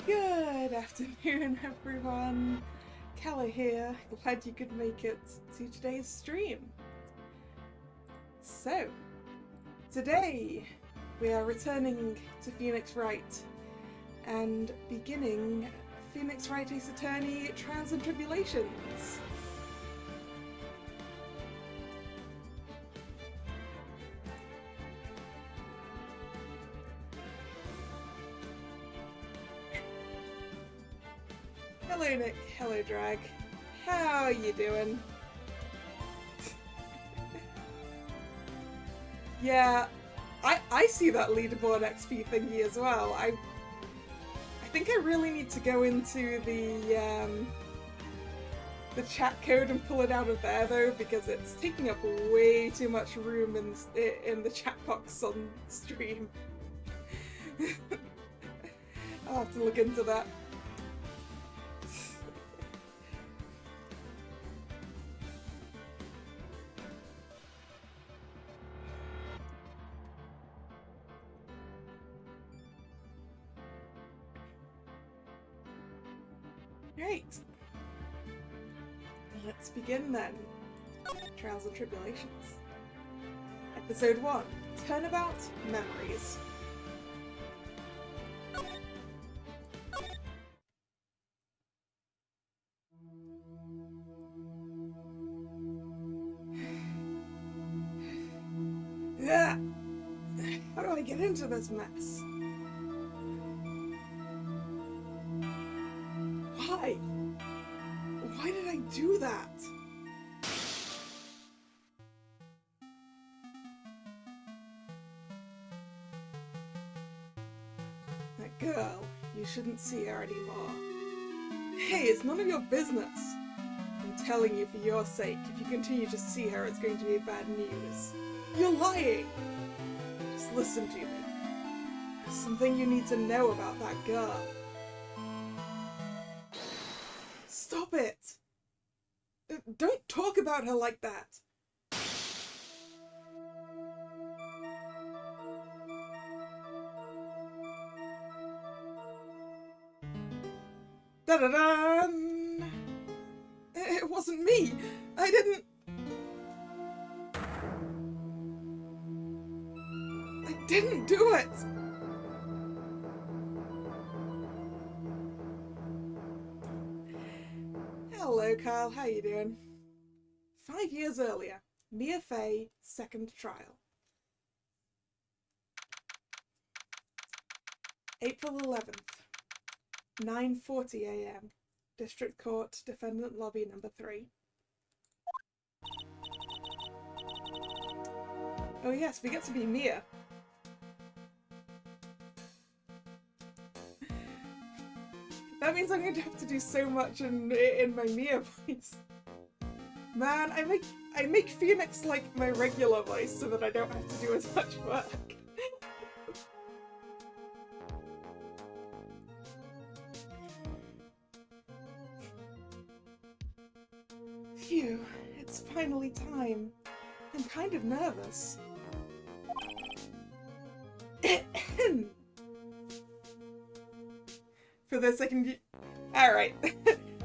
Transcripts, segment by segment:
Good afternoon, everyone. Kalla here. Glad you could make it to today's stream. So, today we are returning to Phoenix Wright and beginning Phoenix Wright Ace Attorney Trials and Tribulations. Hello Nick, hello Drag. How are you doing? Yeah, I see that leaderboard XP thingy as well. I think I really need to go into the chat code and pull it out of there though, because it's taking up way too much room in the chat box on stream. I'll have to look into that. Right, let's begin then. Trials and Tribulations. Episode 1, Turnabout Memories. How do I get into this mess? Why? Why did I do that? That girl, you shouldn't see her anymore. Hey, it's none of your business. I'm telling you for your sake, if you continue to see her, it's going to be bad news. You're lying! Just listen to me. There's something you need to know about that girl. Stop it! Don't talk about her like that! Da-da-dun! It wasn't me! I didn't do it! Hello, Kyle. How you doing? 5 years earlier. Mia Fey, second trial. April 11th, 9:40 a.m. District Court, Defendant Lobby number 3. Oh yes, we get to be Mia. That means I'm going to have to do so much in my Mia voice. Man, I make Phoenix like my regular voice so that I don't have to do as much work. Phew, it's finally time. I'm kind of nervous. For this I can... Alright.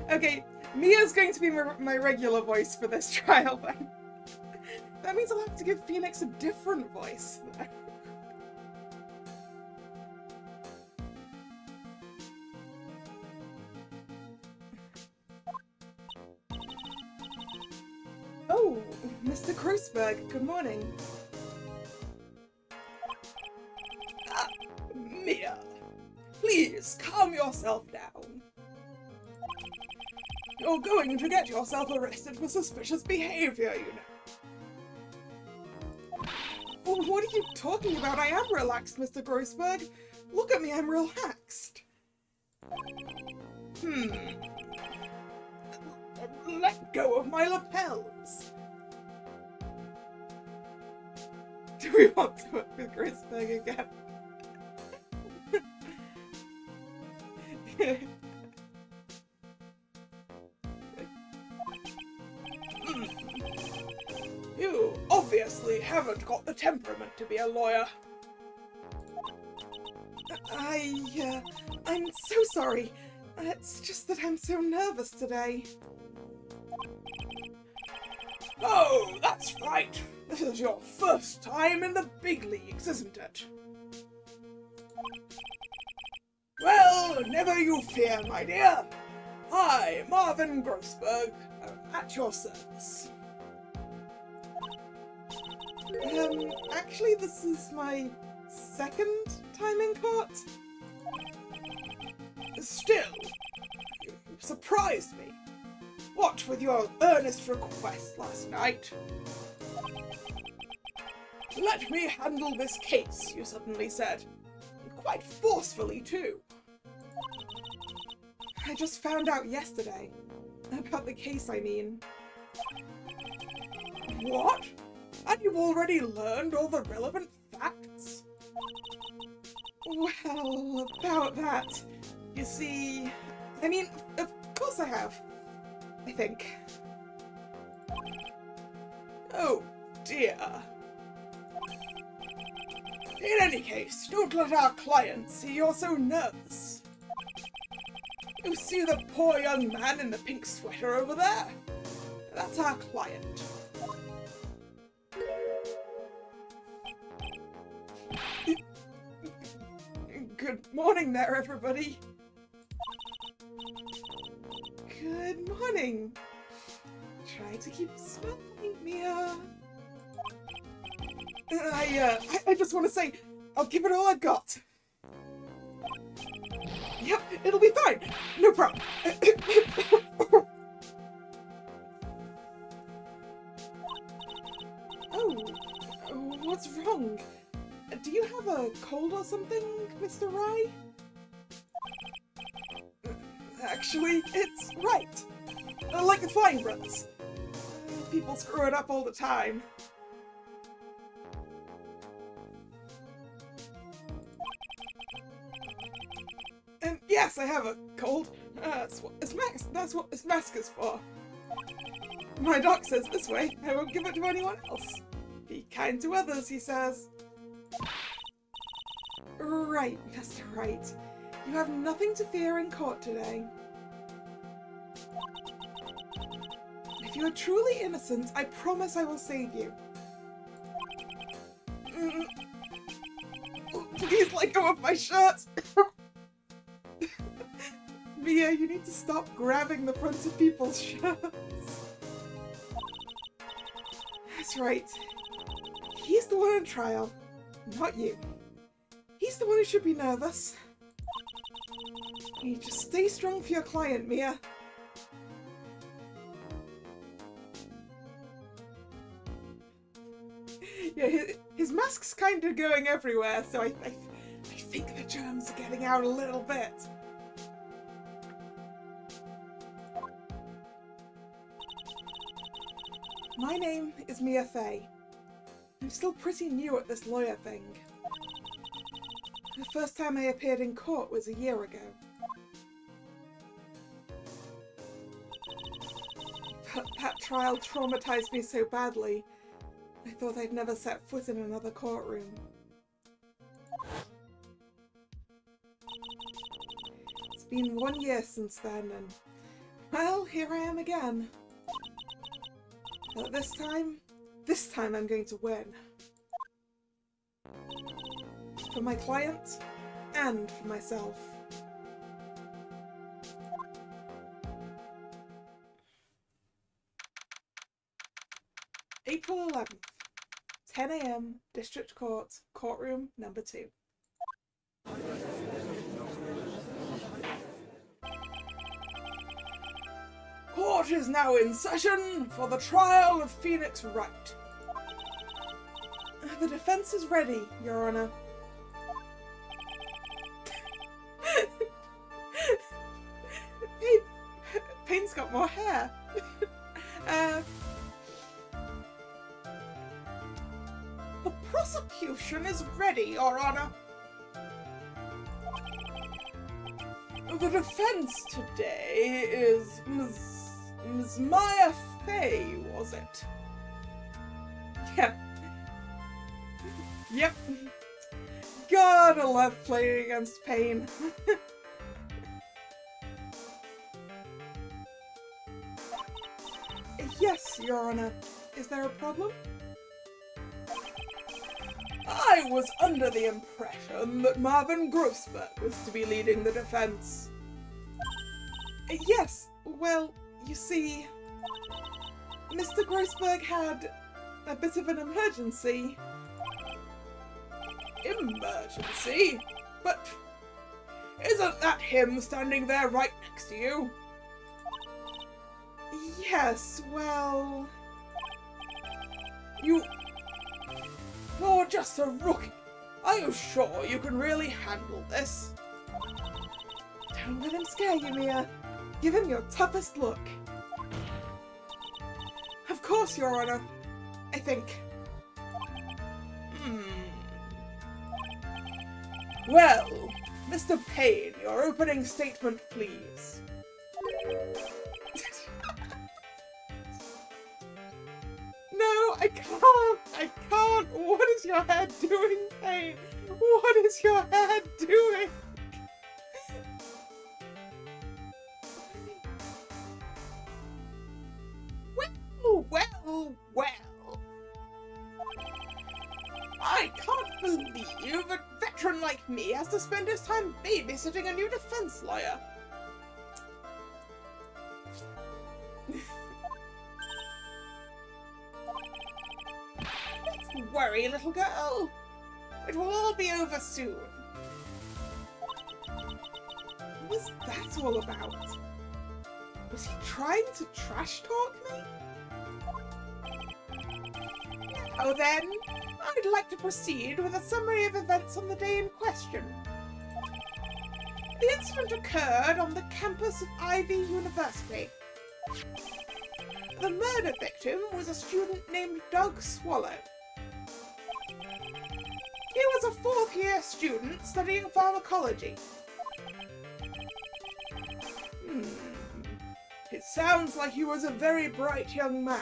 Okay, Mia's going to be my regular voice for this trial then. That means I'll have to give Phoenix a different voice. Oh, Mr. Kreuzberg, good morning. Mia, please calm yourself down. You're going to get yourself arrested for suspicious behavior, you know. What are you talking about? I am relaxed, Mr. Kreuzberg. Look at me, I'm relaxed. Let go of my lapels. Do we want to work with Kreuzberg again? You obviously haven't got the temperament to be a lawyer. I'm so sorry. It's just that I'm so nervous today. Oh, that's right. This is your first time in the big leagues, isn't it? Well, never you fear, my dear. I, Marvin Grossberg, am at your service. Actually, this is my second time in court. Still, you surprised me. What with your earnest request last night? Let me handle this case, you suddenly said. Quite forcefully, too. I just found out yesterday. About the case, I mean. What? And you've already learned all the relevant facts? Well, about that. You see... I mean, of course I have. I think. Oh, dear. In any case, don't let our client see you're so nervous. You see the poor young man in the pink sweater over there? That's our client. Good morning there, everybody. Good morning. Try to keep smiling, Mia. I just want to say, I'll give it all I've got. Yep, it'll be fine. No problem. Oh, what's wrong? Do you have a cold or something, Mr. Rye? Actually, it's right. Like the Flying Brothers. People screw it up all the time. And yes, I have a cold. That's what this mask is for. My doc says this way, I won't give it to anyone else. Be kind to others, he says. Right, Mr. Wright. You have nothing to fear in court today. If you are truly innocent, I promise I will save you. Please let go of my shirt! Mia, you need to stop grabbing the fronts of people's shirts. That's right. He's the one on trial, not you. He's the one who should be nervous. You just stay strong for your client, Mia. Yeah, his mask's kind of going everywhere, so I think the germs are getting out a little bit. My name is Mia Fey. I'm still pretty new at this lawyer thing. The first time I appeared in court was a year ago. But that trial traumatized me so badly, I thought I'd never set foot in another courtroom. It's been 1 year since then, and, well, here I am again. But this time I'm going to win. For my client, and for myself. April 11th, 10 AM, District Court, Courtroom number 2. Court is now in session for the trial of Phoenix Wright. The defense is ready, Your Honor. Hey, Payne's got more hair. The prosecution is ready, Your Honor. The defense today is Ms. Maya Fey, was it? Yeah. Yep. God, I love playing against Payne. Yes, Your Honor. Is there a problem? I was under the impression that Marvin Grossberg was to be leading the defense. Yes, well, you see, Mr. Grossberg had a bit of an emergency. Emergency? But isn't that him standing there right next to you? Yes, well... You're just a rookie. Are you sure you can really handle this? Don't let him scare you, Mia. Give him your toughest look. Of course, Your Honor. I think. Well, Mr. Payne, your opening statement, please. No, I can't. What is your head doing, Payne? What is your head doing? Well. I can't believe a veteran like me has to spend his time babysitting a new defense lawyer. Don't worry, little girl. It will all be over soon. What was that all about? Was he trying to trash talk me? Now then, I'd like to proceed with a summary of events on the day in question. The incident occurred on the campus of Ivy University. The murder victim was a student named Doug Swallow. He was a fourth-year student studying pharmacology. It sounds like he was a very bright young man.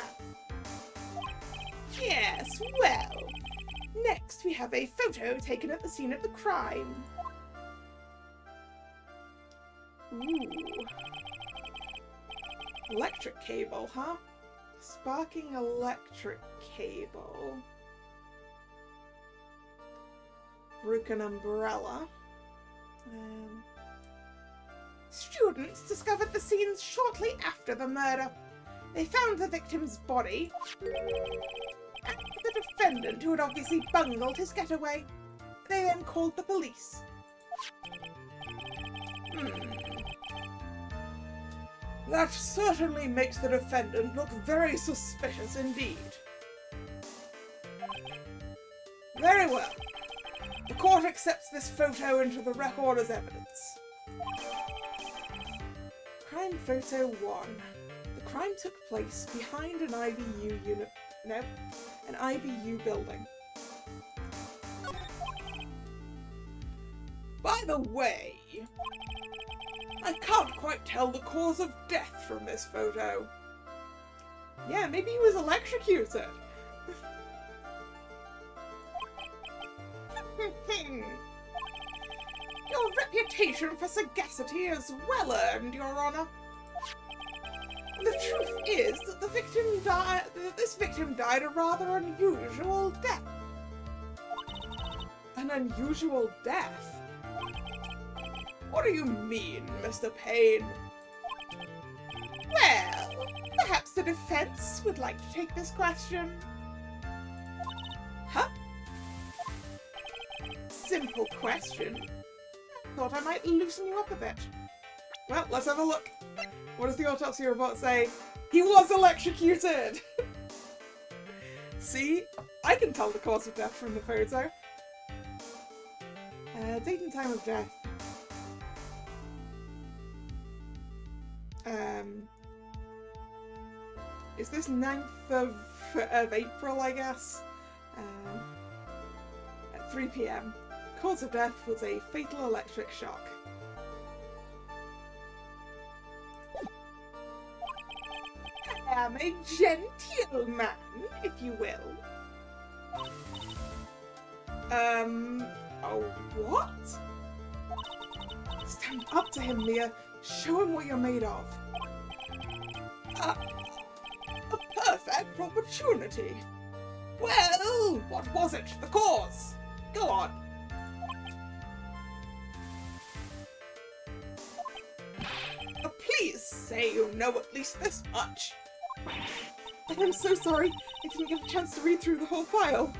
Yes, well, next we have a photo taken at the scene of the crime. Ooh. Electric cable, huh? Sparking electric cable. Broken umbrella. Students discovered the scenes shortly after the murder. They found the victim's body and the defendant, who had obviously bungled his getaway. They then called the police. That certainly makes the defendant look very suspicious indeed. Very well. The court accepts this photo into the record as evidence. Crime photo 1. The crime took place behind an IVU unit. No, an IVU building. By the way, I can't quite tell the cause of death from this photo. Yeah, maybe he was electrocuted. Your reputation for sagacity is well earned, Your Honor. The truth is that this victim died a rather unusual death. An unusual death? What do you mean, Mr. Payne? Well, perhaps the defense would like to take this question. Huh? Simple question. Thought I might loosen you up a bit. Well, let's have a look. What does the autopsy report say? He was electrocuted! See? I can tell the cause of death from the photo. Date and time of death. Is this 9th of April, I guess? At 3 PM. Cause of death was a fatal electric shock. I am a gentleman, if you will. Oh, what? Stand up to him, Mia. Show him what you're made of. A perfect opportunity. Well, what was it? The cause? Go on. Please say you know at least this much. I'm so sorry. I didn't get a chance to read through the whole file.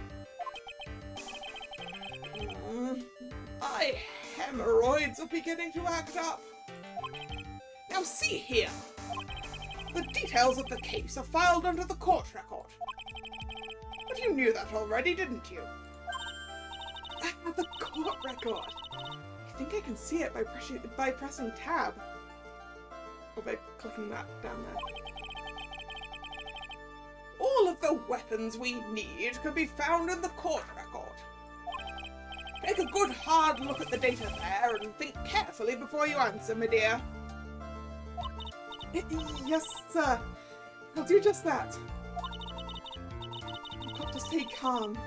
My hemorrhoids are beginning to act up. Now see here. The details of the case are filed under the court record. But you knew that already, didn't you? The court record. I think I can see it by pressing tab. Or by clicking that down there. All of the weapons we need can be found in the court record. Take a good hard look at the data there and think carefully before you answer, my dear. Yes, sir. I'll do just that. I've got to stay calm.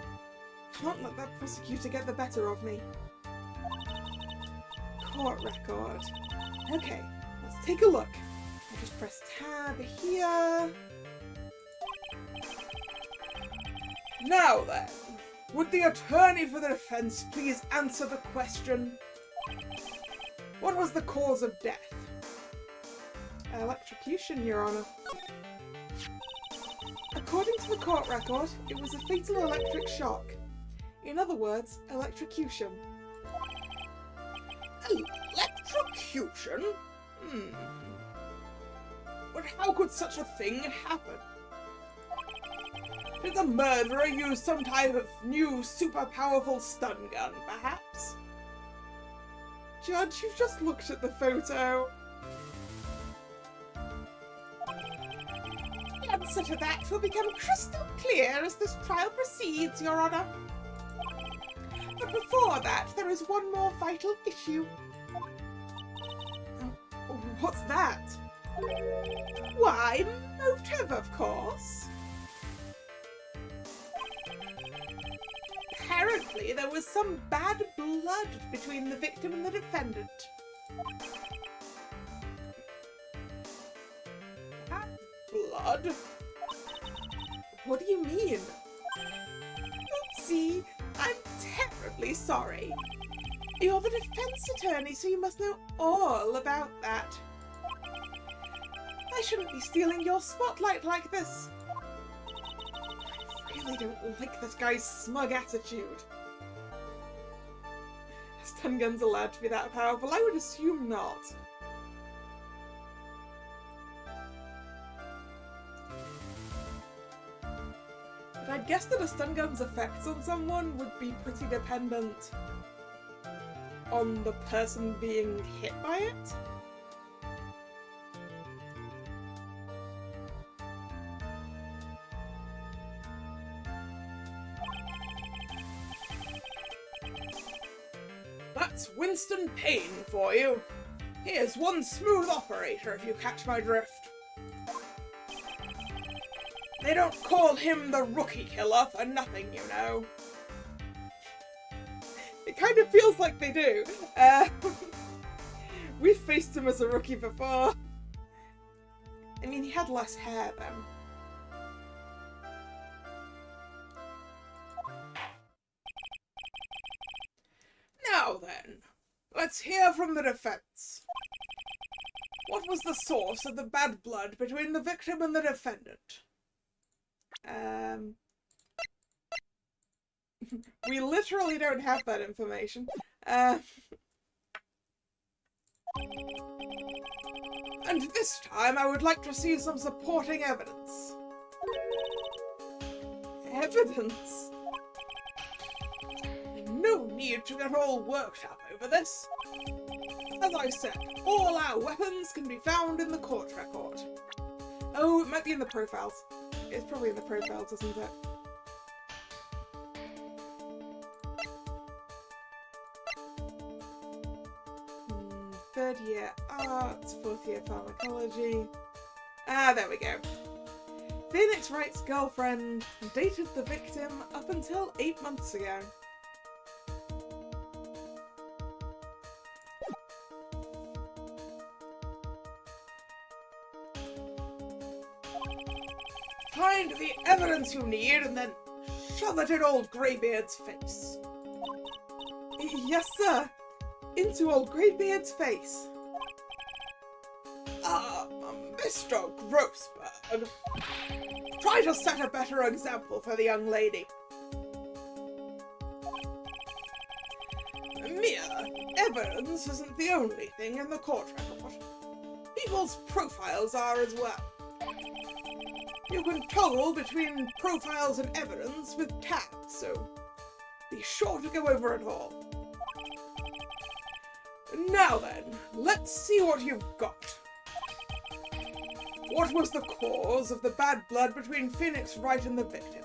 Can't let that prosecutor get the better of me. Court record. Okay. Let's take a look. I'll just press tab here. Now then, would the attorney for the defense please answer the question? What was the cause of death? Electrocution, Your Honor. According to the court record, it was a fatal electric shock. In other words, electrocution. Electrocution? But how could such a thing happen? Did the murderer use some type of new super powerful stun gun, perhaps? Judge, you've just looked at the photo. The answer to that will become crystal clear as this trial proceeds, Your Honor. But before that, there is one more vital issue. What's that? Why, motive, of course. Apparently, there was some bad blood between the victim and the defendant. Bad blood? What do you mean? Oopsie, I'm terribly sorry. You're the defense attorney, so you must know all about that. I shouldn't be stealing your spotlight like this. I really don't like this guy's smug attitude. Are stun guns allowed to be that powerful? I would assume not. But I'd guess that a stun gun's effects on someone would be pretty dependent on the person being hit by it. That's Winston Payne for you. Here's one smooth operator, if you catch my drift. They don't call him the Rookie Killer for nothing, you know. It kind of feels like they do. We've faced him as a rookie before. I mean, he had less hair then. Now then, let's hear from the defense. What was the source of the bad blood between the victim and the defendant? We literally don't have that information. And this time I would like to see some supporting evidence. Evidence? No need to get all worked up over this. As I said, all our weapons can be found in the court record. Oh, it might be in the profiles. It's probably in the profiles, isn't it? Third year arts, fourth year pharmacology. Ah, there we go. Phoenix Wright's girlfriend dated the victim up until 8 months ago. Find the evidence you need and then shove it in old Greybeard's face. Yes, sir. Into old Greybeard's face. Mr. Grossberg. Try to set a better example for the young lady. Mere evidence isn't the only thing in the court record. People's profiles are as well. You can toggle between profiles and evidence with tabs, so be sure to go over it all. Now then, let's see what you've got. What was the cause of the bad blood between Phoenix Wright and the victim?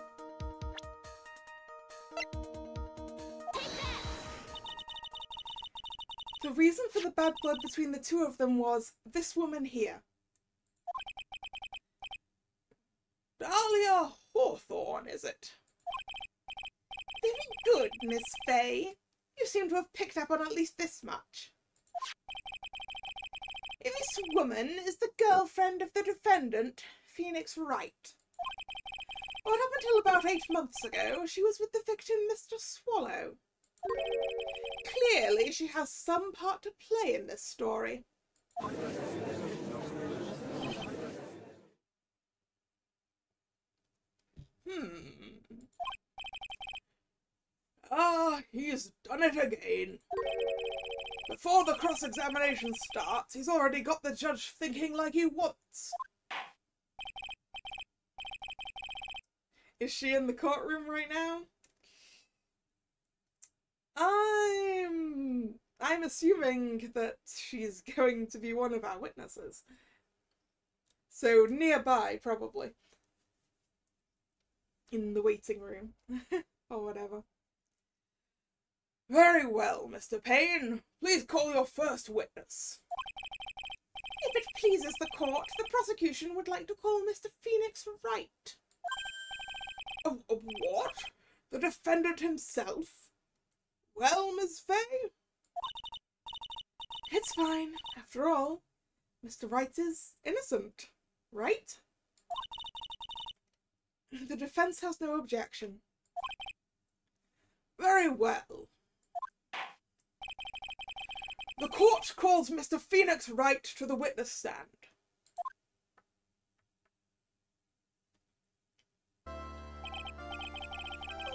The reason for the bad blood between the two of them was this woman here. Dahlia Hawthorne, is it? Very good, Miss Fay. You seem to have picked up on at least this much. This woman is the girlfriend of the defendant, Phoenix Wright. But up until about 8 months ago, she was with the victim, Mr. Swallow. Clearly, she has some part to play in this story. He's done it again. Before the cross-examination starts, he's already got the judge thinking like he wants. Is she in the courtroom right now? I'm assuming that she's going to be one of our witnesses. So nearby, probably. In the waiting room. Or whatever. Very well, Mr. Payne. Please call your first witness. If it pleases the court, the prosecution would like to call Mr. Phoenix Wright. What? The defendant himself? Well, Miss Fay? It's fine. After all, Mr. Wright is innocent, right? The defense has no objection. Very well. The court calls Mr. Phoenix Wright to the witness stand.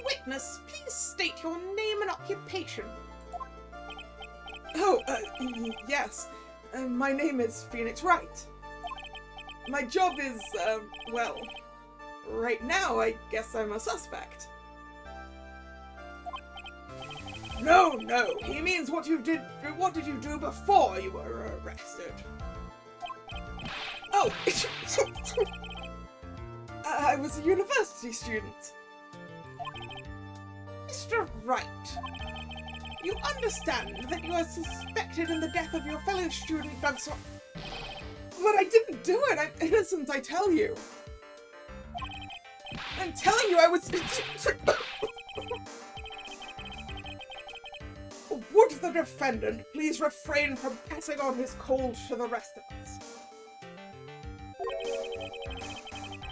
Witness, please state your name and occupation. Oh, yes. My name is Phoenix Wright. My job is, well, right now I guess I'm a suspect. No, he means what did you do before you were arrested? Oh, I was a university student. Mr. Wright, you understand that you are suspected in the death of your fellow student Bugswat. But I didn't do it. I'm innocent, I tell you. I'm telling you I was... Would the defendant please refrain from passing on his cold to the rest of us?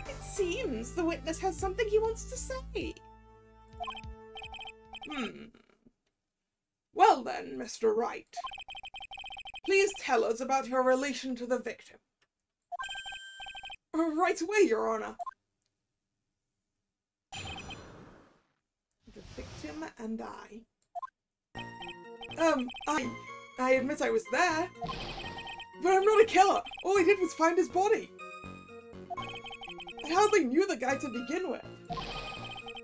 It seems the witness has something he wants to say. Well then, Mr. Wright, please tell us about your relation to the victim. Right away, Your Honor. The victim and I. I admit I was there, but I'm not a killer. All I did was find his body. I hardly knew the guy to begin with.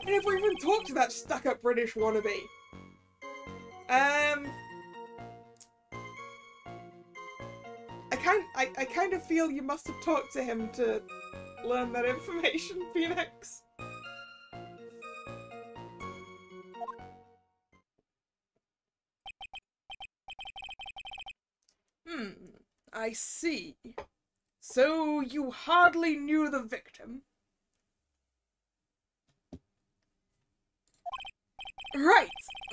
I never even talked to that stuck-up British wannabe. I kind of feel you must have talked to him to learn that information, Phoenix. I see. So you hardly knew the victim? Right.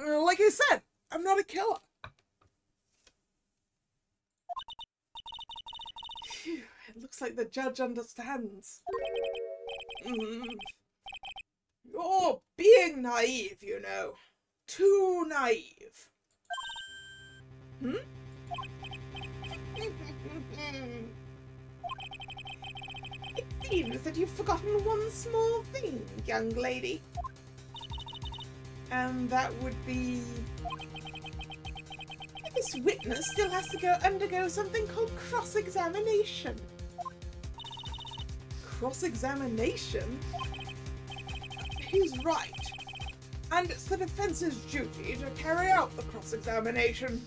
Like I said, I'm not a killer. Phew, it looks like the judge understands. You're being naive, you know. Too naive. It seems that you've forgotten one small thing, young lady. And that would be... this witness still has to undergo something called cross-examination. Cross-examination? He's right. And it's the defense's duty to carry out the cross-examination.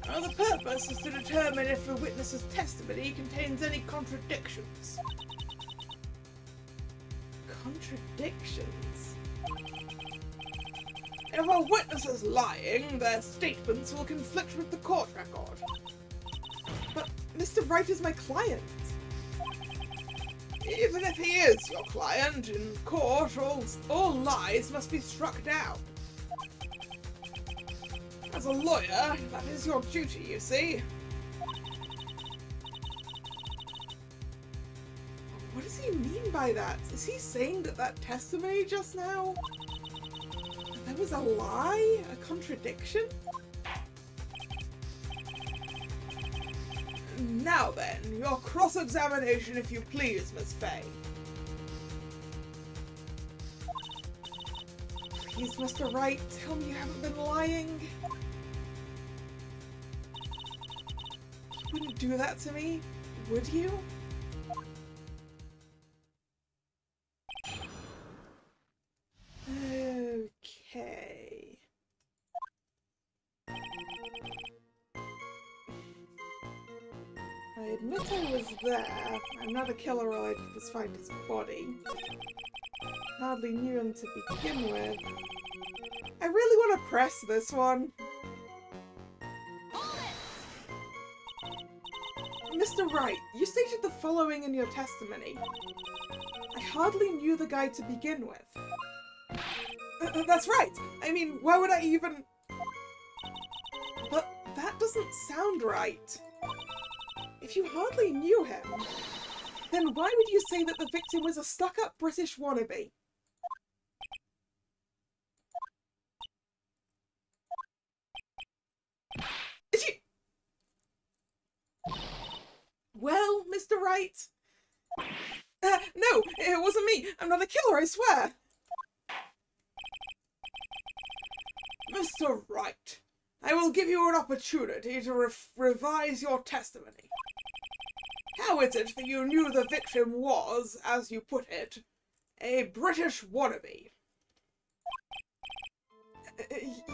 The purpose is to determine if the witness's testimony contains any contradictions. Contradictions? If a witness is lying, their statements will conflict with the court record. But Mr. Wright is my client. Even if he is your client, in court, all lies must be struck down. As a lawyer, that is your duty, you see. What does he mean by that? Is he saying that testimony just now, that was a lie? A contradiction? Now then, your cross-examination, if you please, Miss Fay. Please, Mr. Wright, tell me you haven't been lying. You wouldn't do that to me, would you? Okay. I admit I was there. I'm not a killer, or I'd just find his body. Hardly knew him to begin with. I really want to press this one. Mr. Wright, you stated the following in your testimony. I hardly knew the guy to begin with. That's right. I mean, why would I even... But that doesn't sound right. If you hardly knew him, then why would you say that the victim was a stuck-up British wannabe? Well, Mr. Wright? No, it wasn't me. I'm not a killer, I swear. Mr. Wright, I will give you an opportunity to revise your testimony. How is it that you knew the victim was, as you put it, a British wannabe?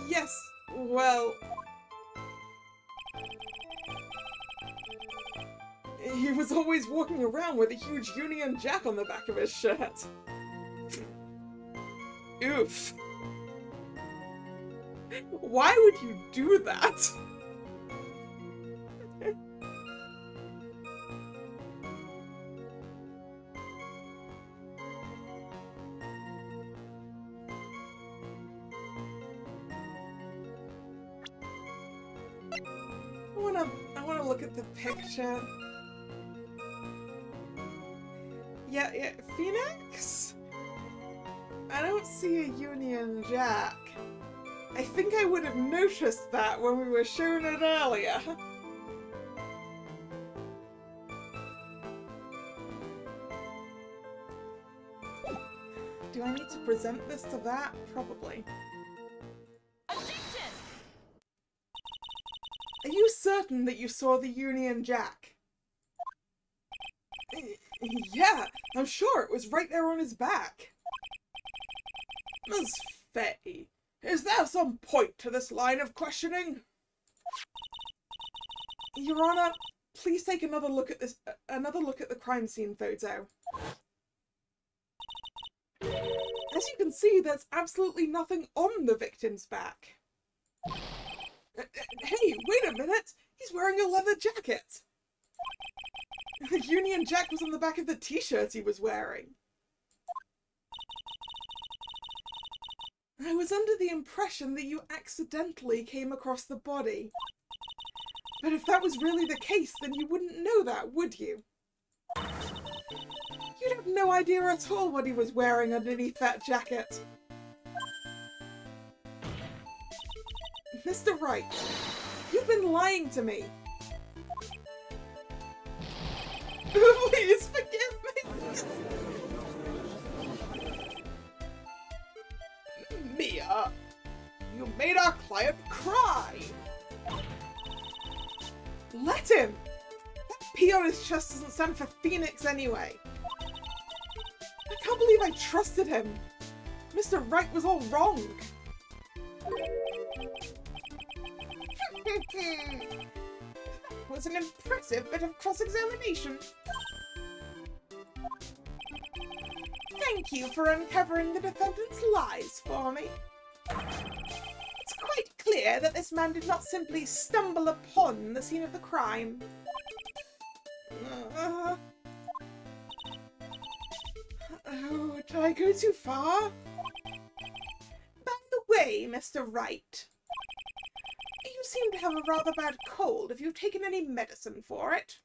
Yes, well... He was always walking around with a huge Union Jack on the back of his shirt. Oof. Why would you do that? I wanna look at the picture. Yeah, Phoenix? I don't see a Union Jack. I think I would have noticed that when we were shown it earlier. Do I need to present this to that? Probably. Objection! Are you certain that you saw the Union Jack? Yeah, I'm sure it was right there on his back. Miss Fay, is there some point to this line of questioning? Your Honor, please take another look at the crime scene photo. As you can see, there's absolutely nothing on the victim's back. Hey, wait a minute! He's wearing a leather jacket! The Union Jack was on the back of the t-shirt he was wearing. I was under the impression that you accidentally came across the body. But if that was really the case, then you wouldn't know that, would you? You'd have no idea at all what he was wearing underneath that jacket. Mr. Wright, you've been lying to me. Please forgive me. Mia, you made our client cry. Let him. That P on his chest doesn't stand for Phoenix anyway. I can't believe I trusted him. Mr. Wright was all wrong. That was an impressive bit of cross-examination. Thank you for uncovering the defendant's lies for me. It's quite clear that this man did not simply stumble upon the scene of the crime. Oh, did I go too far? By the way, Mr. Wright, you seem to have a rather bad cold. Have you taken any medicine for it?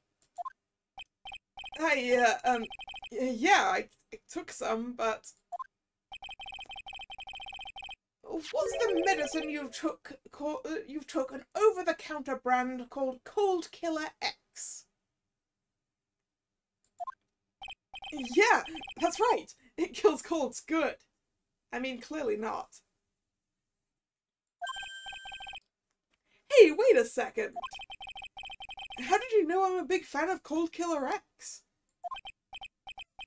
Yeah, I took some, but... Was the medicine you took an over-the-counter brand called Cold Killer X? Yeah, that's right. It kills colds good. I mean, clearly not. Hey, wait a second. How did you know I'm a big fan of Cold Killer X?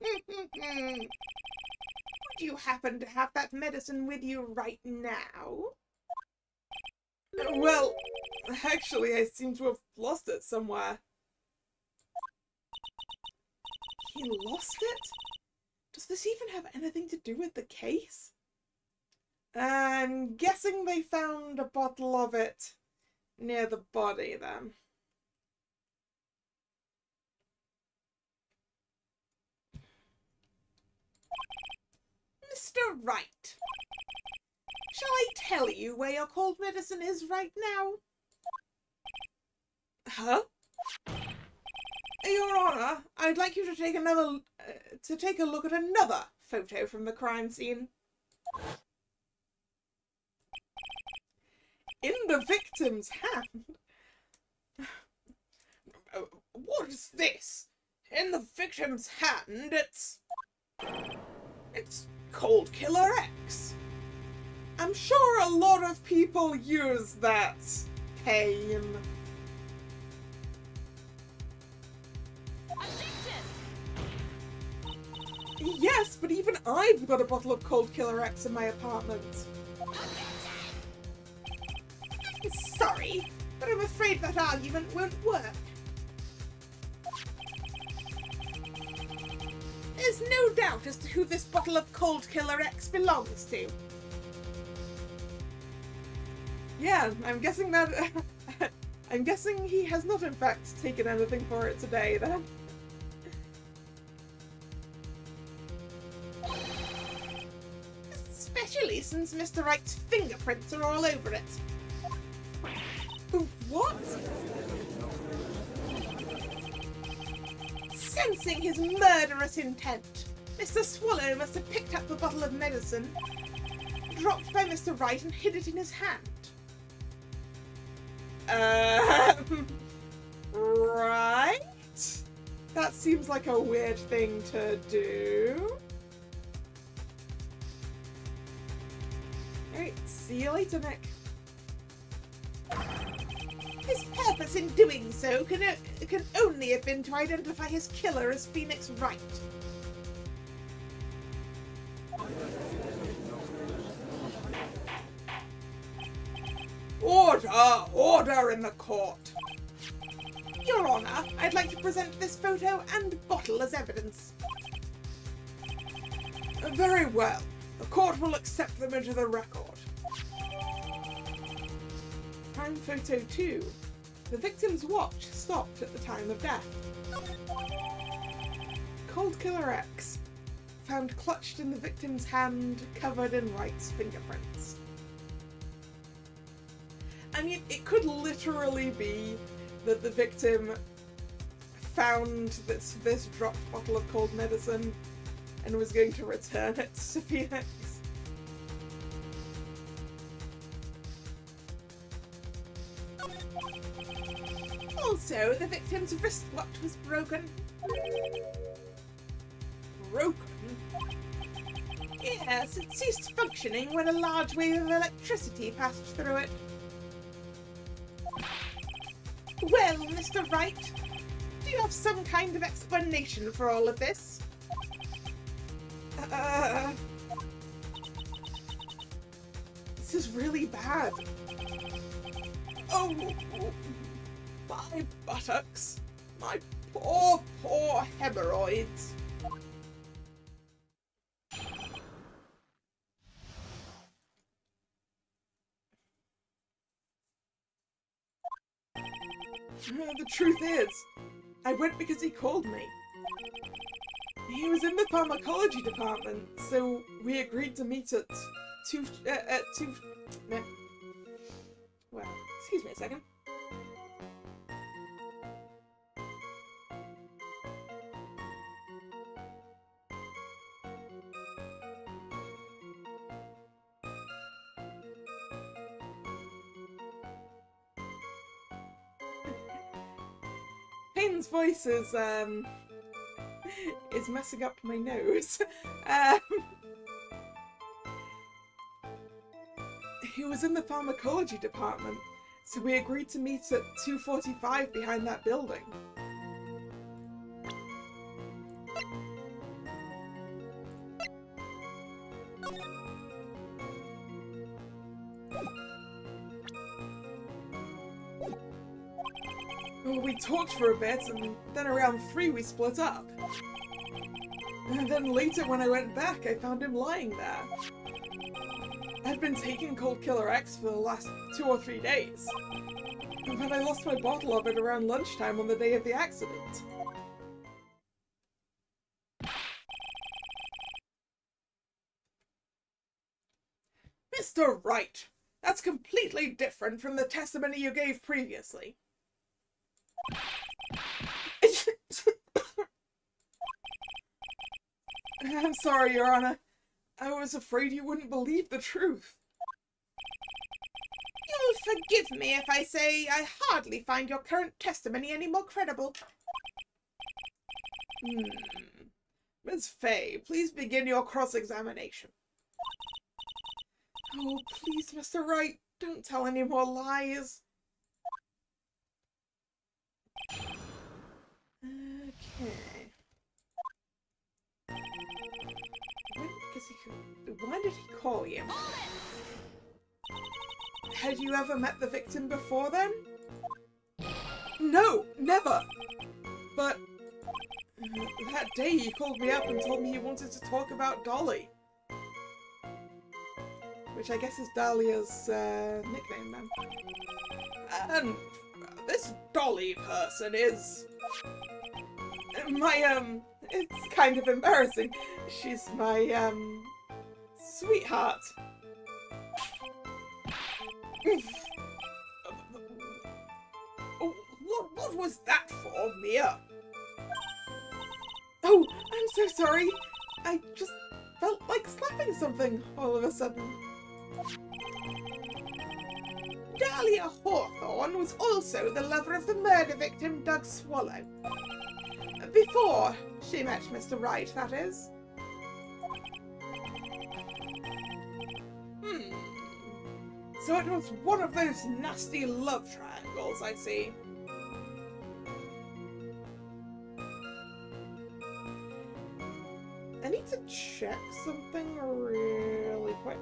Would you happen to have that medicine with you right now? Well, actually, I seem to have lost it somewhere. He lost it? Does this even have anything to do with the case? I'm guessing they found a bottle of it near the body then. Mr. Wright, shall I tell you where your cold medicine is right now? Huh? Your Honor, I'd like you to take a look at another photo from the crime scene. In the victim's hand? What is this? In the victim's hand, it's Cold Killer X. I'm sure a lot of people use that pain. Yes, but even I've got a bottle of Cold Killer X in my apartment. Sorry, but I'm afraid that argument won't work. There's no doubt as to who this bottle of Cold Killer X belongs to. Yeah, I'm guessing that... I'm guessing he has not in fact taken anything for it today, then. Especially since Mr. Wright's fingerprints are all over it. What? Sensing his murderous intent, Mr. Swallow must have picked up the bottle of medicine, dropped by Mr. Wright and hid it in his hand. Right? That seems like a weird thing to do. Alright, see you later, Nick. His purpose in doing so can only have been to identify his killer as Phoenix Wright. Order! Order in the court! Your Honour, I'd like to present this photo and bottle as evidence. Very well. The court will accept them into the record. Crime photo 2. The victim's watch stopped at the time of death. Cold Killer X. Found clutched in the victim's hand, covered in Wright's fingerprints. I mean, it could literally be that the victim found this dropped bottle of cold medicine and was going to return it to Phoenix. Also, the victim's wristwatch was broken. Broken? Yes, it ceased functioning when a large wave of electricity passed through it. Well, Mr. Wright, do you have some kind of explanation for all of this? This is really bad. Oh, my buttocks. My poor, poor hemorrhoids. The truth is, I went because he called me. He was in the pharmacology department, so we agreed to meet at well, excuse me a second. Payne's voice is messing up my nose. He was in the pharmacology department, so we agreed to meet at 2:45 behind that building. Well, we talked for a bit, and then around 3 we split up. And then later when I went back, I found him lying there. I'd been taking Cold Killer X for the last 2 or 3 days. But I lost my bottle of it around lunchtime on the day of the accident. Mr. Wright, that's completely different from the testimony you gave previously. I'm sorry, Your Honor. I was afraid you wouldn't believe the truth. You'll forgive me if I say I hardly find your current testimony any more credible. Miss Fay, please begin your cross-examination. Oh, please, Mr. Wright, don't tell any more lies. Okay. Why did he call you? Had you ever met the victim before then? No, never. But that day he called me up and told me he wanted to talk about Dolly. Which I guess is Dahlia's nickname then. And this Dolly person is my, it's kind of embarrassing. She's my, sweetheart. What was that for, Mia? Oh, I'm so sorry. I just felt like slapping something all of a sudden. Dahlia Hawthorne was also the lover of the murder victim Doug Swallow. Before she met Mr. Wright, that is. So it was one of those nasty love triangles, I see. I need to check something really quick.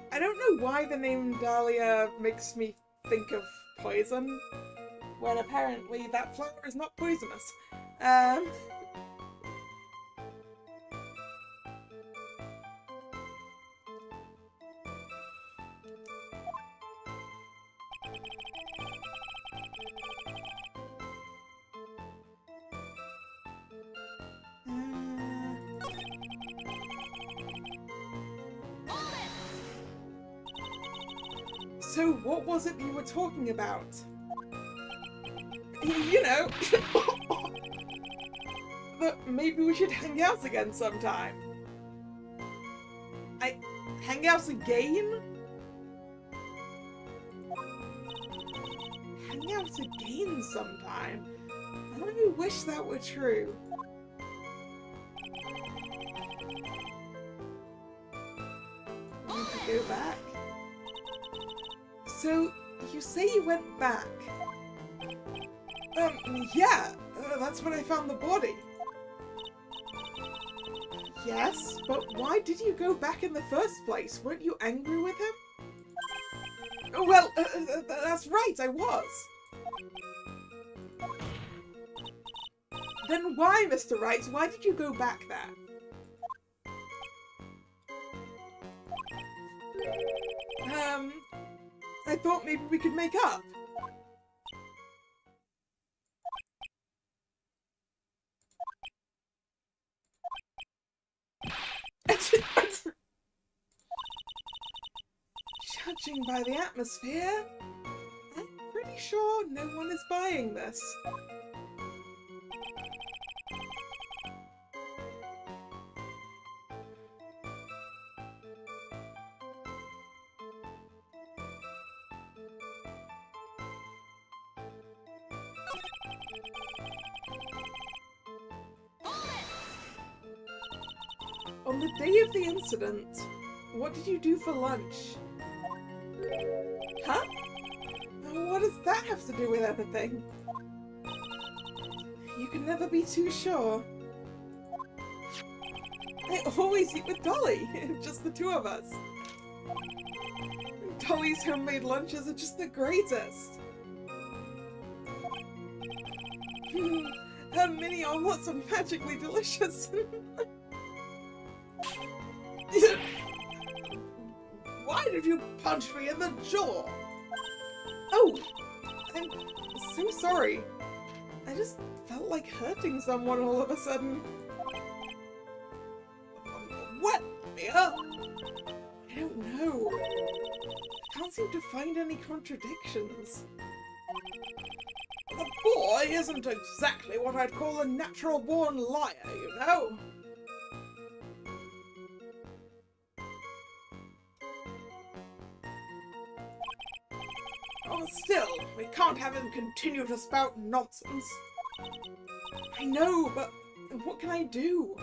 I don't know why the name Dahlia makes me think of poison, when apparently that flower is not poisonous. So what was it you were talking about? You know, that maybe we should hang out again sometime. Hang out again? Hang out again sometime? I only wish that were true. I need to go back. So, you say you went back? Yeah, that's when I found the body. Yes, but why did you go back in the first place? Weren't you angry with him? Oh, well, that's right, I was. Then why, Mr. Wright? Why did you go back there? I thought maybe we could make up. Judging by the atmosphere, I'm pretty sure no one is buying this. On the day of the incident, what did you do for lunch? Huh? What does that have to do with anything? You can never be too sure. I always eat with Dolly, just the two of us. Dolly's homemade lunches are just the greatest. Her mini omelets are magically delicious. What? Why did you punch me in the jaw? Oh, I'm so sorry. I just felt like hurting someone all of a sudden. What, Mia? I don't know. I can't seem to find any contradictions. The boy isn't exactly what I'd call a natural-born liar, you know. Oh, still, we can't have him continue to spout nonsense. I know, but what can I do?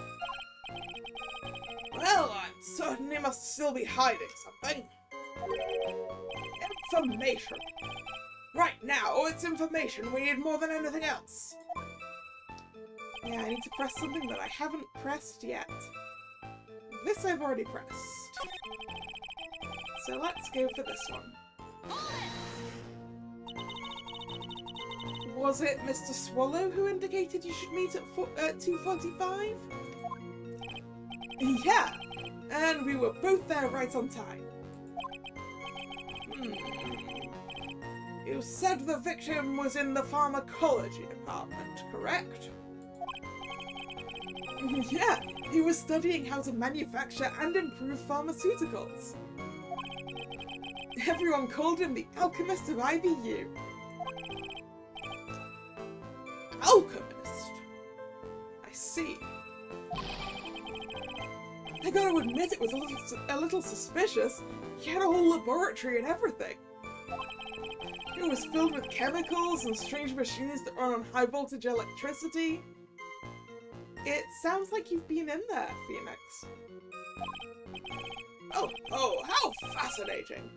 Well, I'm certain he must still be hiding something. Information. Right now, it's information we need more than anything else. Yeah, I need to press something that I haven't pressed yet. This I've already pressed. So let's go for this one. Was it Mr. Swallow who indicated you should meet at 2:45? Yeah, and we were both there right on time. You said the victim was in the pharmacology department, correct? Yeah, he was studying how to manufacture and improve pharmaceuticals. Everyone called him the alchemist of IVU. Alchemist? I see. I gotta admit it was a little suspicious. He had a whole laboratory and everything. It was filled with chemicals and strange machines that run on high voltage electricity. It sounds like you've been in there, Phoenix. Oh, how fascinating.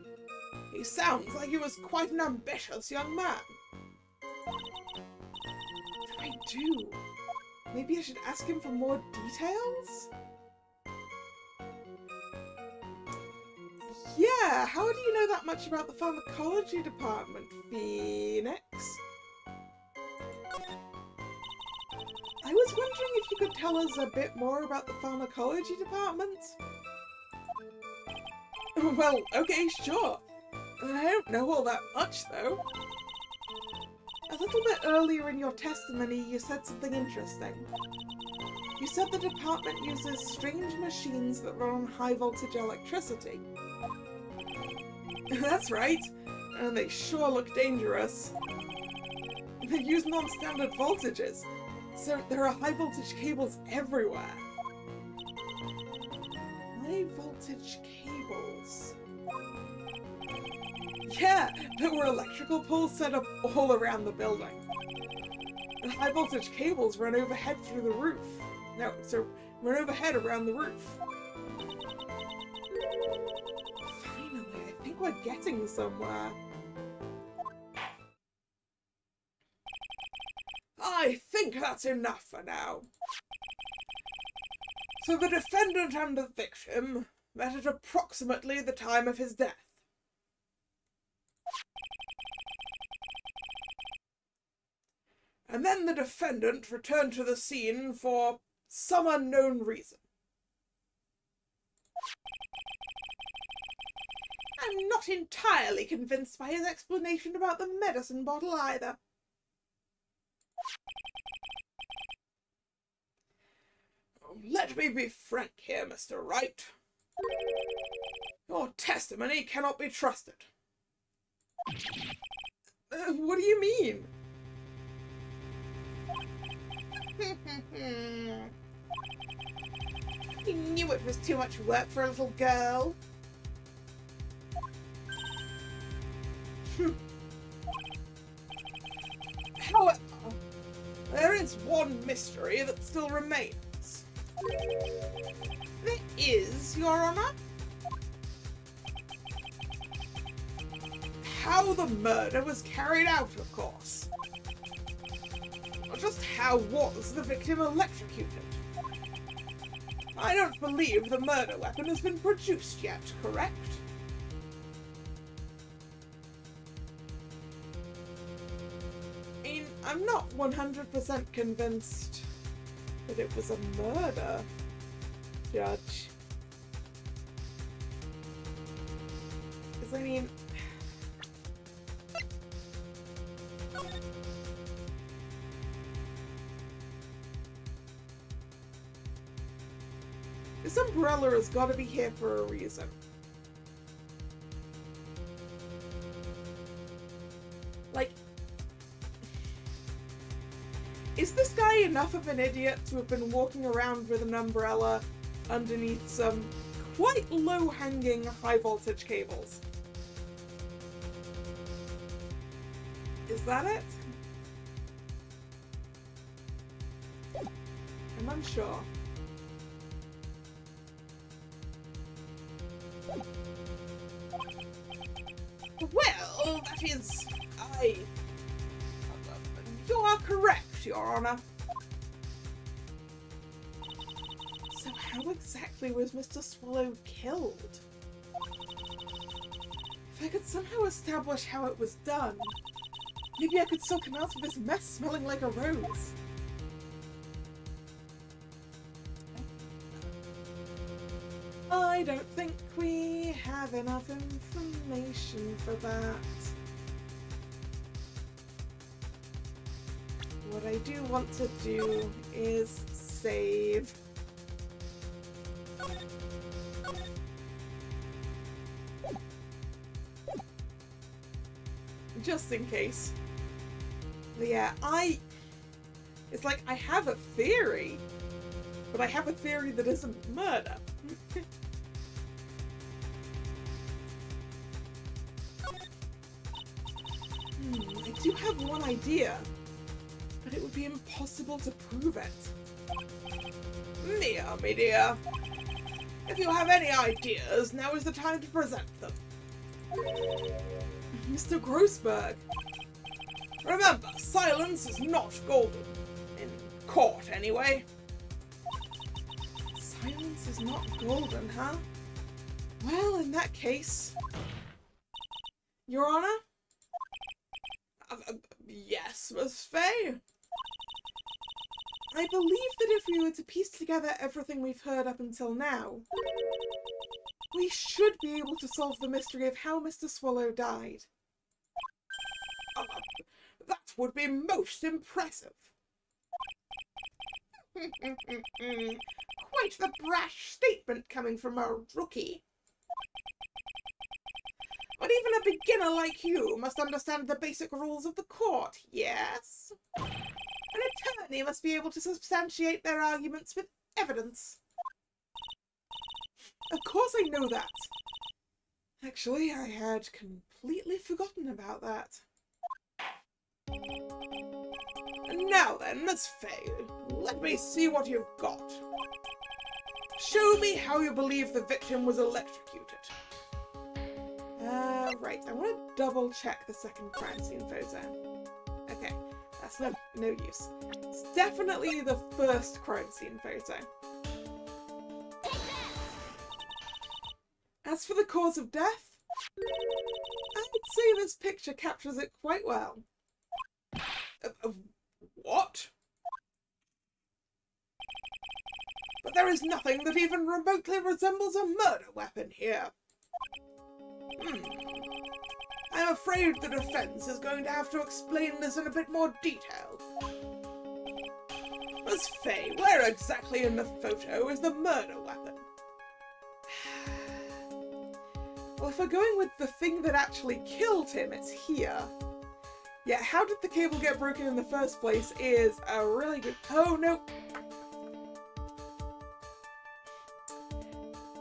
He sounds like he was quite an ambitious young man. I do. Maybe I should ask him for more details? Yeah, how do you know that much about the pharmacology department, Phoenix? I was wondering if you could tell us a bit more about the pharmacology department? Well, okay, sure. I don't know all that much, though. A little bit earlier in your testimony, you said something interesting. You said the department uses strange machines that run on high voltage electricity. That's right, and they sure look dangerous. They use non-standard voltages, so there are high voltage cables everywhere. High voltage cables. Yeah, there were electrical poles set up all around the building. The high voltage cables run overhead through the roof. No, so run overhead around the roof. Finally, I think we're getting somewhere. I think that's enough for now. So the defendant and the victim met at approximately the time of his death. And then the defendant returned to the scene for some unknown reason. I'm not entirely convinced by his explanation about the medicine bottle either. Let me be frank here, Mr. Wright. Your testimony cannot be trusted. What do you mean? He knew it was too much work for a little girl. However, there is one mystery that still remains. There is, Your Honor. How the murder was carried out, of course. Just how was the victim electrocuted? I don't believe the murder weapon has been produced yet, correct? I'm not 100% convinced that it was a murder, Judge. Because, I mean... this umbrella has got to be here for a reason. Like... is this guy enough of an idiot to have been walking around with an umbrella underneath some quite low-hanging high-voltage cables? Is that it? I'm unsure. Well, that is... you are correct, Your Honor. So how exactly was Mr. Swallow killed? If I could somehow establish how it was done, maybe I could still come out of this mess smelling like a rose. I don't think we have enough information for that. What I do want to do is save. Just in case. But yeah, it's like I have a theory, but I have a theory that isn't murder. I do have one idea, but it would be impossible to prove it. Mia, me dear, if you have any ideas, now is the time to present them. Mr. Grossberg. Remember, silence is not golden. In court, anyway. Silence is not golden, huh? Well, in that case... Your Honor? Yes, Miss Faye? I believe that if we were to piece together everything we've heard up until now, we should be able to solve the mystery of how Mr. Swallow died. That would be most impressive. Quite the brash statement coming from a rookie. But even a beginner like you must understand the basic rules of the court, yes? An attorney must be able to substantiate their arguments with evidence. Of course I know that. Actually, I had completely forgotten about that. And now then, Miss Faye, let me see what you've got. Show me how you believe the victim was electrocuted. Right, I want to double check the second crime scene photo. Okay, that's no use. It's definitely the first crime scene photo. As for the cause of death, I would say this picture captures it quite well. What? But there is nothing that even remotely resembles a murder weapon here. I'm afraid the defense is going to have to explain this in a bit more detail. Miss Faye, where exactly in the photo is the murder weapon? Well, if we're going with the thing that actually killed him, it's here. Yeah, how did the cable get broken in the first place is a really good... Oh, no!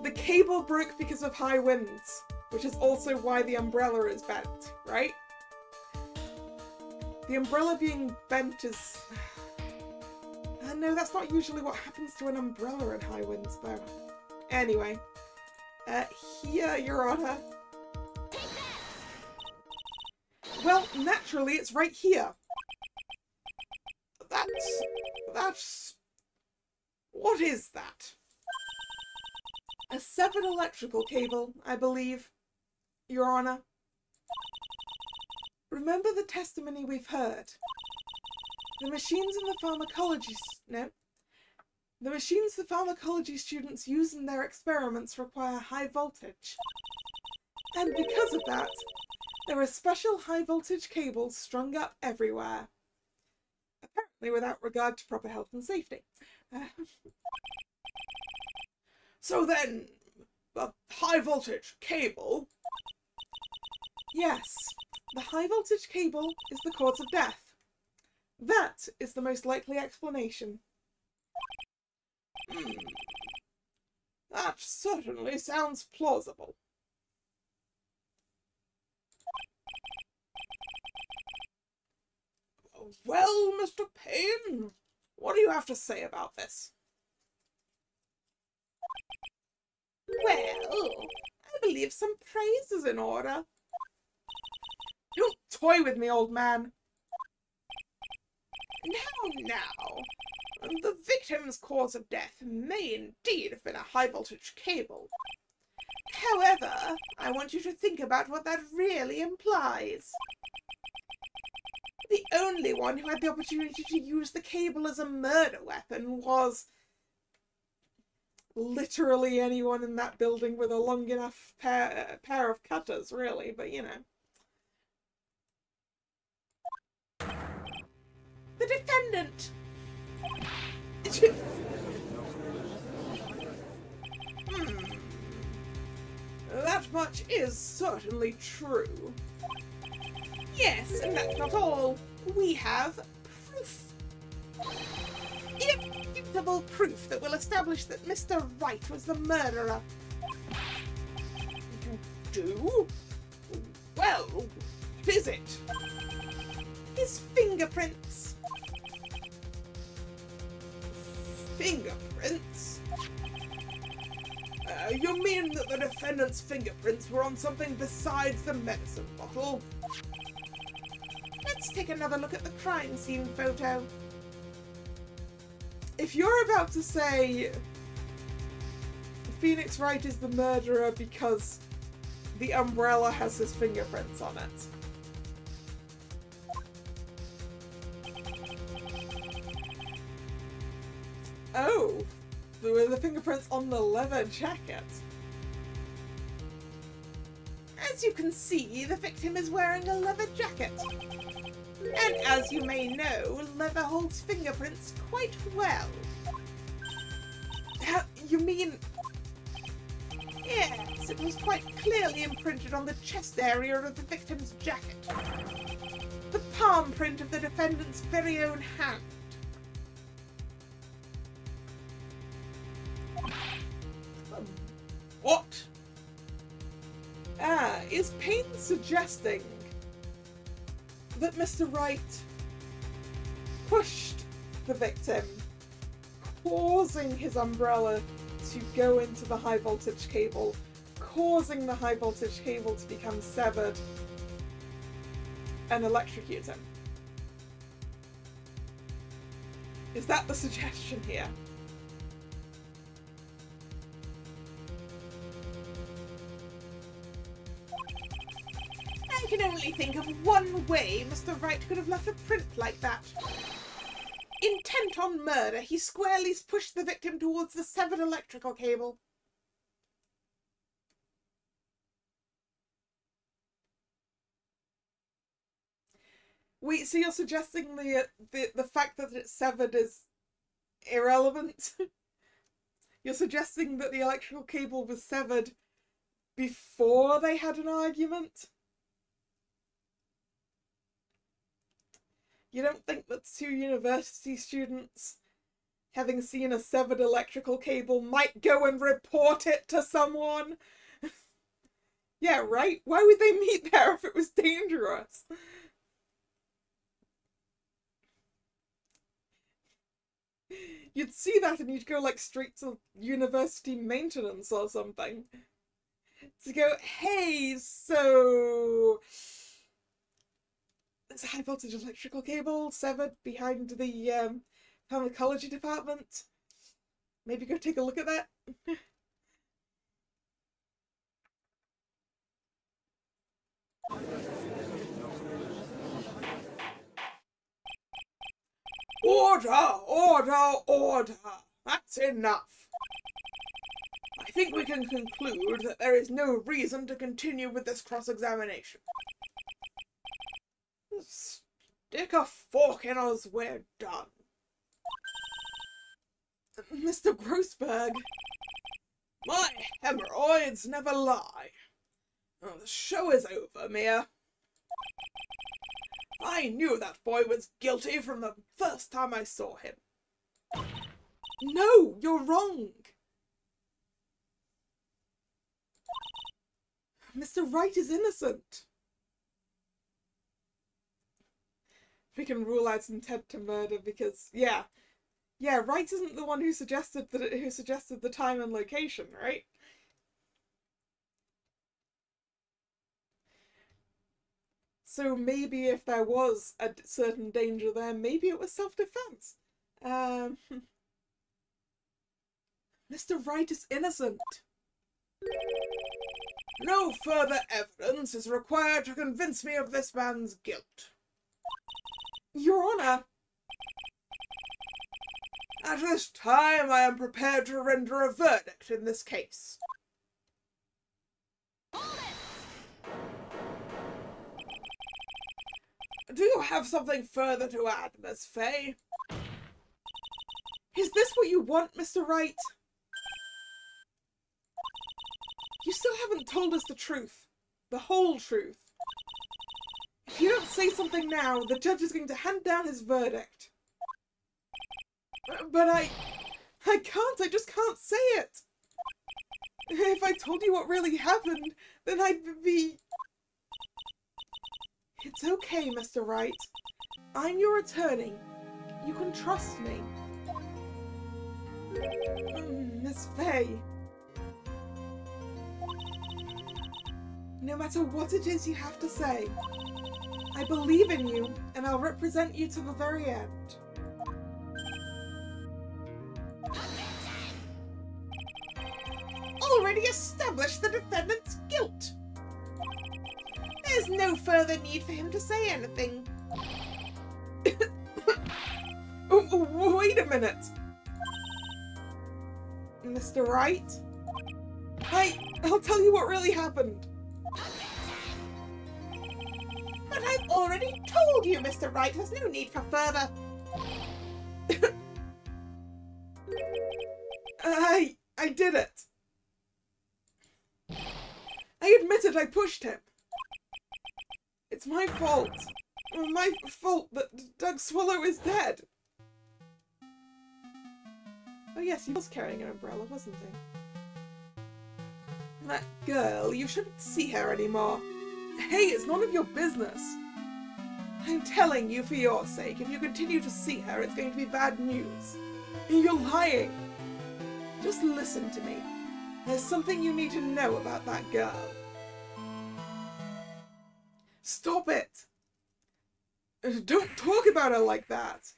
The cable broke because of high winds, which is also why the umbrella is bent, right? The umbrella being bent is... no, that's not usually what happens to an umbrella in high winds, though. Anyway. Here, Your Honor. Well, naturally, it's right here. That's... What is that? A severed electrical cable, I believe, Your Honor. Remember the testimony we've heard. The machines in the pharmacology... No. The machines the pharmacology students use in their experiments require high voltage. And because of that, there are special high-voltage cables strung up everywhere. Apparently without regard to proper health and safety. So then, the high-voltage cable? Yes, the high-voltage cable is the cause of death. That is the most likely explanation. That certainly sounds plausible. Well, Mr. Payne, what do you have to say about this? Well, I believe some praise is in order. Don't toy with me, old man. Now, the victim's cause of death may indeed have been a high-voltage cable. However, I want you to think about what that really implies. The only one who had the opportunity to use the cable as a murder weapon was literally anyone in that building with a long enough pair of cutters, really, but you know. The defendant! That much is certainly true. Yes, and that's not all. We have proof. Irrefutable proof that will establish that Mr. Wright was the murderer. You do? Well, what is it? His fingerprints. Fingerprints? You mean that the defendant's fingerprints were on something besides the medicine bottle? Let's take another look at the crime scene photo. If you're about to say Phoenix Wright is the murderer because the umbrella has his fingerprints on it, oh, there were the fingerprints on the leather jacket. As you can see, the victim is wearing a leather jacket. And as you may know, leather holds fingerprints quite well. You mean... Yes, it was quite clearly imprinted on the chest area of the victim's jacket. The palm print of the defendant's very own hand. What? Is Payne suggesting that Mr. Wright pushed the victim, causing his umbrella to go into the high voltage cable, causing the high voltage cable to become severed and electrocute him? Is that the suggestion here? I can only think of one way Mr. Wright could have left a print like that. Intent on murder, he squarely pushed the victim towards the severed electrical cable. Wait, so you're suggesting the fact that it's severed is irrelevant? You're suggesting that the electrical cable was severed before they had an argument? You don't think that two university students, having seen a severed electrical cable, might go and report it to someone? Yeah, right? Why would they meet there if it was dangerous? You'd see that and you'd go like straight to university maintenance or something. To go, hey, so... there's a high voltage electrical cable severed behind the pharmacology department. Maybe go take a look at that. Order! Order! Order! That's enough! I think we can conclude that there is no reason to continue with this cross-examination. Stick a fork in us, we're done. Mr. Grossberg. My hemorrhoids never lie. Oh, the show is over, Mia. I knew that boy was guilty from the first time I saw him. No, you're wrong. Mr. Wright is innocent. We can rule out intent to murder because, yeah, Wright isn't the one who suggested the time and location, right? So maybe if there was a certain danger there, maybe it was self-defense. Mr. Wright is innocent. No further evidence is required to convince me of this man's guilt. Your Honor. At this time, I am prepared to render a verdict in this case. Do you have something further to add, Miss Fay? Is this what you want, Mr. Wright? You still haven't told us the truth. The whole truth. If you don't say something now, the judge is going to hand down his verdict. But I can't. I just can't say it. If I told you what really happened, then I'd be... It's okay, Mr. Wright. I'm your attorney. You can trust me. Miss Fay. No matter what it is you have to say, I believe in you, and I'll represent you to the very end. Already established the defendant's guilt. There's no further need for him to say anything. Wait a minute. Mr. Wright? I'll tell you what really happened. But I've already told you, Mr. Wright. There's no need for further. I did it. I admitted I pushed him. It's my fault. My fault that Doug Swallow is dead. Oh yes, he was carrying an umbrella, wasn't he? That girl, you shouldn't see her anymore. Hey, it's none of your business. I'm telling you for your sake, if you continue to see her, it's going to be bad news. You're lying. Just listen to me. There's something you need to know about that girl. Stop it! Don't talk about her like that!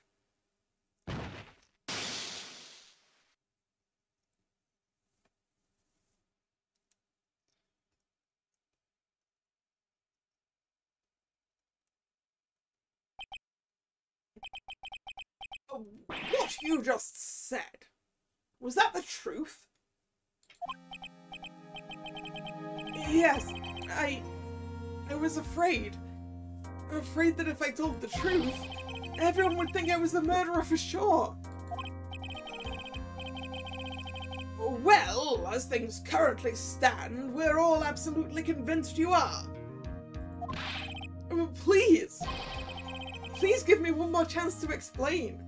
What you just said, was that the truth? Yes, I was afraid. Afraid that if I told the truth, everyone would think I was the murderer for sure. Well, as things currently stand, we're all absolutely convinced you are. Please! Please give me one more chance to explain.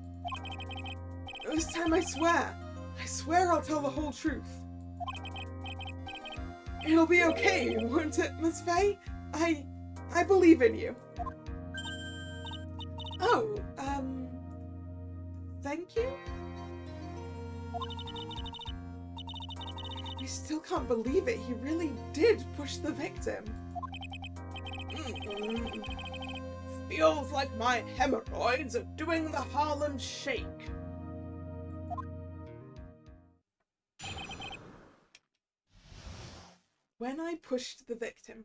This time I swear I'll tell the whole truth. It'll be okay, won't it, Miss Fay? I believe in you. Oh, thank you? I still can't believe it. He really did push the victim. Feels like my hemorrhoids are doing the Harlem Shake. When I pushed the victim,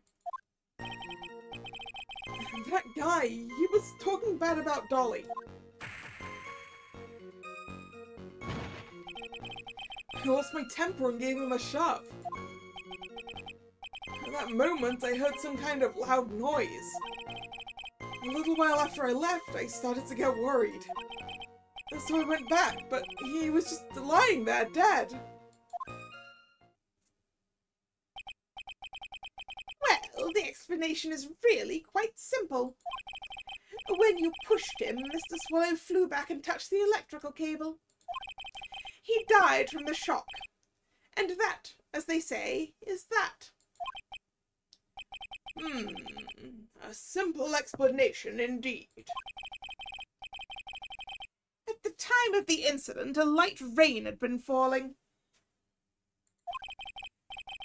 that guy, he was talking bad about Dolly. I lost my temper and gave him a shove. At that moment, I heard some kind of loud noise. A little while after I left, I started to get worried. And so I went back, but he was just lying there, dead. Well, the explanation is really quite simple. When you pushed him, Mr. Swallow flew back and touched the electrical cable. He died from the shock. And that, as they say, is that. A simple explanation indeed. At the time of the incident, a light rain had been falling.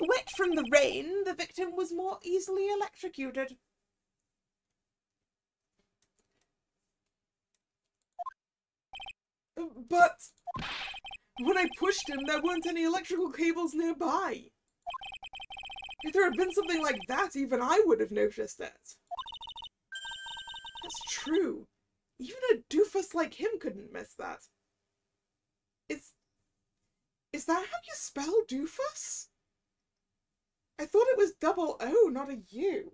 Wet from the rain, the victim was more easily electrocuted. But when I pushed him, there weren't any electrical cables nearby. If there had been something like that, even I would have noticed it. That's true. Even a doofus like him couldn't miss that. Is that how you spell doofus? I thought it was double O, not a U.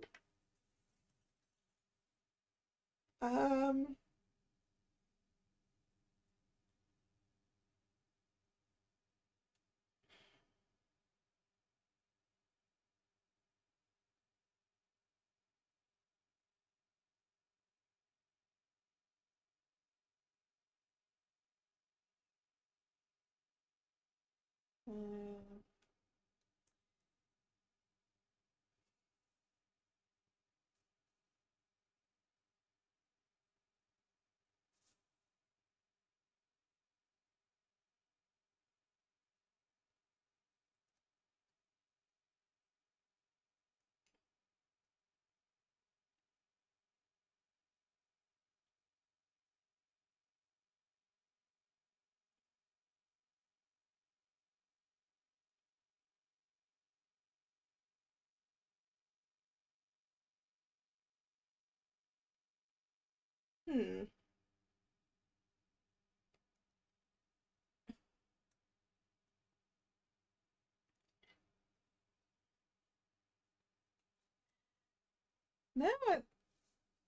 No,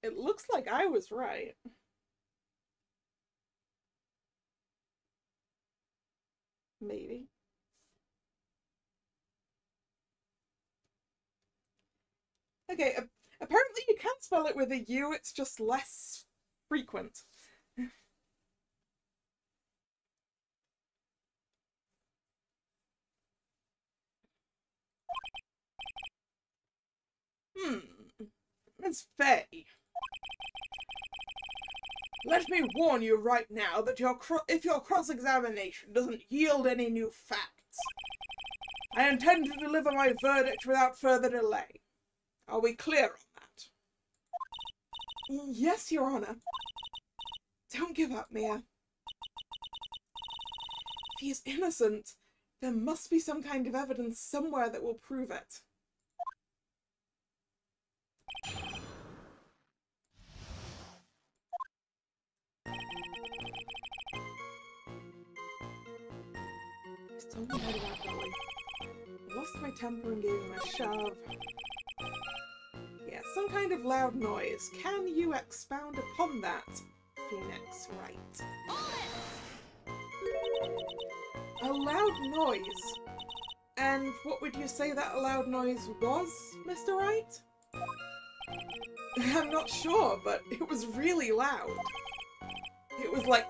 it looks like I was right. Maybe. Okay, apparently you can spell it with a U, it's just less frequent. Miss Faye. Let me warn you right now that if your cross-examination doesn't yield any new facts, I intend to deliver my verdict without further delay. Are we clear on that? Yes, Your Honor. Don't give up, Mia. If he is innocent, there must be some kind of evidence somewhere that will prove it. He's told me how to act that way. I lost my temper and gave him a shove. Yeah, some kind of loud noise. Can you expound upon that, Phoenix Wright? A loud noise? And what would you say that loud noise was, Mr. Wright? I'm not sure, but it was really loud. It was like,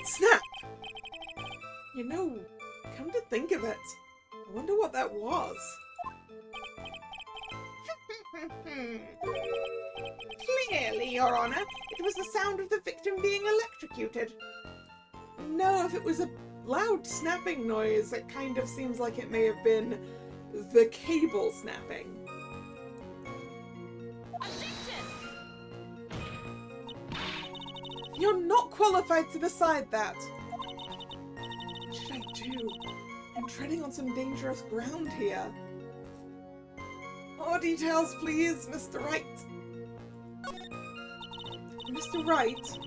snap! You know, come to think of it, I wonder what that was. Clearly, Your Honor, it was the sound of the victim being electrocuted. No, if it was a loud snapping noise, it kind of seems like it may have been the cable snapping. You're not qualified to decide that. What should I do? I'm treading on some dangerous ground here. More details, please, Mr. Wright. Mr. Wright,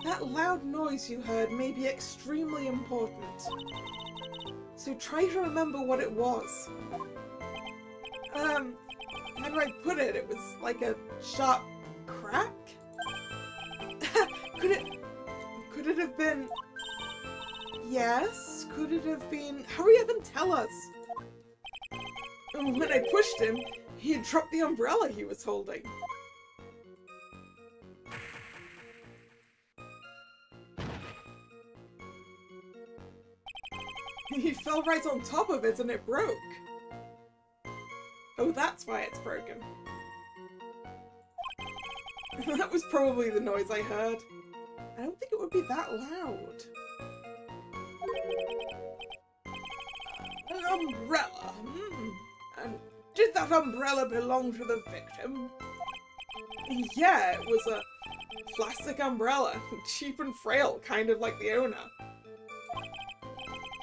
that loud noise you heard may be extremely important. So try to remember what it was. How do I put it? It was like a sharp crack? Could it have been... Yes? Could it have been... Hurry up and tell us! And when I pushed him, he had dropped the umbrella he was holding. He fell right on top of it and it broke. Oh, that's why it's broken. That was probably the noise I heard. I don't think it would be that loud. An umbrella? And did that umbrella belong to the victim? Yeah, it was a plastic umbrella. Cheap and frail, kind of like the owner.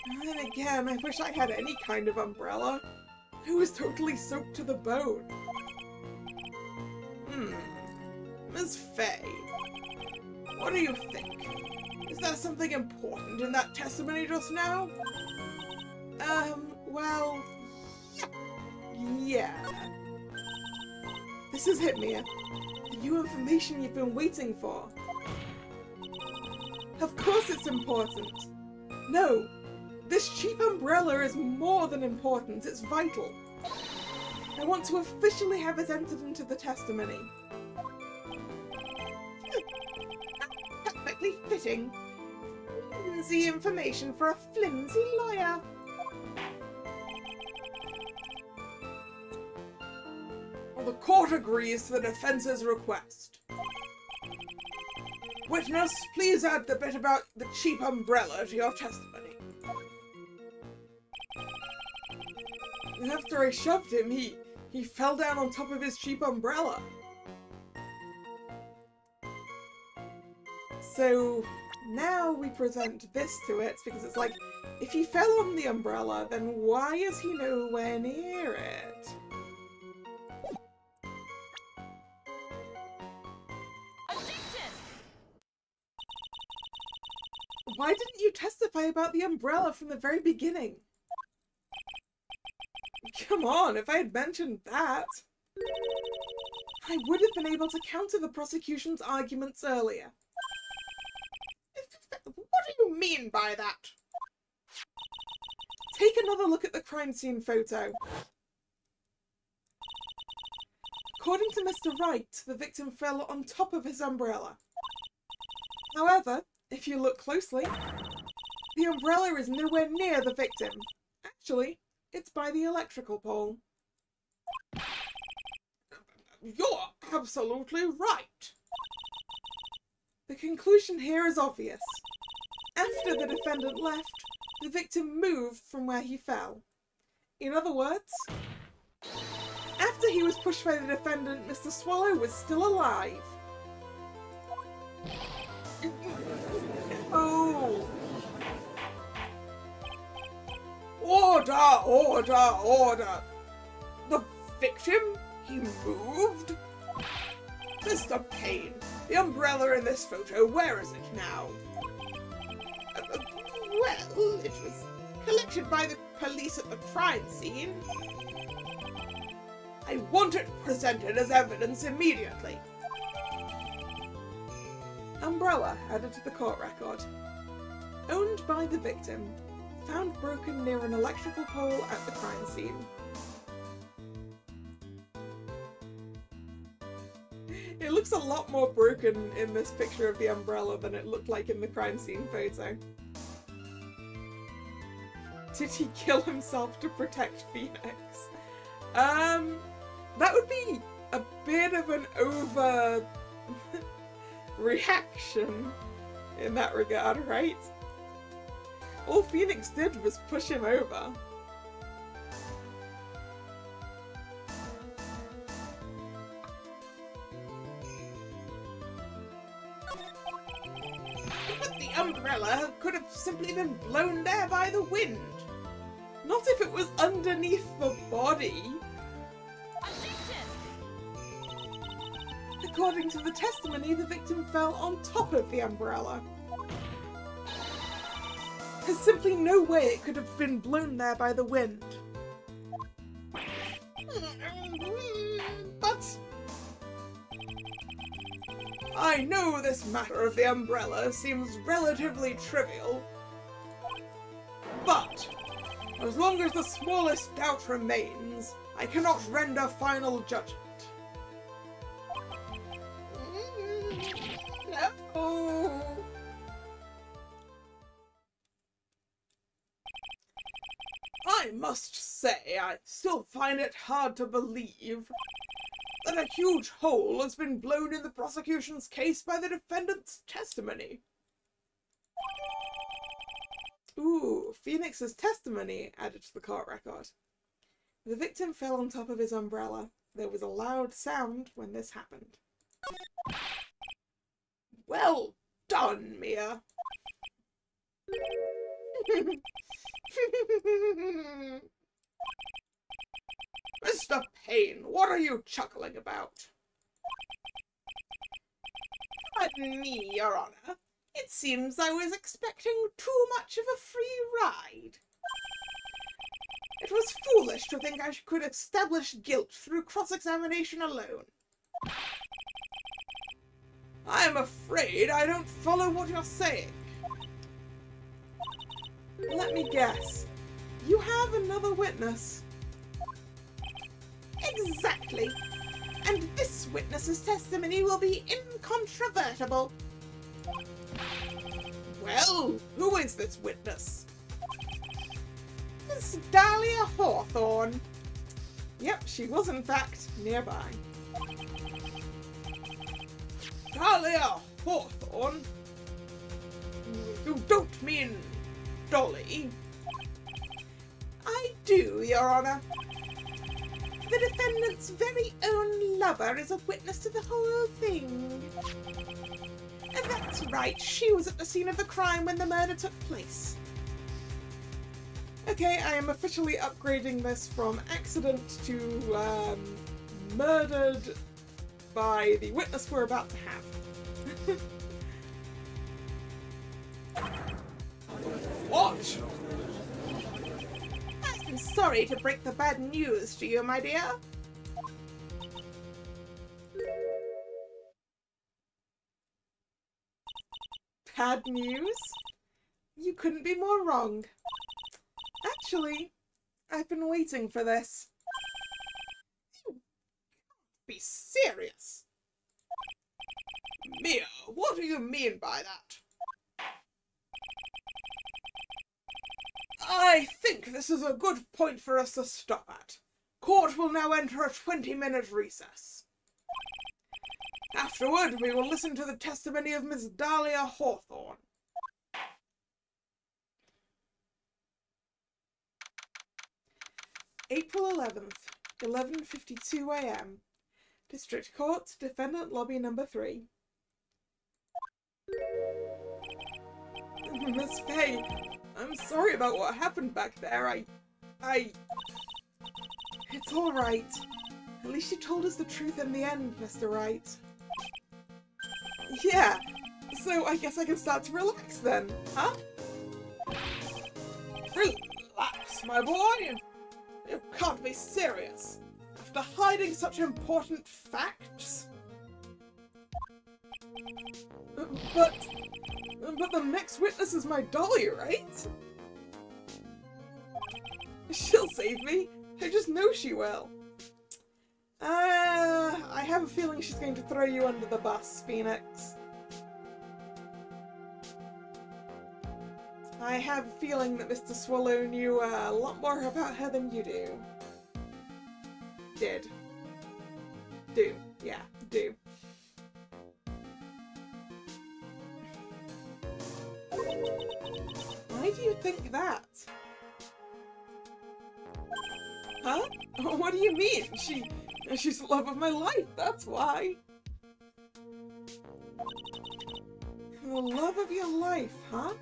And then again, I wish I had any kind of umbrella. I was totally soaked to the bone. Miss Faye, what do you think? Is there something important in that testimony just now? Well, yeah. This is it, Mia. The new information you've been waiting for. Of course it's important. No, this cheap umbrella is more than important, it's vital. I want to officially have it entered into the testimony. Perfectly fitting. Flimsy information for a flimsy lawyer. Well, the court agrees to the defense's request. Witness, please add the bit about the cheap umbrella to your testimony. After I shoved him, he fell down on top of his cheap umbrella. So now we present this to it, because it's like, if he fell on the umbrella, then why is he nowhere near it? Why didn't you testify about the umbrella from the very beginning? Come on, if I had mentioned that, I would have been able to counter the prosecution's arguments earlier. What do you mean by that? Take another look at the crime scene photo. According to Mr. Wright, the victim fell on top of his umbrella. However, if you look closely, the umbrella is nowhere near the victim. Actually, it's by the electrical pole. You're absolutely right. The conclusion here is obvious. After the defendant left, the victim moved from where he fell. In other words, after he was pushed by the defendant, Mr. Swallow was still alive. Oh! Order! Order! Order! The victim? He moved? Mr. Payne, the umbrella in this photo, where is it now? Well, it was collected by the police at the crime scene. I want it presented as evidence immediately. Umbrella added to the court record. Owned by the victim. Found broken near an electrical pole at the crime scene. It looks a lot more broken in this picture of the umbrella than it looked like in the crime scene photo. Did he kill himself to protect Phoenix? That would be a bit of an over reaction in that regard, right? All Phoenix did was push him over. But the umbrella could have simply been blown there by the wind. Not if it was underneath the body. According to the testimony, the victim fell on top of the umbrella. There's simply no way it could have been blown there by the wind. But I know this matter of the umbrella seems relatively trivial, but as long as the smallest doubt remains, I cannot render final judgment. No. I must say, I still find it hard to believe that a huge hole has been blown in the prosecution's case by the defendant's testimony. Ooh, Phoenix's testimony added to the court record. The victim fell on top of his umbrella. There was a loud sound when this happened. Well done, Mia. Mr. Payne, what are you chuckling about? Pardon me, Your Honor. It seems I was expecting too much of a free ride. It was foolish to think I could establish guilt through cross-examination alone. I am afraid I don't follow what you're saying. Let me guess. You have another witness. Exactly. And this witness's testimony will be incontrovertible. Well, who is this witness? Miss Dahlia Hawthorne. Yep, she was in fact nearby. Dahlia Hawthorne? You don't mean Dolly? I do, Your Honor. The defendant's very own lover is a witness to the whole thing. And that's right, she was at the scene of the crime when the murder took place. Okay, I am officially upgrading this from accident to murdered by the witness we're about to have. What? I'm sorry to break the bad news to you, my dear. Bad news? You couldn't be more wrong. Actually, I've been waiting for this. You can't be serious. Mia, what do you mean by that? I think this is a good point for us to stop at. Court will now enter a 20-minute recess. Afterward, we will listen to the testimony of Miss Dahlia Hawthorne. April 11th, 11:52 a.m. District Court, Defendant Lobby Number 3. Miss Faye, I'm sorry about what happened back there. It's all right. At least you told us the truth in the end, Mr. Wright. Yeah, so I guess I can start to relax then, huh? Relax, my boy. You can't be serious. After hiding such important facts? But the next witness is my dolly, right? She'll save me. I just know she will. I have a feeling she's going to throw you under the bus, Phoenix. I have a feeling that Mr. Swallow knew a lot more about her than you do. Did. Do. Yeah, do. Why do you think that? Huh? What do you mean? She's the love of my life, that's why. The love of your life, huh?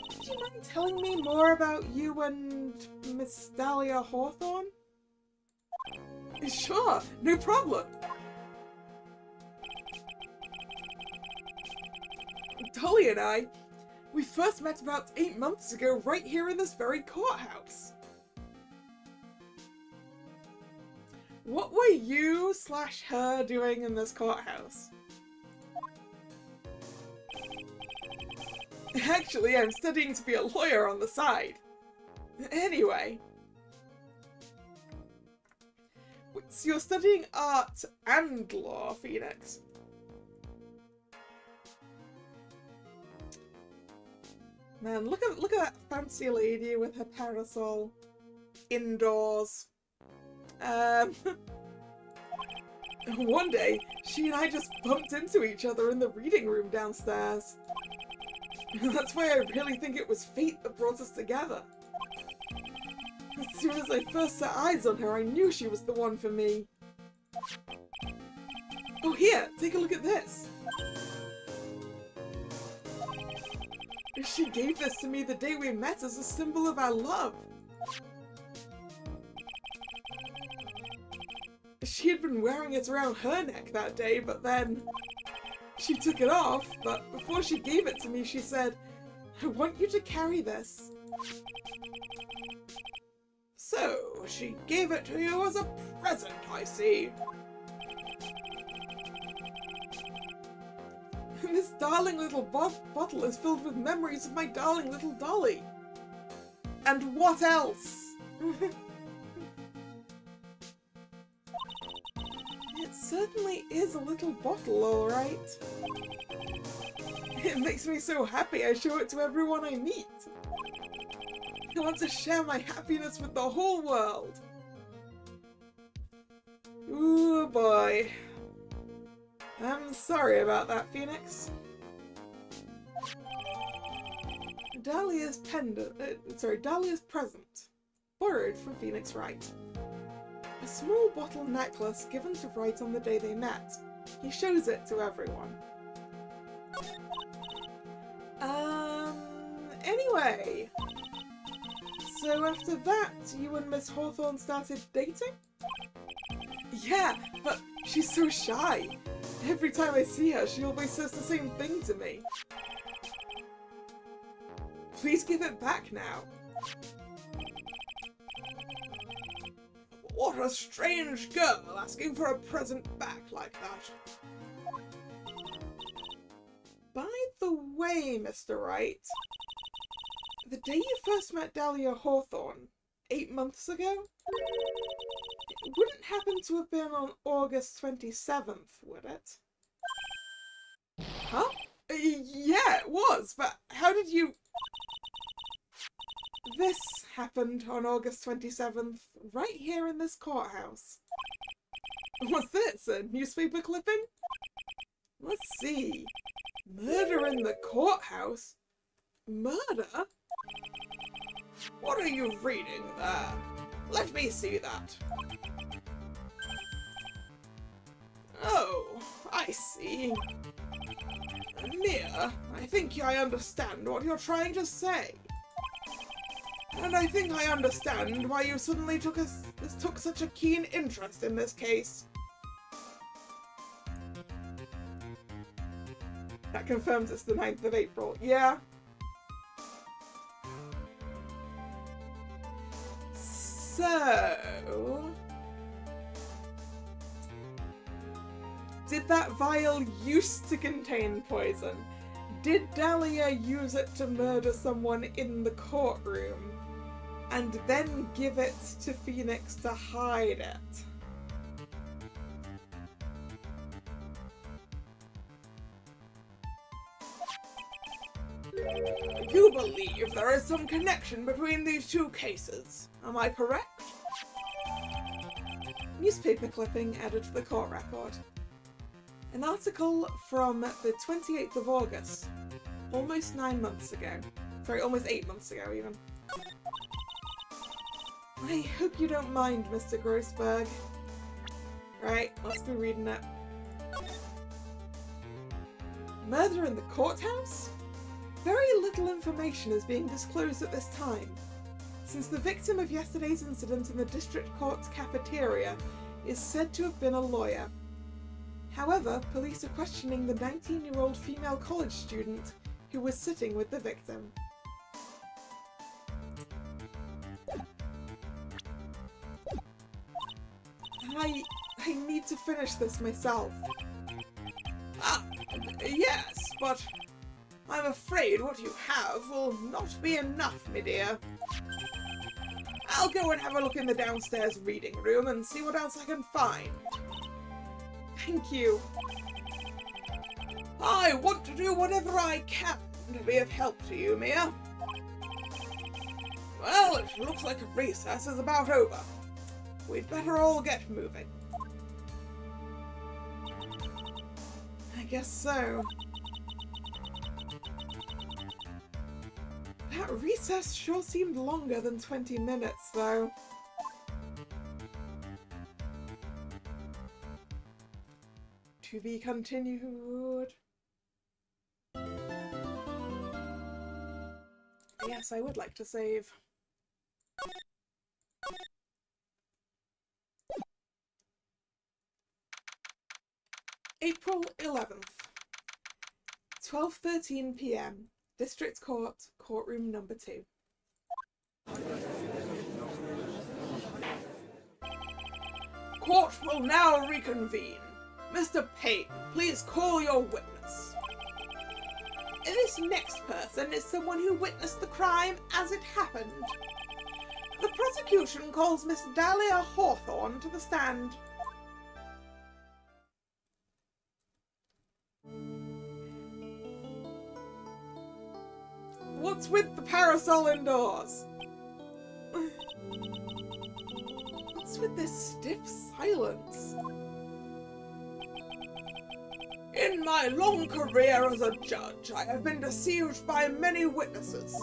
Do you mind telling me more about you and Miss Dahlia Hawthorne? Sure, no problem. Dolly and I, We first met about 8 months ago right here in this very courthouse. What were you / her doing in this courthouse? Actually, I'm studying to be a lawyer on the side. Anyway. So you're studying art and law, Phoenix? Man, look at that fancy lady with her parasol. Indoors. One day, she and I just bumped into each other in the reading room downstairs. That's why I really think it was fate that brought us together. As soon as I first set eyes on her, I knew she was the one for me. Oh, here, take a look at this. She gave this to me the day we met as a symbol of our love. She had been wearing it around her neck that day, but then she took it off, but before she gave it to me, she said, "I want you to carry this." So, she gave it to you as a present, I see. This darling little bottle is filled with memories of my darling little dolly. And what else? It certainly is a little bottle, alright. It makes me so happy I show it to everyone I meet. I want to share my happiness with the whole world. Ooh boy. I'm sorry about that, Phoenix. Dahlia's present. Borrowed from Phoenix Wright. A small bottle necklace given to Wright on the day they met. He shows it to everyone. Anyway. So after that, you and Miss Hawthorne started dating? Yeah, but she's so shy. Every time I see her, she always says the same thing to me. Please give it back now. What a strange girl asking for a present back like that. By the way, Mr. Wright, the day you first met Dahlia Hawthorne, 8 months ago, it wouldn't happen to have been on August 27th, would it? Huh? Yeah, it was, but how did you... This happened on August 27th, right here in this courthouse. What's this, a newspaper clipping? Let's see. Murder in the courthouse? Murder? What are you reading there? Let me see that. Oh, I see. Mia, I think I understand what you're trying to say. And I think I understand why you suddenly took such a keen interest in this case. That confirms it's the 9th of April. Yeah. So... Did that vial used to contain poison? Did Dahlia use it to murder someone in the courtroom? And then give it to Phoenix to hide it? You believe there is some connection between these two cases, am I correct? Newspaper clipping added to the court record. An article from the 28th of August, almost 9 months ago. Sorry, almost 8 months ago even. I hope you don't mind, Mr. Grossberg. Right, let's be reading it. Murder in the courthouse? Very little information is being disclosed at this time, since the victim of yesterday's incident in the district court's cafeteria is said to have been a lawyer. However, police are questioning the 19-year-old female college student who was sitting with the victim. I need to finish this myself. Ah, yes, but I'm afraid what you have will not be enough, my dear. I'll go and have a look in the downstairs reading room and see what else I can find. Thank you. I want to do whatever I can to be of help to you, Mia. Well, it looks like recess is about over. We'd better all get moving. I guess so. That recess sure seemed longer than 20 minutes, though. To be continued. Yes, I would like to save. April 11th, 12:13 p.m. District Court, courtroom number 2. Court will now reconvene. Mr. Payne, please call your witness. This next person is someone who witnessed the crime as it happened. The prosecution calls Miss Dahlia Hawthorne to the stand. What's with the parasol indoors? What's with this stiff silence? In my long career as a judge, I have been deceived by many witnesses.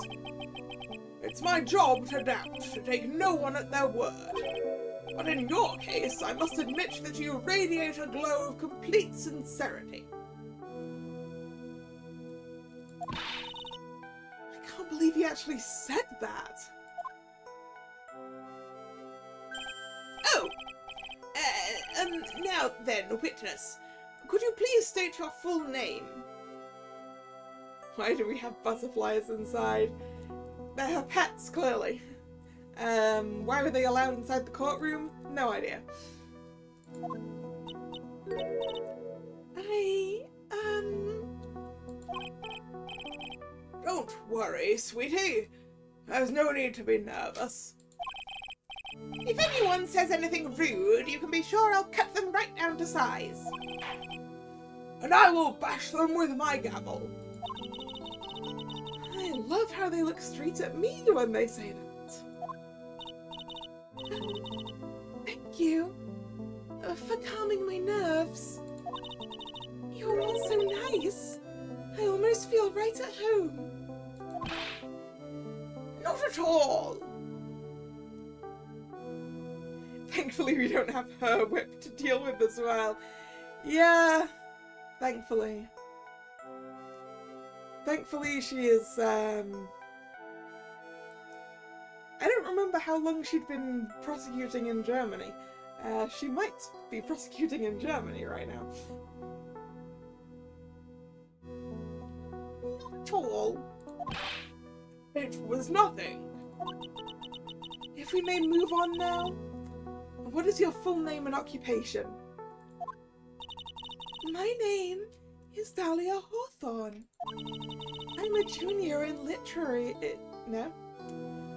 It's my job to doubt, to take no one at their word. But in your case, I must admit that you radiate a glow of complete sincerity. I can't believe he actually said that. Oh! Now then, witness. Could you please state your full name? Why do we have butterflies inside? They're her pets, clearly. Why were they allowed inside the courtroom? No idea. Don't worry, sweetie. There's no need to be nervous. If anyone says anything rude, you can be sure I'll cut them right down to size. And I will bash them with my gavel. I love how they look straight at me when they say that. Thank you for calming my nerves. You're all so nice. I almost feel right at home. Not at all. Thankfully we don't have her whip to deal with as well. Yeah, thankfully. Thankfully she is, I don't remember how long she'd been prosecuting in Germany. She might be prosecuting in Germany right now. Not at all. It was nothing. If we may move on now. What is your full name and occupation? My name is Dahlia Hawthorne. I'm a junior in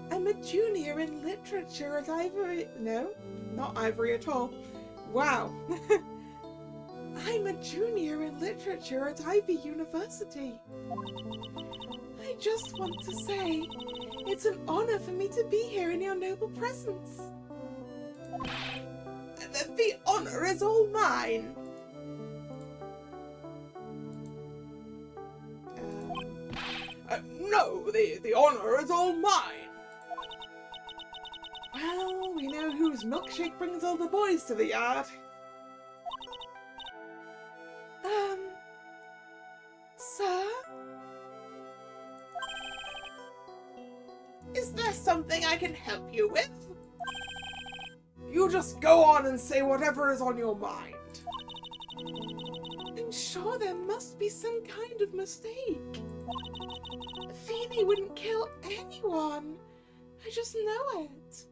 I'm a junior in literature at Ivory... No, not Ivory at all. Wow. I'm a junior in literature at Ivy University. I just want to say, it's an honor for me to be here in your noble presence. The honor is all mine. No, the honor is all mine. Well, we know whose milkshake brings all the boys to the yard. Sir? Is there something I can help you with? You just go on and say whatever is on your mind. I'm sure there must be some kind of mistake. Feeny wouldn't kill anyone. I just know it.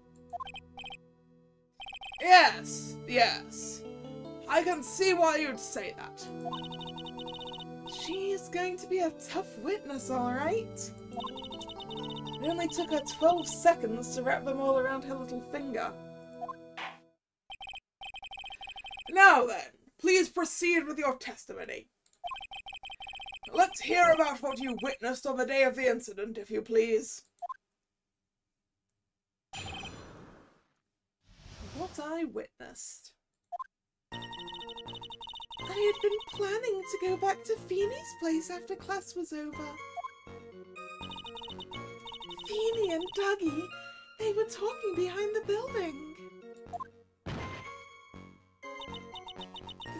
Yes, yes. I can see why you'd say that. She's going to be a tough witness, all right. It only took her 12 seconds to wrap them all around her little finger. Now then, please proceed with your testimony. Let's hear about what you witnessed on the day of the incident, if you please. What I witnessed. I had been planning to go back to Feeny's place after class was over. Feeny and Dougie, they were talking behind the building.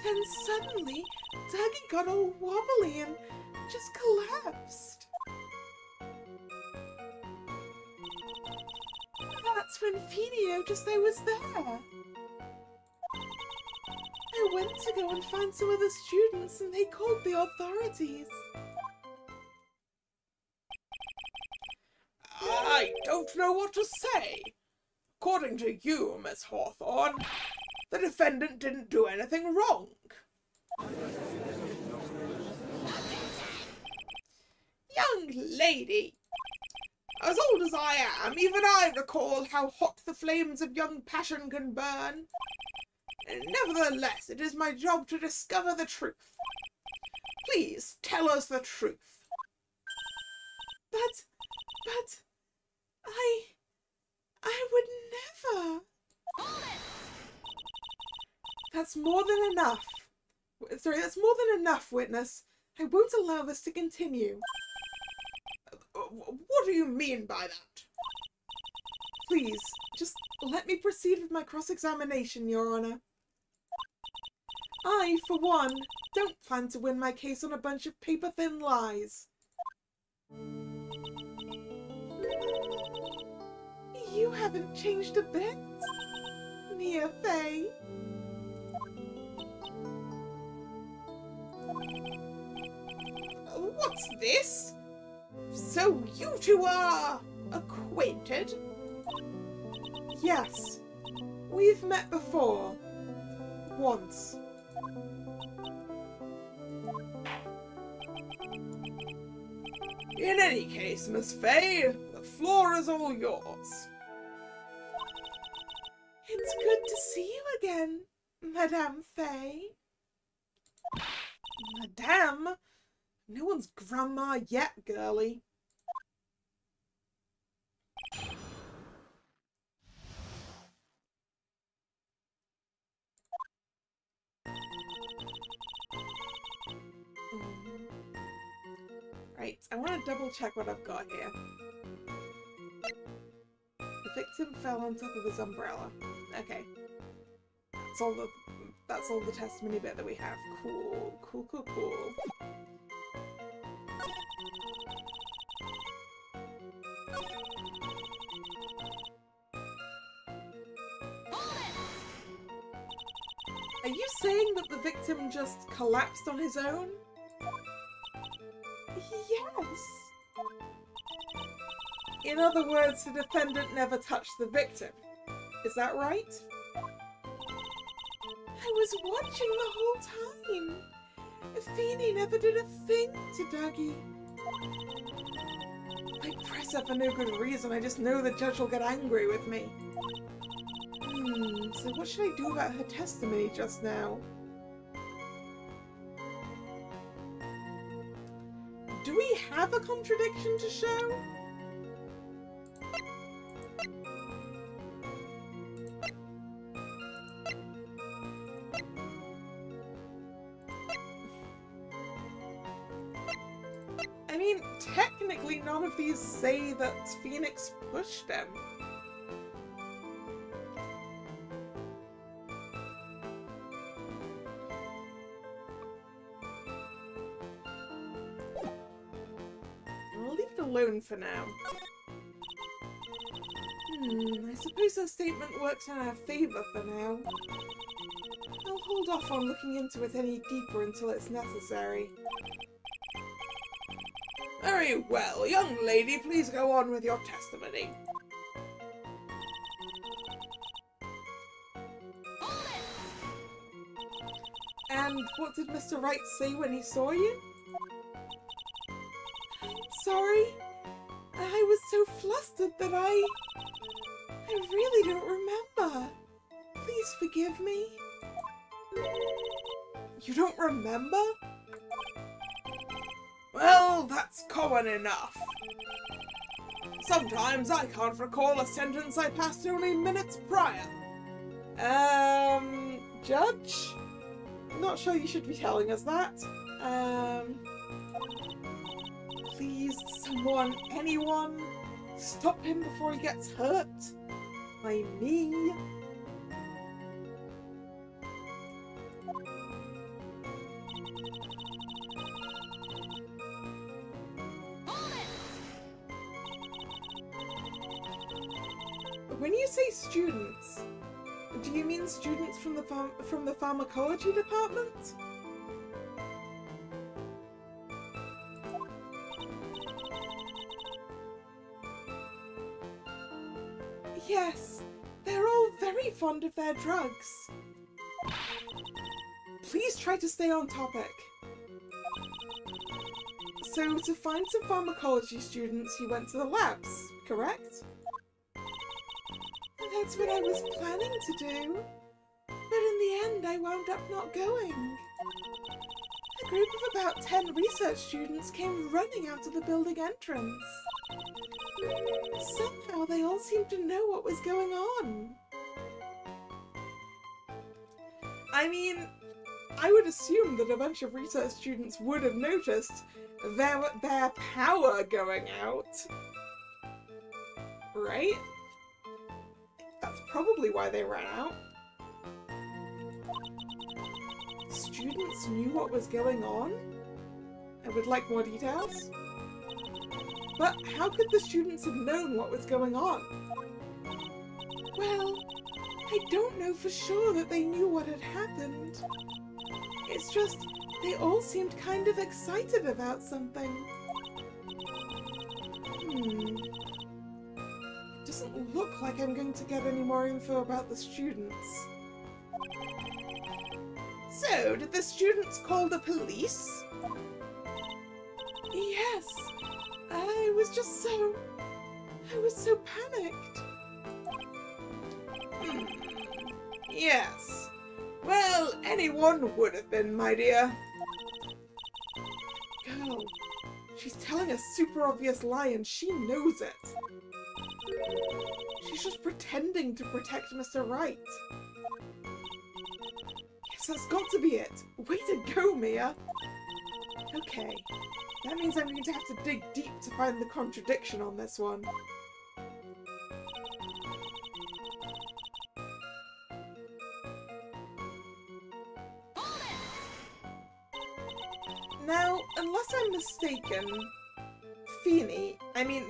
Then suddenly, Dougie got all wobbly and just collapsed. That's when Feeny noticed I was there. I went to go and find some of the students and they called the authorities. I don't know what to say. According to you, Miss Hawthorne, the defendant didn't do anything wrong. Young lady, as old as I am, even I recall how hot the flames of young passion can burn. Nevertheless, it is my job to discover the truth. Please tell us the truth. But, I would never. That's more than enough. Sorry, that's more than enough, witness. I won't allow this to continue. What do you mean by that? Please, just let me proceed with my cross-examination, Your Honour. I, for one, don't plan to win my case on a bunch of paper-thin lies. You haven't changed a bit, Mia Fey. What's this? So you two are acquainted? Yes, we've met before. Once. In any case, Miss Fey, the floor is all yours. It's good to see you again, Madame Fey. Madame? No one's grandma yet, girlie. Right, I want to double check what I've got here. The victim fell on top of his umbrella. Okay. That's all the testimony bit that we have. Cool, cool, cool, cool. Are you saying that the victim just collapsed on his own? Yes. In other words, the defendant never touched the victim. Is that right? I was watching the whole time. Feeny never did a thing to Dougie. I press her for no good reason. I just know the judge will get angry with me. So what should I do about her testimony just now? Do we have a contradiction to show? I mean, technically none of these say that Phoenix pushed him. I'll leave it alone for now. I suppose her statement works in our favour for now. I'll hold off on looking into it any deeper until it's necessary. Very well. Young lady, please go on with your testimony. And what did Mr. Wright say when he saw you? I'm sorry. I was so flustered that I really don't remember. Please forgive me. You don't remember? Well, that's common enough. Sometimes I can't recall a sentence I passed only minutes prior. Judge? I'm not sure you should be telling us that. Please, someone, anyone, stop him before he gets hurt by me. When you say students, do you mean students from the pharmacology department? Yes, they're all very fond of their drugs. Please try to stay on topic. So, to find some pharmacology students, you went to the labs, correct? That's what I was planning to do, but in the end I wound up not going. A group of about 10 research students came running out of the building entrance. Somehow they all seemed to know what was going on. I mean, I would assume that a bunch of research students would have noticed their power going out. Right? That's probably why they ran out. Students knew what was going on? I would like more details. But how could the students have known what was going on? Well, I don't know for sure that they knew what had happened. It's just, they all seemed kind of excited about something. Doesn't look like I'm going to get any more info about the students. So, did the students call the police? Yes. I was so panicked. Yes. Well, anyone would have been, my dear. Girl, she's telling a super obvious lie and she knows it. She's just pretending to protect Mr. Wright. Yes, that's got to be it. Way to go, Mia. Okay, that means I'm going to have to dig deep to find the contradiction on this one. Now, unless I'm mistaken,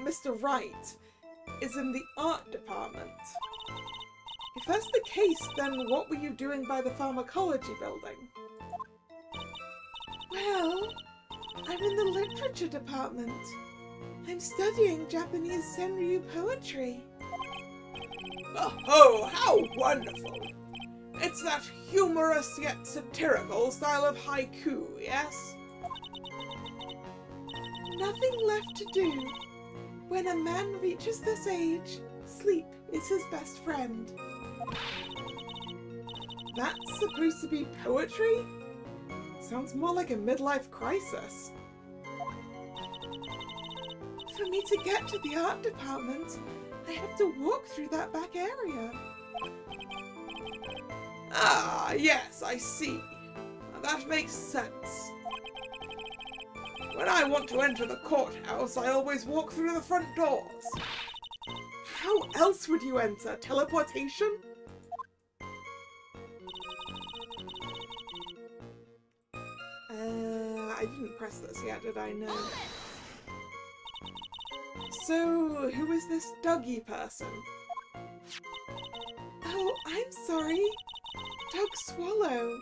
Mr. Wright, is in the art department. If that's the case, then what were you doing by the pharmacology building? Well, I'm in the literature department. I'm studying Japanese senryu poetry. Oh, how wonderful! It's that humorous yet satirical style of haiku, yes? Nothing left to do. When a man reaches this age, sleep is his best friend. That's supposed to be poetry? Sounds more like a midlife crisis. For me to get to the art department, I have to walk through that back area. Ah, yes, I see. That makes sense. When I want to enter the courthouse, I always walk through the front doors. How else would you enter? Teleportation? I didn't press this yet, did I? No. So, who is this Dougie person? Oh, I'm sorry. Doug Swallow.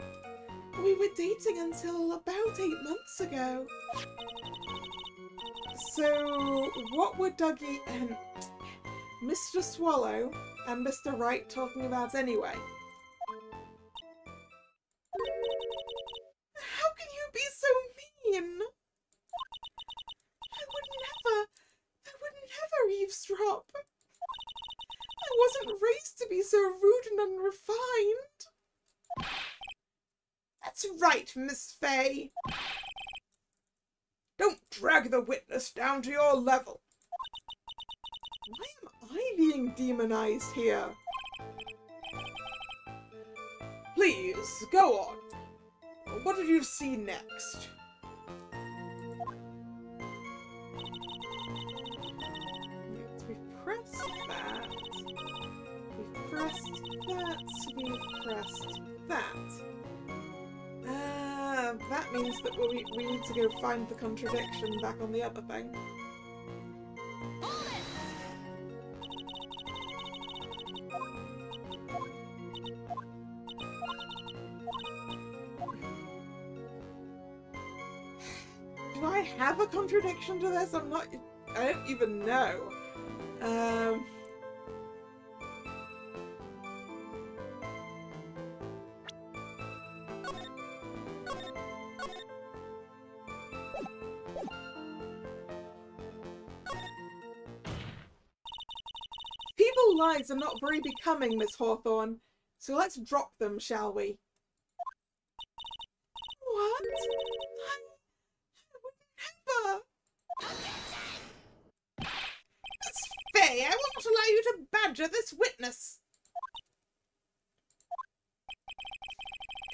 We were dating until about 8 months ago. So, what were Dougie and Mr. Swallow and Mr. Wright talking about anyway? How can you be so mean? I would never eavesdrop. I wasn't raised to be so rude and unrefined. That's right, Miss Fay. Don't drag the witness down to your level. Why am I being demonized here? Please, go on. What did you see next? Yes, we've pressed that. We've pressed that. We've pressed that. That means that we need to go find the contradiction back on the other thing. Do I have a contradiction to this? I don't even know. People's lives are not very becoming, Miss Hawthorne, so let's drop them, shall we? What? I would never. Miss Fay, I will not allow you to badger this witness.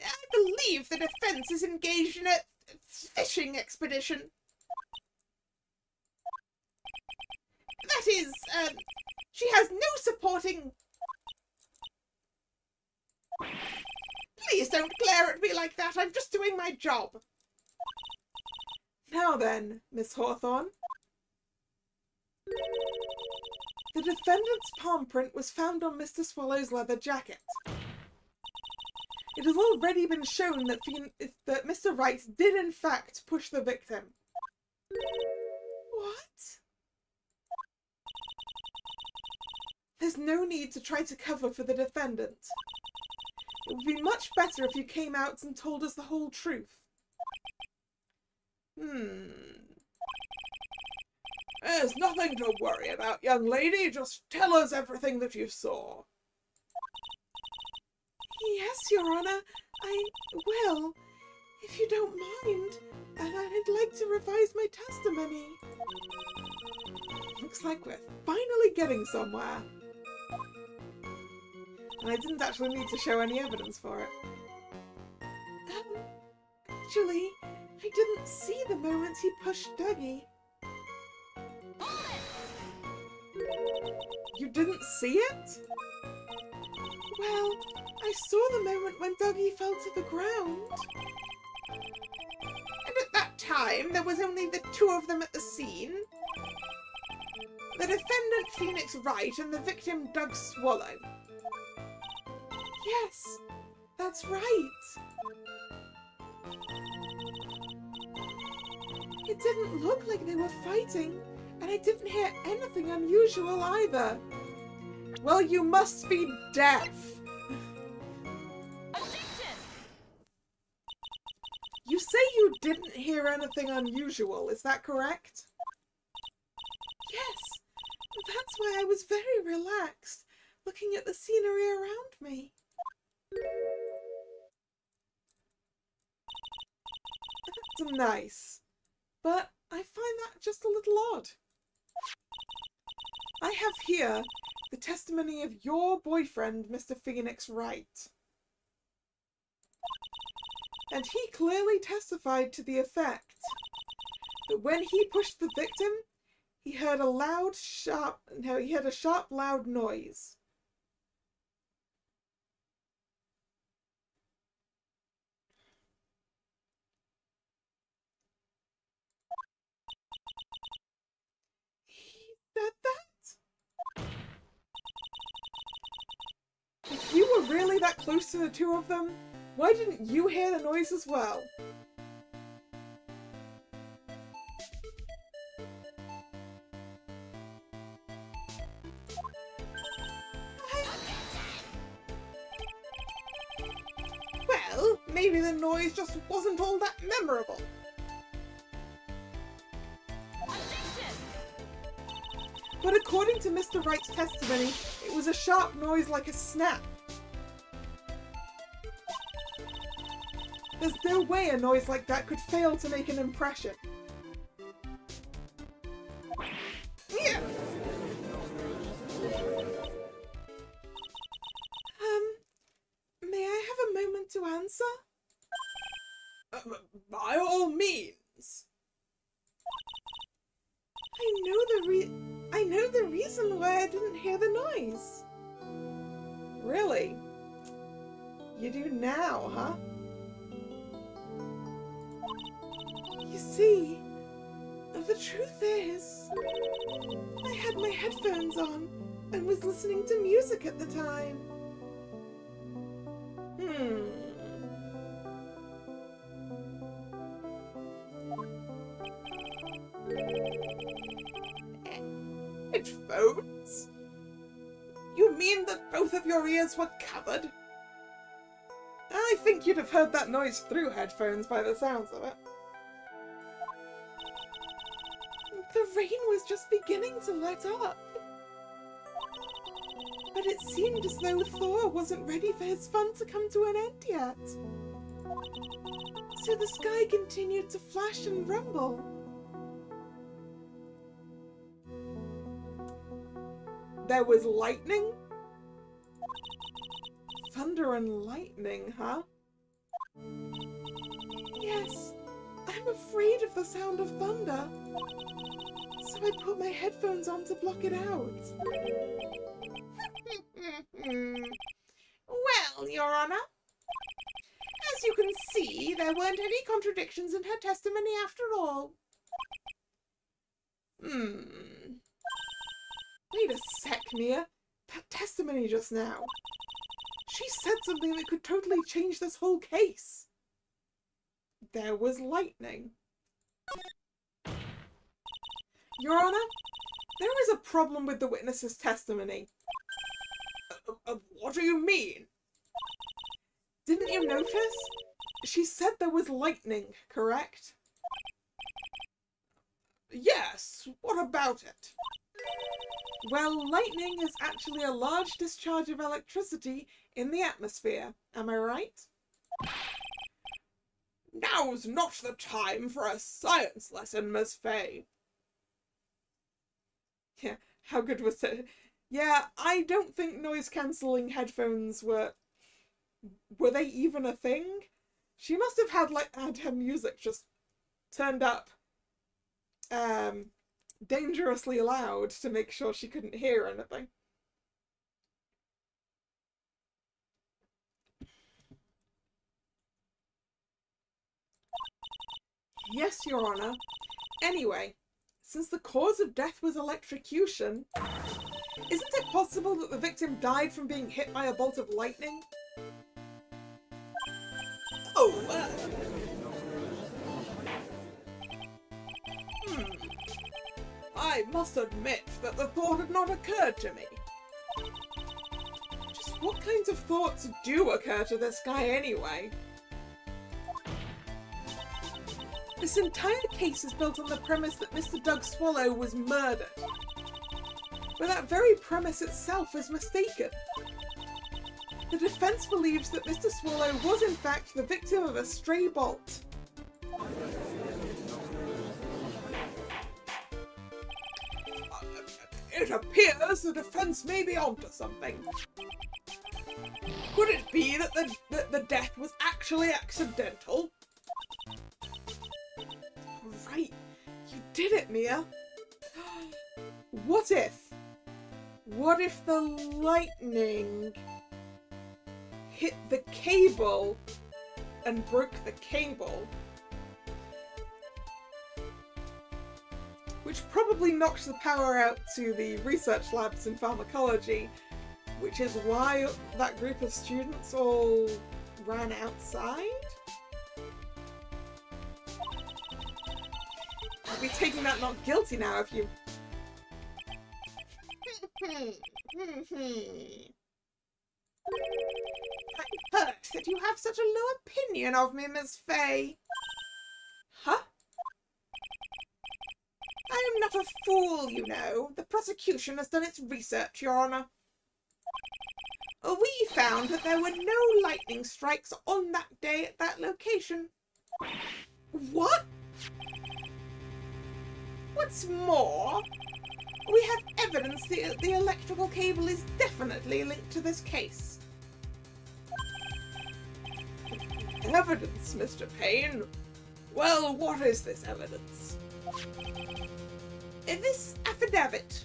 I believe the defense is engaged in a fishing expedition. That is, she has no supporting... Please don't glare at me like that. I'm just doing my job. Now then, Miss Hawthorne. The defendant's palm print was found on Mr. Swallow's leather jacket. It has already been shown that Mr. Wright did in fact push the victim. What? There's no need to try to cover for the defendant. It would be much better if you came out and told us the whole truth. There's nothing to worry about, young lady. Just tell us everything that you saw. Yes, Your Honour, I will. If you don't mind, I'd like to revise my testimony. Looks like we're finally getting somewhere. And I didn't actually need to show any evidence for it. Actually, I didn't see the moment he pushed Dougie. You didn't see it? Well, I saw the moment when Dougie fell to the ground. And at that time, there was only the two of them at the scene. The defendant, Phoenix Wright, and the victim, Doug Swallow. Yes, that's right. It didn't look like they were fighting, and I didn't hear anything unusual either. Well, you must be deaf. Objection! You say you didn't hear anything unusual, is that correct? Yes, that's why I was very relaxed, looking at the scenery around me. That's nice, but I find that just a little odd. I have here the testimony of your boyfriend, Mr. Phoenix Wright. And he clearly testified to the effect that when he pushed the victim, he heard a sharp, loud noise. He said that? If you were really that close to the two of them, why didn't you hear the noise as well? maybe the noise just wasn't all that memorable. But according to Mr. Wright's testimony, it was a sharp noise like a snap. There's no way a noise like that could fail to make an impression. Yeah. May I have a moment to answer? By all means. I know the reason why I didn't hear the noise. Really? You do now, huh? You see, the truth is, I had my headphones on and was listening to music at the time. Headphones? You mean that both of your ears were covered? I think you'd have heard that noise through headphones by the sounds of it. The rain was just beginning to let up. But it seemed as though Thor wasn't ready for his fun to come to an end yet. So the sky continued to flash and rumble. There was lightning? Thunder and lightning, huh? Yes, I'm afraid of the sound of thunder. So I put my headphones on to block it out. Well, Your Honor, as you can see, there weren't any contradictions in her testimony after all. Wait a sec, Mia. That testimony just now. She said something that could totally change this whole case. There was lightning. Your Honor, there is a problem with the witness's testimony. What do you mean? Didn't you notice? She said there was lightning, correct? Yes, what about it? Well, lightning is actually a large discharge of electricity in the atmosphere. Am I right? Now's not the time for a science lesson, Miss Fay. Yeah, how good was it? Yeah, I don't think noise-cancelling headphones were they even a thing? She must have had her music just turned up dangerously loud to make sure she couldn't hear anything. Yes, Your Honor. Anyway, since the cause of death was electrocution, isn't it possible that the victim died from being hit by a bolt of lightning? Oh, I must admit that the thought had not occurred to me. Just what kinds of thoughts do occur to this guy anyway? This entire case is built on the premise that Mr. Doug Swallow was murdered. But that very premise itself is mistaken. The defense believes that Mr. Swallow was in fact the victim of a stray bolt. It appears the defense may be onto something. Could it be that the death was actually accidental? Right, you did it, Mia. What if the lightning hit the cable and broke the cable? Which probably knocked the power out to the research labs in pharmacology, which is why that group of students all ran outside? I'll be taking that not guilty now if you... I hurt that you have such a low opinion of me, Miss Fay. Huh? I am not a fool, you know. The prosecution has done its research, Your Honour. We found that there were no lightning strikes on that day at that location. What? What's more, we have evidence that the electrical cable is definitely linked to this case. Evidence, Mr. Payne? Well, what is this evidence? This affidavit.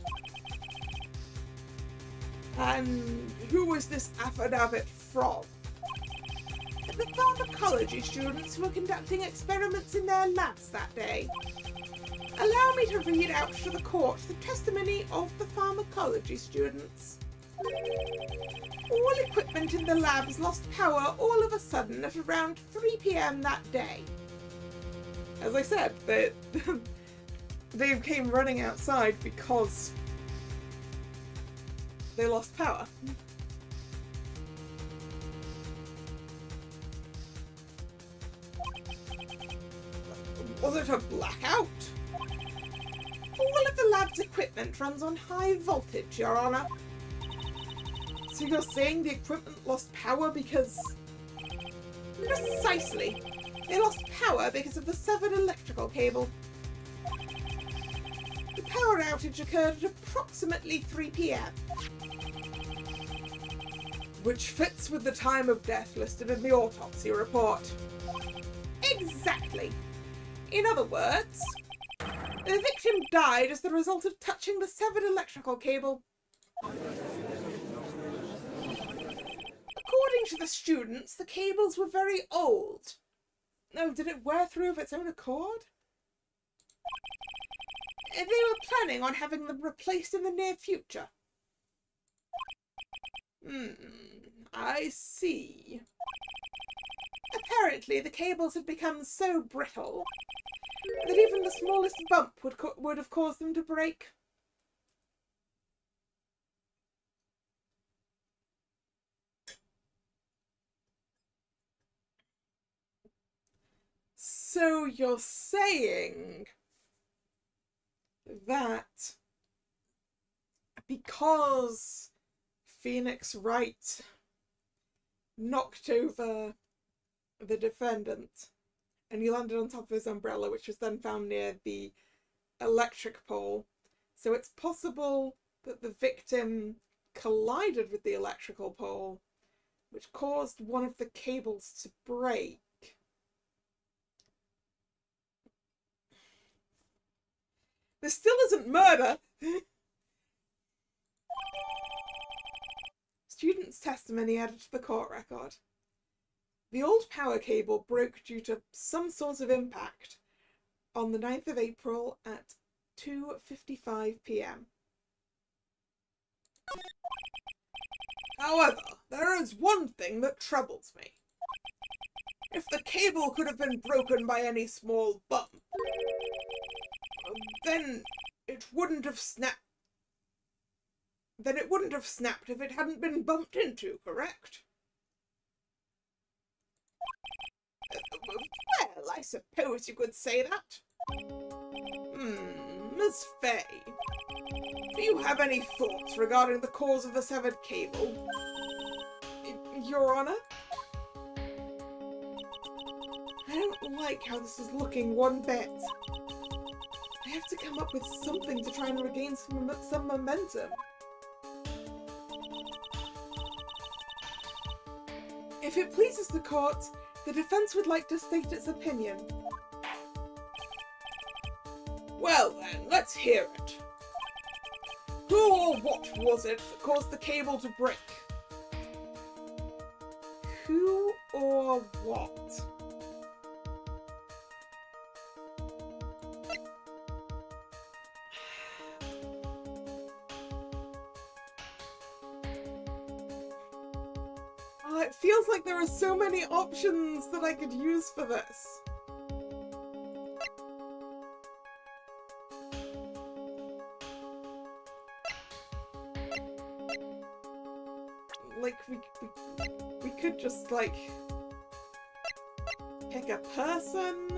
And who was this affidavit from? The pharmacology students who were conducting experiments in their labs that day. Allow me to read out to the court the testimony of the pharmacology students. All equipment in the labs lost power all of a sudden at around 3 p.m. that day. As I said, they came running outside because they lost power. Was it a blackout? All of the lab's equipment runs on high voltage, Your Honour. So you're saying the equipment lost power because... Precisely. They lost power because of the severed electrical cable. The power outage occurred at approximately 3 p.m. Which fits with the time of death listed in the autopsy report. Exactly. In other words, the victim died as the result of touching the severed electrical cable. According to the students, the cables were very old. Oh, did it wear through of its own accord? They were planning on having them replaced in the near future. I see. Apparently, the cables had become so brittle that even the smallest bump would have caused them to break. So you're saying that because Phoenix Wright knocked over the defendant and he landed on top of his umbrella, which was then found near the electric pole, so it's possible that the victim collided with the electrical pole, which caused one of the cables to break. This still isn't murder! Student's testimony added to the court record. The old power cable broke due to some sort of impact on the 9th of April at 2:55 p.m. However, there is one thing that troubles me. If the cable could have been broken by any small bump, then it wouldn't have snapped. Then it wouldn't have snapped if it hadn't been bumped into, correct? Well, I suppose you could say that. Miss Fay, do you have any thoughts regarding the cause of the severed cable? Your Honour? I don't like how this is looking one bit. I have to come up with something to try and regain some momentum. If it pleases the court, the defence would like to state its opinion. Well then, let's hear it. Who or what was it that caused the cable to break? Who or what? It feels like there are so many options that I could use for this. Like, we could could just, like, pick a person.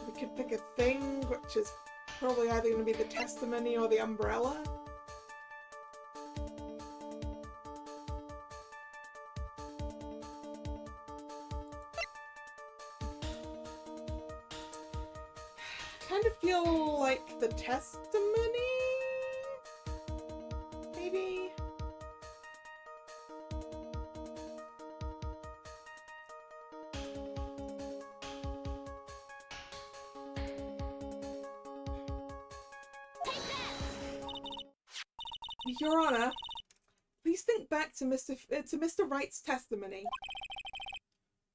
We could pick a thing, which is probably either going to be the testimony or the umbrella. Kind of feel like the testimony? Maybe? Your Honor, please think back to Mr. Wright's testimony.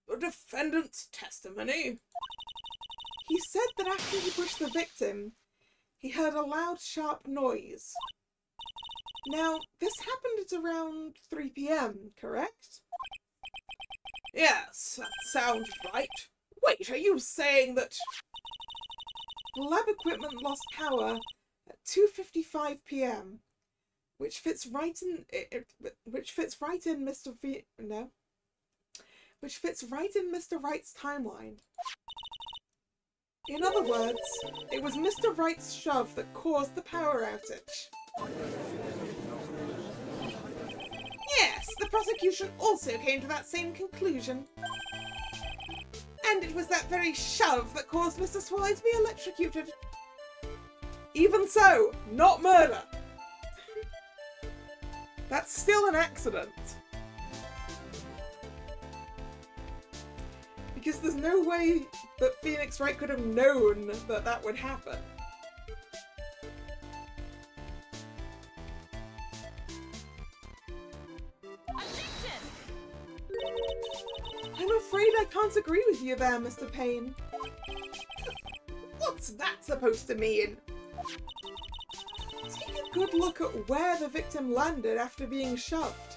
The defendant's testimony? He said that after he pushed the victim, he heard a loud, sharp noise. Now, this happened at around 3 p.m., correct? Yes, that sounds right. Wait, are you saying that... The lab equipment lost power at 2:55 p.m., which fits right in Mr. Wright's timeline. In other words, it was Mr. Wright's shove that caused the power outage. Yes, the prosecution also came to that same conclusion. And it was that very shove that caused Mr. Swallow to be electrocuted. Even so, not murder. That's still an accident. Because there's no way that Phoenix Wright could have known that that would happen. Objection! I'm afraid I can't agree with you there, Mr. Payne. What's that supposed to mean? Take a good look at where the victim landed after being shoved.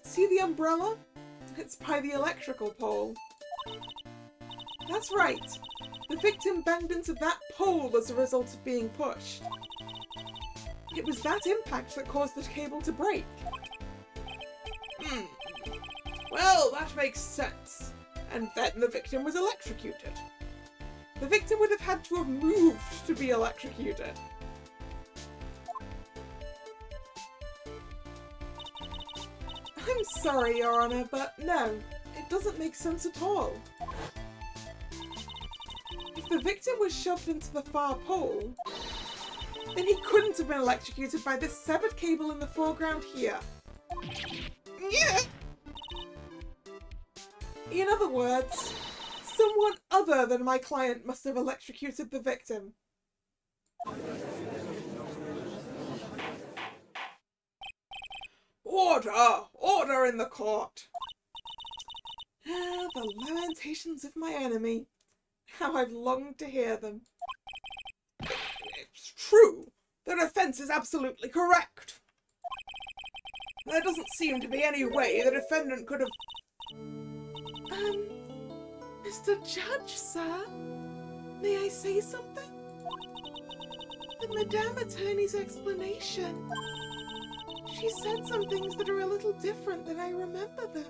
See the umbrella? It's by the electrical pole. That's right. The victim banged into that pole as a result of being pushed. It was that impact that caused the cable to break. Well, that makes sense. And then the victim was electrocuted. The victim would have had to have moved to be electrocuted. I'm sorry, Your Honor, but no, it doesn't make sense at all. If the victim was shoved into the far pole, then he couldn't have been electrocuted by this severed cable in the foreground here. Yeah. In other words, someone other than my client must have electrocuted the victim. Order! Order in the court! Ah, the lamentations of my enemy. How I've longed to hear them. It's true. The defense is absolutely correct. There doesn't seem to be any way the defendant could have... Mr. Judge, sir? May I say something? The Madame Attorney's explanation. She said some things that are a little different than I remember them.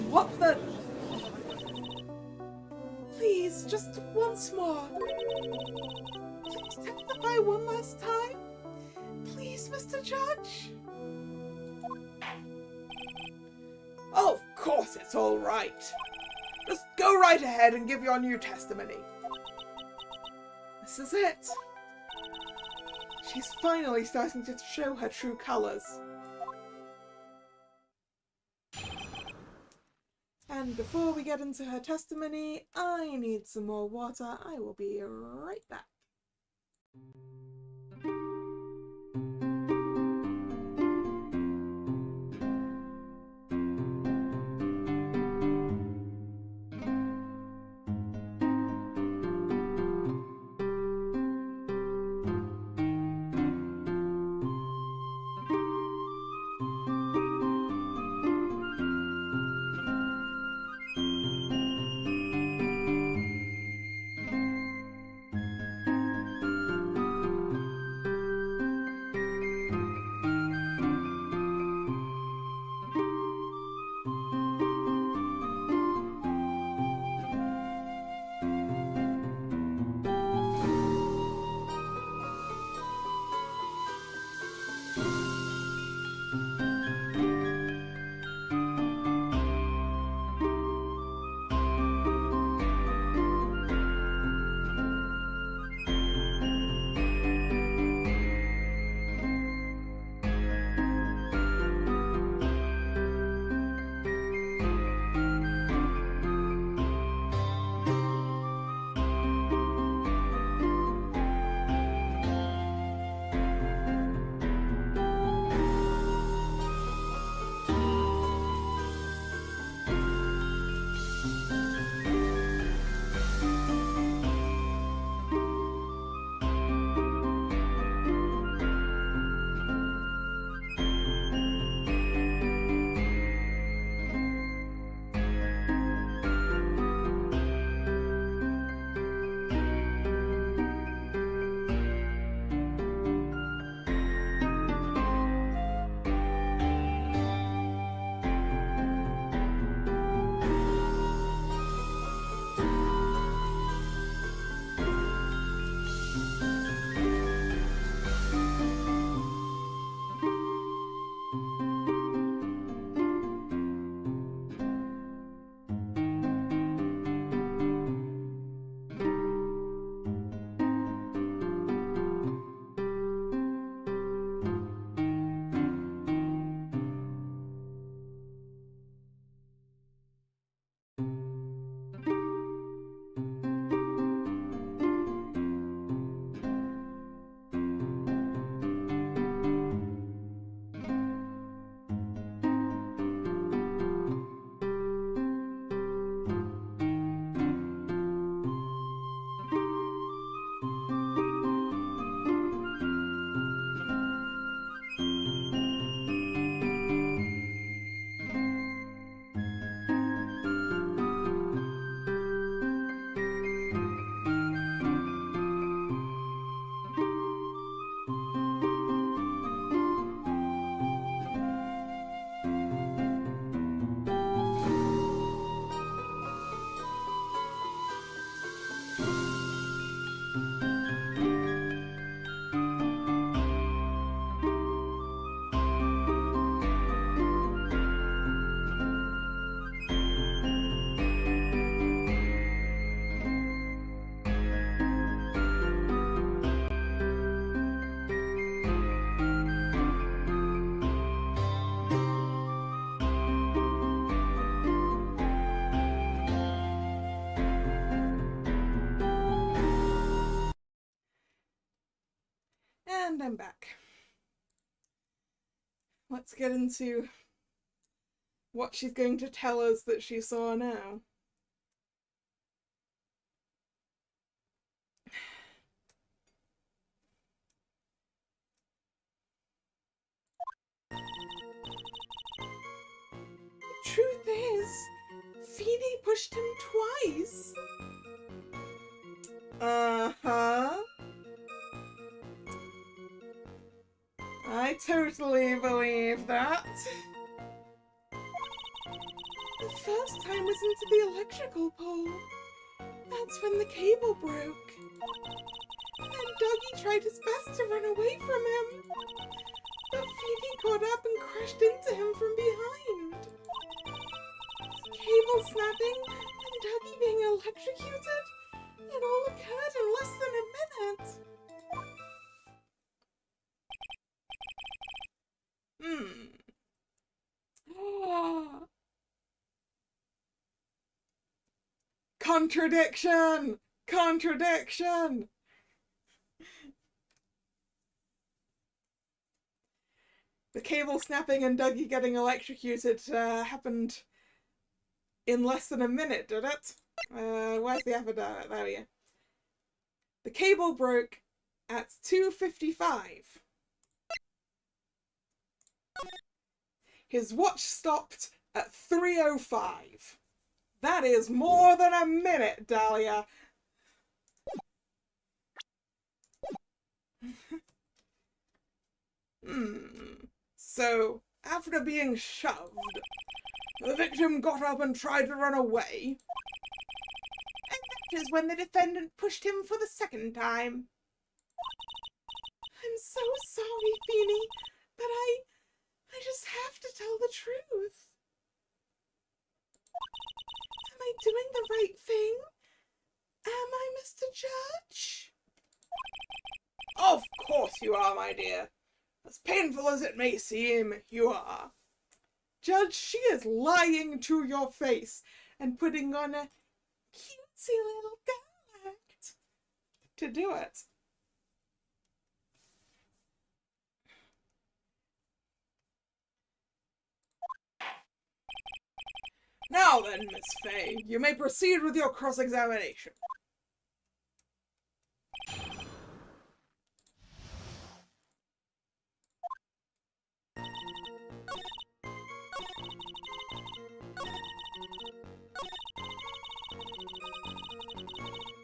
What the... Please, just once more. Please testify one last time. Please, Mr. Judge. Of course it's all right. Just go right ahead and give your new testimony. This is it. She's finally starting to show her true colours. And before we get into her testimony, I need some more water. I will be right back. And I'm back. Let's get into what she's going to tell us that she saw now. The truth is, Feeny pushed him twice. Uh-huh. I totally believe that. The first time was into the electrical pole. That's when the cable broke. And Dougie tried his best to run away from him. But Feeny caught up and crashed into him from behind. Cable snapping and Dougie being electrocuted. It all occurred in less than a minute. Contradiction! Contradiction! The cable snapping and Dougie getting electrocuted happened in less than a minute, did it? Where's the affidavit? There we go. The cable broke at 2:55. His watch stopped at 3:05. That is more than a minute, Dahlia. So, after being shoved, the victim got up and tried to run away. And that is when the defendant pushed him for the second time. I'm so sorry, Feeny, tell the truth. Am I doing the right thing? Am I, Mr. Judge? Of course you are, my dear. As painful as it may seem, you are. Judge, she is lying to your face and putting on a cutesy little girl act to do it. Now then, Miss Fay, you may proceed with your cross-examination.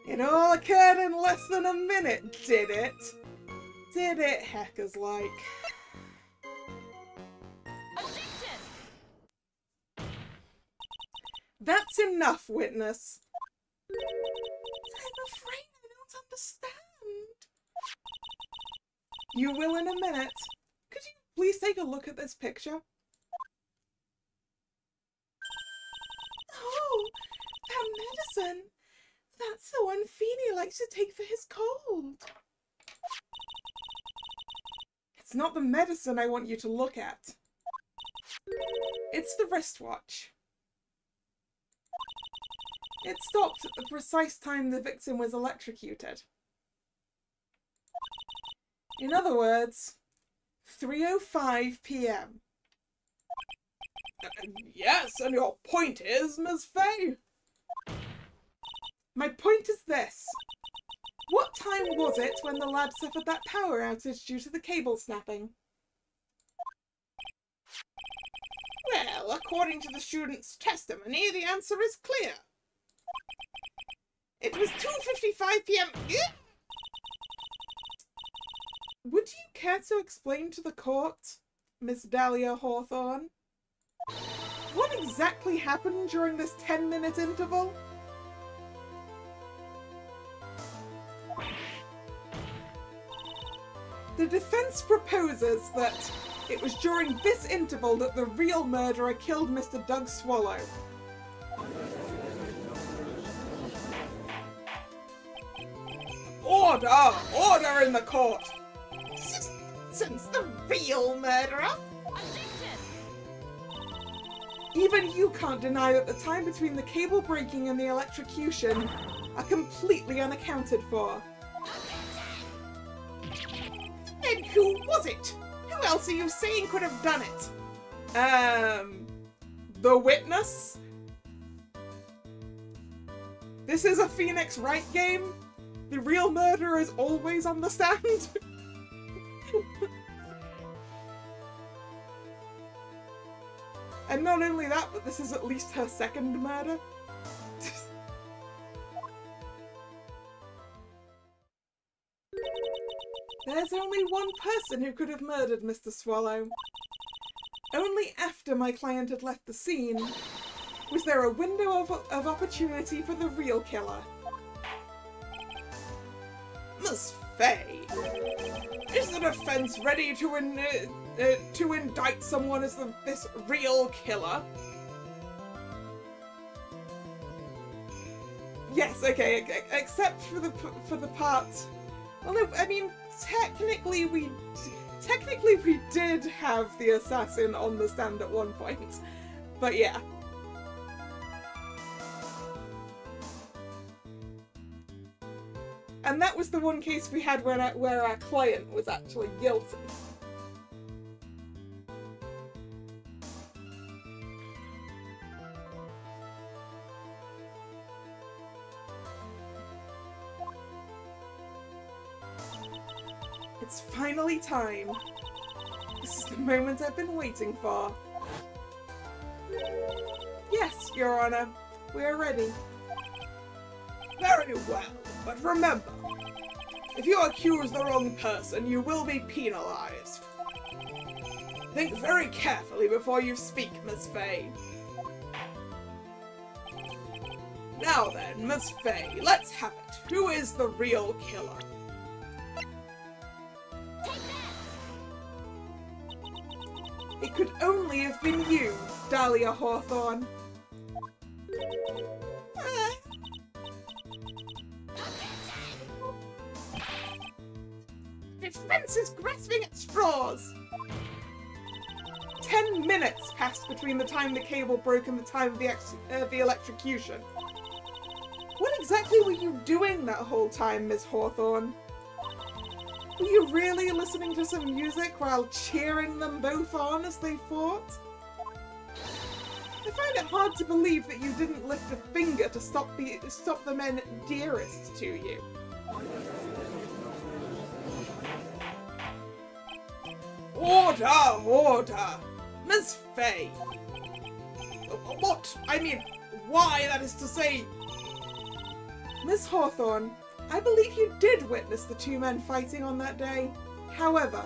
It all occurred in less than a minute, did it? Did it, hackers like? Objection! That's enough, witness. I'm afraid I don't understand. You will in a minute. Could you please take a look at this picture? Oh, that medicine. That's the one Feeny likes to take for his cold. It's not the medicine I want you to look at. It's the wristwatch. It stopped at the precise time the victim was electrocuted. In other words, 3:05 p.m. Yes, and your point is, Ms. Fay? My point is this. What time was it when the lab suffered that power outage due to the cable snapping? Well, according to the student's testimony, the answer is clear. It was 2:55 p.m. Would you care to explain to the court, Miss Dahlia Hawthorne, what exactly happened during this 10-minute interval? The defense proposes that it was during this interval that the real murderer killed Mr. Doug Swallow. Order! Order in the court! Since the real murderer? Objection! Even you can't deny that the time between the cable breaking and the electrocution are completely unaccounted for. Then who was it? Who else are you saying could have done it? The witness? This is a Phoenix Wright game? The real murderer is always on the stand? And not only that, but this is at least her second murder. There's only one person who could have murdered Mr. Swallow. Only after my client had left the scene was there a window of opportunity for the real killer. Miss Fay, is the defense ready to indict someone as this real killer? Yes, okay, except for the part. Well, no, I mean, technically we did have the assassin on the stand at one point, but yeah. And that was the one case we had where our client was actually guilty. It's finally time. This is the moment I've been waiting for. Yes, Your Honor, we are ready. Very well, but remember, if you accuse the wrong person, you will be penalized. Think very carefully before you speak, Miss Fay. Now then, Miss Fay, let's have it. Who is the real killer? It could only have been you, Dahlia Hawthorne. Defense is grasping at straws. 10 minutes passed between the time the cable broke and the time of the electrocution. What exactly were you doing that whole time, Miss Hawthorne? Were you really listening to some music while cheering them both on as they fought? I find it hard to believe that you didn't lift a finger to stop the men dearest to you. Order, order! Miss Fay! What? I mean, why, that is to say... Miss Hawthorne, I believe you did witness the two men fighting on that day. However,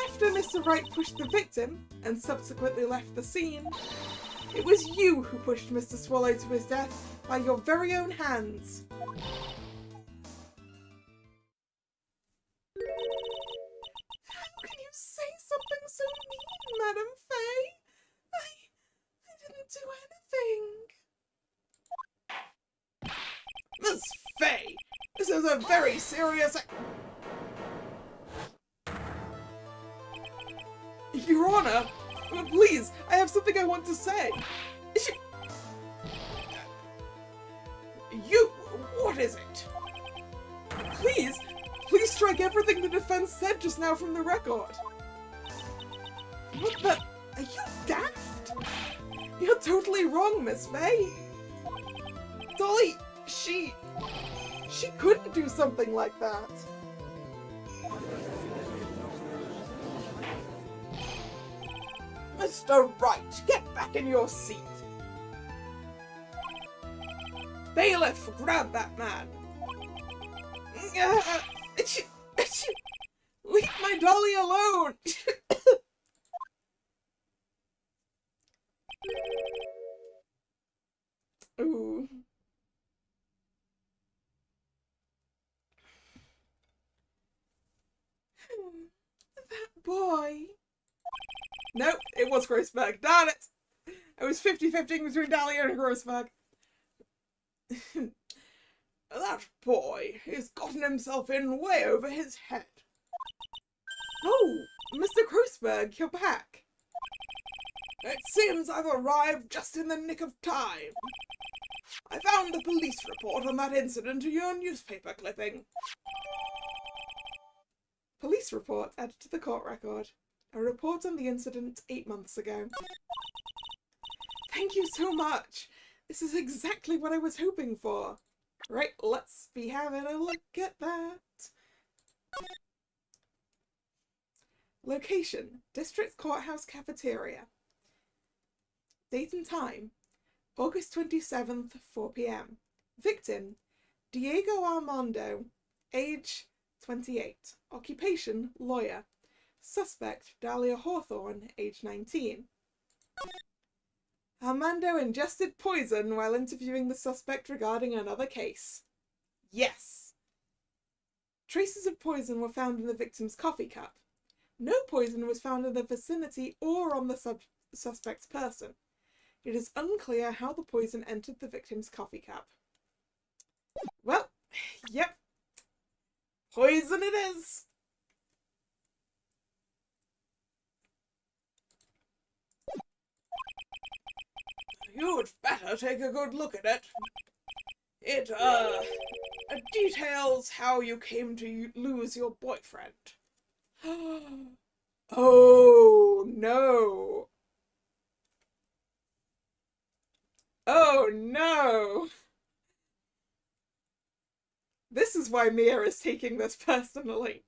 after Mr. Wright pushed the victim and subsequently left the scene, it was you who pushed Mr. Swallow to his death by your very own hands. How can you say something so mean, Madam Fay? I didn't do anything. Miss Fay, this is a very serious... Your Honor, please, I have something I want to say. You... what is it? Please strike everything the defense said just now from the record. What the... are you daft? You're totally wrong, Miss Fay. Dolly, she couldn't do something like that. Mr. Wright, get back in your seat. Bailiff, grab that man. Leave my dolly alone. Ooh. That boy. Nope, it was Grossberg. Darn it! I was 50-50 between Dahlia and Grossberg. That boy, he's gotten himself in way over his head. Oh, Mr. Grossberg, you're back. It seems I've arrived just in the nick of time. I found a police report on that incident in your newspaper clipping. Police report added to the court record. A report on the incident 8 months ago. Thank you so much. This is exactly what I was hoping for. Right, let's be having a look at that. Location, District Courthouse Cafeteria. Date and time, August 27th, 4 p.m. Victim, Diego Armando, age 28. Occupation, lawyer. Suspect, Dahlia Hawthorne, age 19. Armando ingested poison while interviewing the suspect regarding another case. Yes. Traces of poison were found in the victim's coffee cup. No poison was found in the vicinity or on the suspect's person. It is unclear how the poison entered the victim's coffee cup. Well, yep. Poison it is. You'd better take a good look at it. It, details how you came to lose your boyfriend. Oh, no. Oh, no. This is why Mia is taking this personally.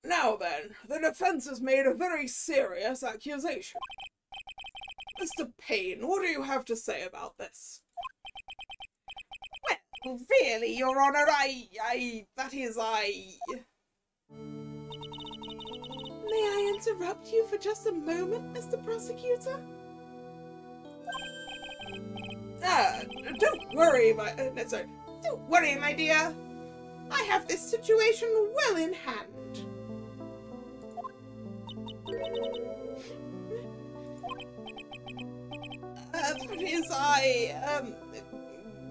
Now then, the defense has made a very serious accusation. Mr. Payne, what do you have to say about this? Well, really, Your Honour, that is, May I interrupt you for just a moment, Mr. Prosecutor? Don't worry, sorry. Don't worry, my dear. I have this situation well in hand. Please,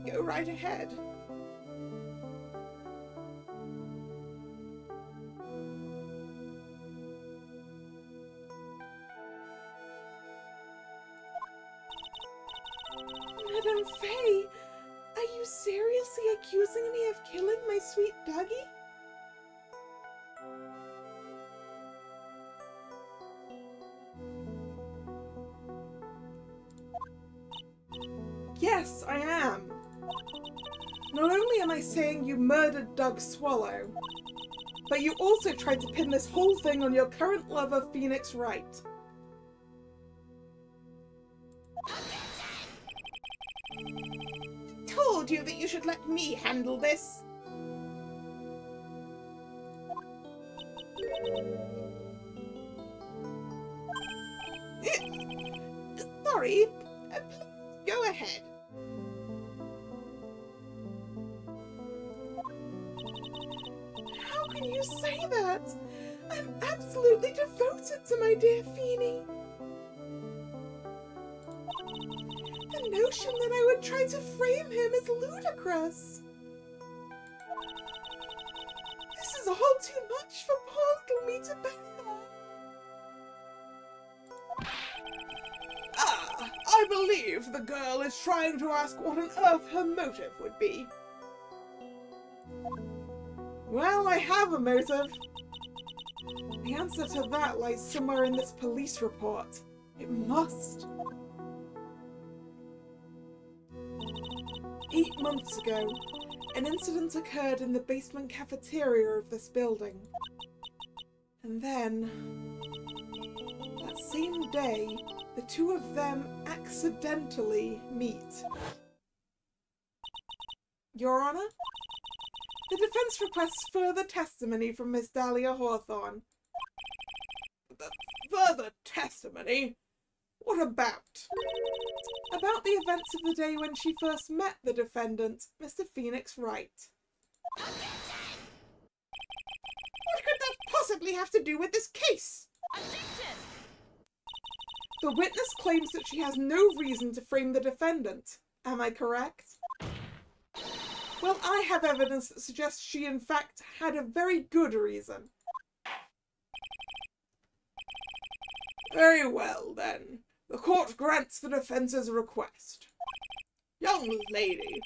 go right ahead. Madame Faye, are you seriously accusing me of killing my sweet doggy? Yes, I am. Not only am I saying you murdered Doug Swallow, but you also tried to pin this whole thing on your current lover, Phoenix Wright. Told you that you should let me handle this. Sorry, please go ahead. How can you say that? I'm absolutely devoted to my dear Feeny. The notion that I would try to frame him is ludicrous. This is all too much for poor little me to bear. I believe the girl is trying to ask what on earth her motive would be. Well, I have a motive. The answer to that lies somewhere in this police report. It must. 8 months ago, an incident occurred in the basement cafeteria of this building. And then, that same day, the two of them accidentally meet. Your Honor, the defense requests further testimony from Miss Dahlia Hawthorne. Further testimony? What about? About the events of the day when she first met the defendant, Mr. Phoenix Wright. What could that possibly have to do with this case? Objection! The witness claims that she has no reason to frame the defendant. Am I correct? Well, I have evidence that suggests she in fact had a very good reason. Very well, then. The court grants the defense's request. Young lady,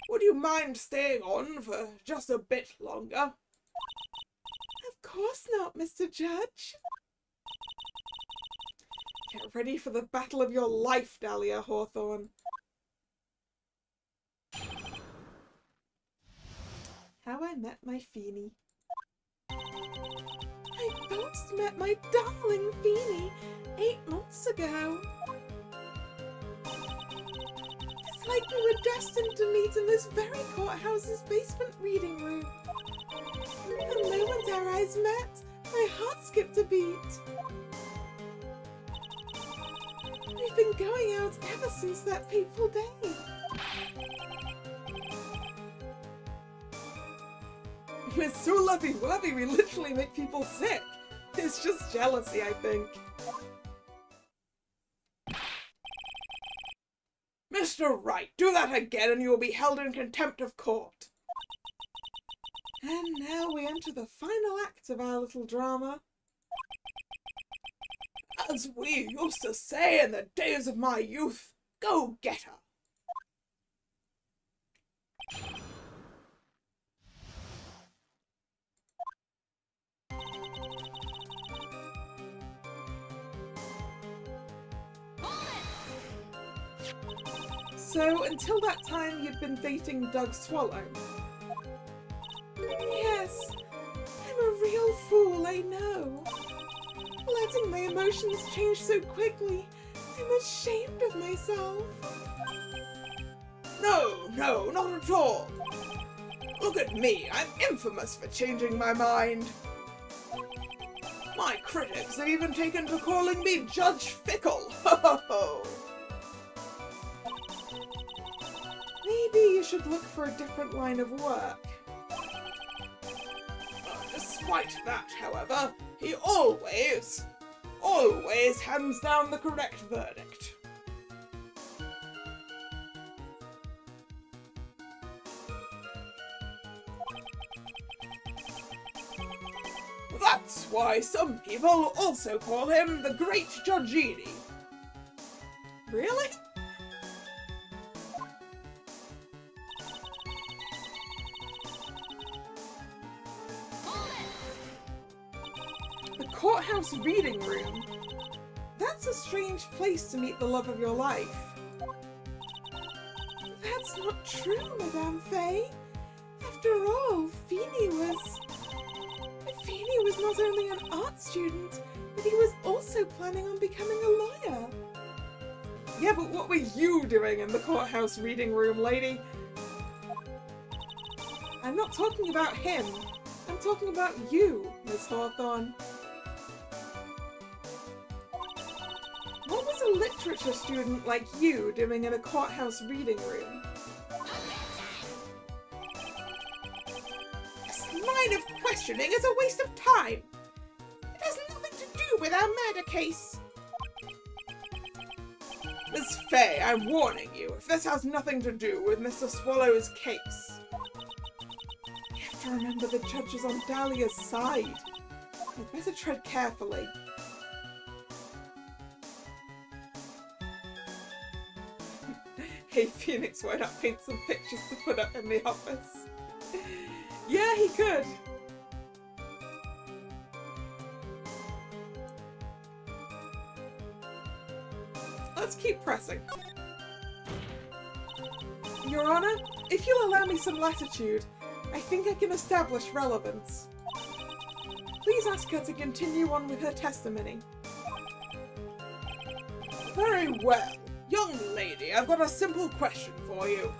would you mind staying on for just a bit longer? Of course not, Mr. Judge. Get ready for the battle of your life, Dahlia Hawthorne. How I Met My Feeny. I first met my darling Feeny 8 months ago. It's like we were destined to meet in this very courthouse's basement reading room. The moment our eyes met, my heart skipped a beat. We've been going out ever since that fateful day. We're so lovey-wovey, we literally make people sick. It's just jealousy, I think. Mr. Wright, do that again and you will be held in contempt of court. And now we enter the final act of our little drama. As we used to say in the days of my youth, go get her. So, until that time, you'd been dating Doug Swallow? Yes, I'm a real fool, I know. Letting my emotions change so quickly, I'm ashamed of myself. No, not at all. Look at me, I'm infamous for changing my mind. My critics have even taken to calling me Judge Fickle. Ho ho ho! maybe you should look for a different line of work. Despite that, however, he always hands down the correct verdict. That's why some people also call him the Great Giorgini. Really? Hold it! The courthouse reading room? That's a strange place to meet the love of your life. That's not true, Madame Faye. After all, Feeny was not only an art student, but he was also planning on becoming a lawyer. Yeah, but what were you doing in the courthouse reading room, lady? I'm not talking about him. I'm talking about you, Miss Hawthorne. What was a literature student like you doing in a courthouse reading room? This line of questioning is a waste of time. It has nothing to do with our murder case. Miss Faye, I'm warning you, if this has nothing to do with Mr. Swallow's case. You have to remember the judge is on Dahlia's side. You'd better tread carefully. Hey Phoenix, why not paint some pictures to put up in the office? Yeah, he could. Let's keep pressing. Your Honor, if you'll allow me some latitude, I think I can establish relevance. Please ask her to continue on with her testimony. Very well. Young lady, I've got a simple question for you.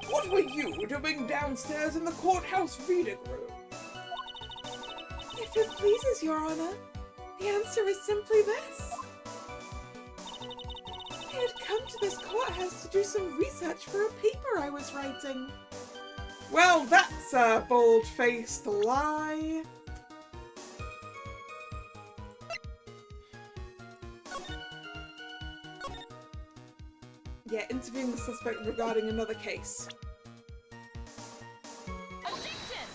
What were you doing downstairs in the courthouse reading room? If it pleases Your Honor, the answer is simply this. I had come to this courthouse to do some research for a paper I was writing. Well, that's a bold-faced lie. Yeah, interviewing the suspect regarding another case. Objection!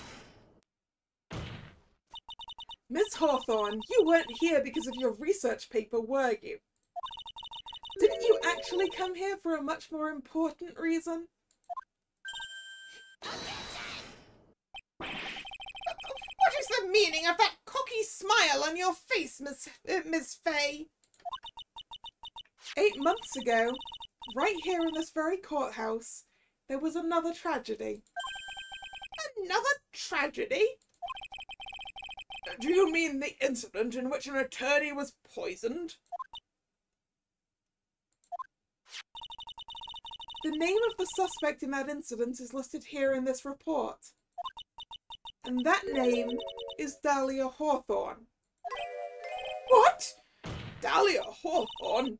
Miss Hawthorne, you weren't here because of your research paper, were you? Didn't you actually come here for a much more important reason? What is the meaning of that cocky smile on your face, Miss Faye? 8 months ago, right here in this very courthouse, there was another tragedy. Another tragedy? Do you mean the incident in which an attorney was poisoned? The name of the suspect in that incident is listed here in this report. And that name is Dahlia Hawthorne. What? Dahlia Hawthorne?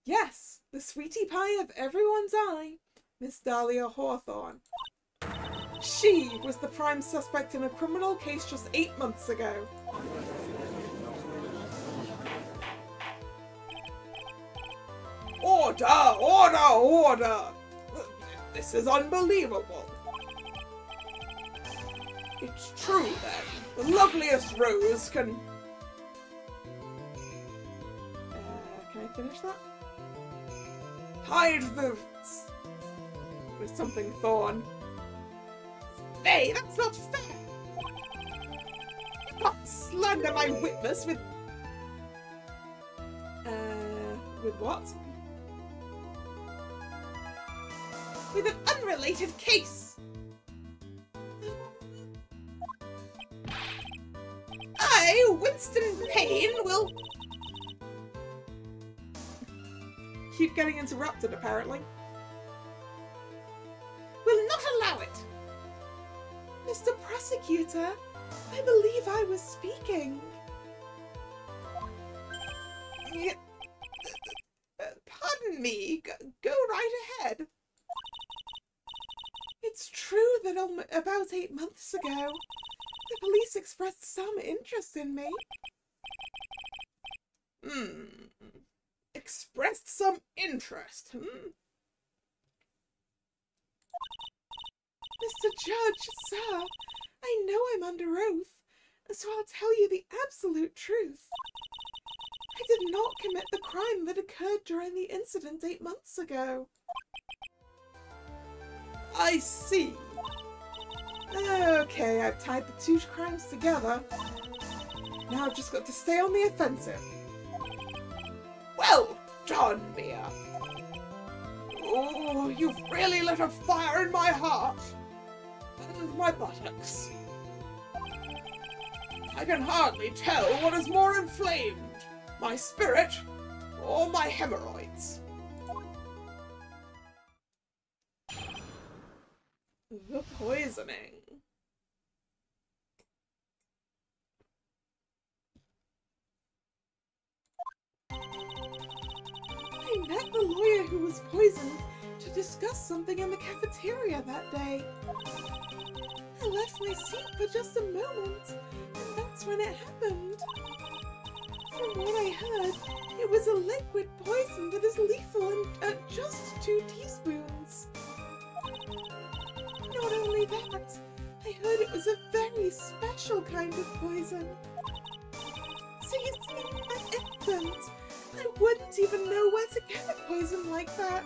Yes, the sweetie pie of everyone's eye, Miss Dahlia Hawthorne. She was the prime suspect in a criminal case just 8 months ago. Order! Order! Order! This is unbelievable. It's true then. The loveliest rose can... Can I finish that? hide the... With something thorn. Hey, that's not fair! You can't slander my witness with... With what? with an unrelated case! I, Winston Payne, will... Keep getting interrupted, apparently. will not allow it! Mr. Prosecutor, I believe I was speaking. Pardon me, go right ahead. that about 8 months ago, the police expressed some interest in me. Expressed some interest, Mr. Judge, sir, I know I'm under oath, so I'll tell you the absolute truth. I did not commit the crime that occurred during the incident 8 months ago. I see. Okay, I've tied the two crimes together. Now I've just got to stay on the offensive. Well done, Mia. Oh, you've really lit a fire in my heart. And my buttocks. I can hardly tell what is more inflamed, my spirit or my hemorrhoids. The poisoning. I met the lawyer who was poisoned to discuss something in the cafeteria that day. I left my seat for just a moment, and that's when it happened. From what I heard, it was a liquid poison that is lethal in just 2 teaspoons. Not only that, I heard it was a very special kind of poison. So you see, at infant, I wouldn't even know where to get a poison like that.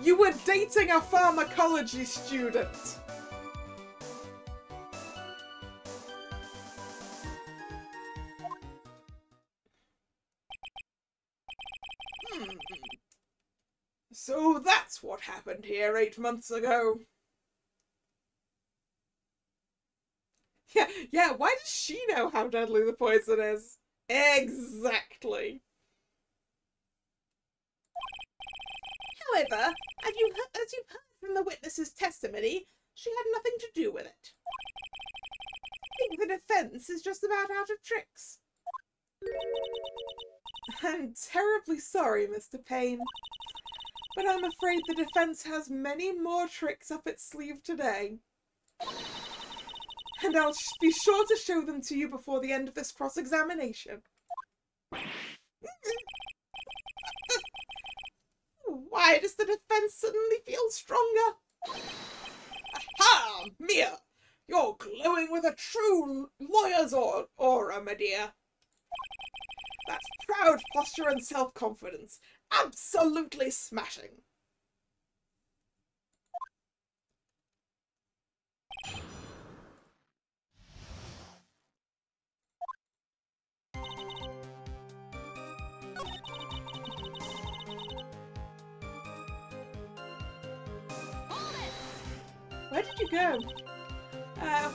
You were dating a pharmacology student. So that's what happened here 8 months ago. Yeah, why does she know how deadly the poison is? Exactly. However, as you've heard from the witness's testimony, she had nothing to do with it. I think the defense is just about out of tricks. I'm terribly sorry, Mr. Payne, but I'm afraid the defense has many more tricks up its sleeve today. And I'll be sure to show them to you before the end of this cross-examination. Why does the defense suddenly feel stronger? Aha, Mia! You're glowing with a true lawyer's aura, my dear. That's proud posture and self-confidence. Absolutely smashing. Where did you go?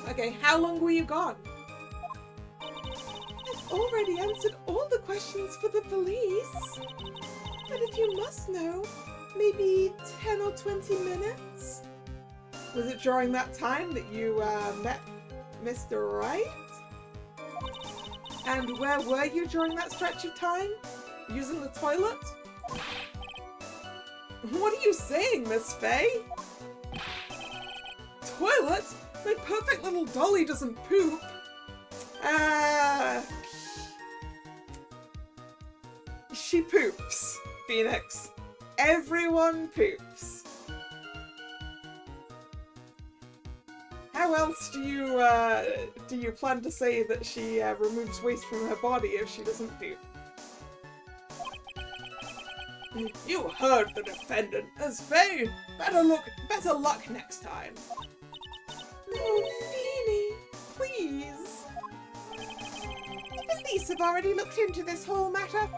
Okay, how long were you gone? I've already answered all the questions for the police. But if you must know, maybe 10 or 20 minutes? Was it during that time that you met Mr. Wright? And where were you during that stretch of time? Using the toilet? What are you saying, Miss Faye? Toilet? My perfect little dolly doesn't poop. She poops, Phoenix. Everyone poops. How else do you plan to say that she removes waste from her body if she doesn't poop? You heard the defendant, Miss Faye. Better luck next time. Oh, Feeny, please. The police have already looked into this whole matter.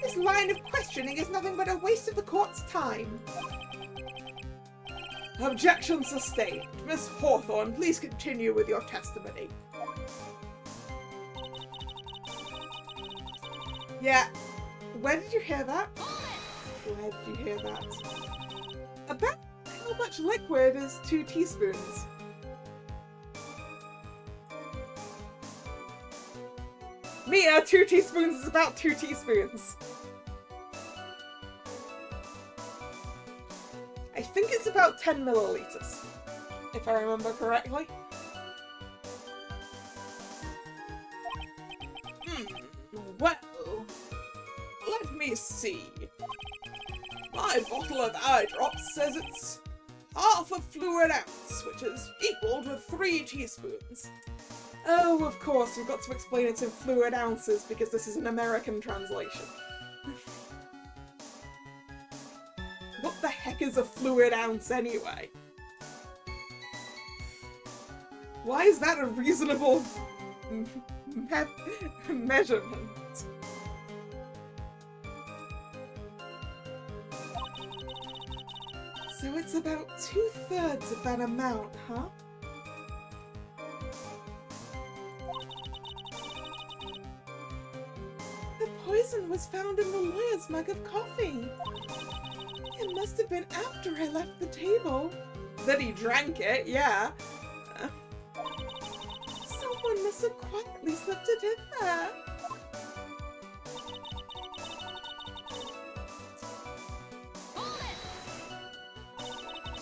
This line of questioning is nothing but a waste of the court's time. Objection sustained. Miss Hawthorne, please continue with your testimony. Yeah. Where did you hear that? Where did you hear that? About how much liquid is 2 teaspoons? Mia, 2 teaspoons is about 2 teaspoons. I think it's about 10 milliliters, if I remember correctly. Well, let me see. My bottle of eye drops says it's half a fluid ounce, which is equal to 3 teaspoons. Oh, of course, we've got to explain it in fluid ounces because this is an American translation. What the heck is a fluid ounce anyway? Why is that a reasonable measurement? So it's about 2/3 of that amount, huh? The poison was found in the lawyer's mug of coffee. It must have been after I left the table. That he drank it, yeah. Someone must have quietly slipped it in there.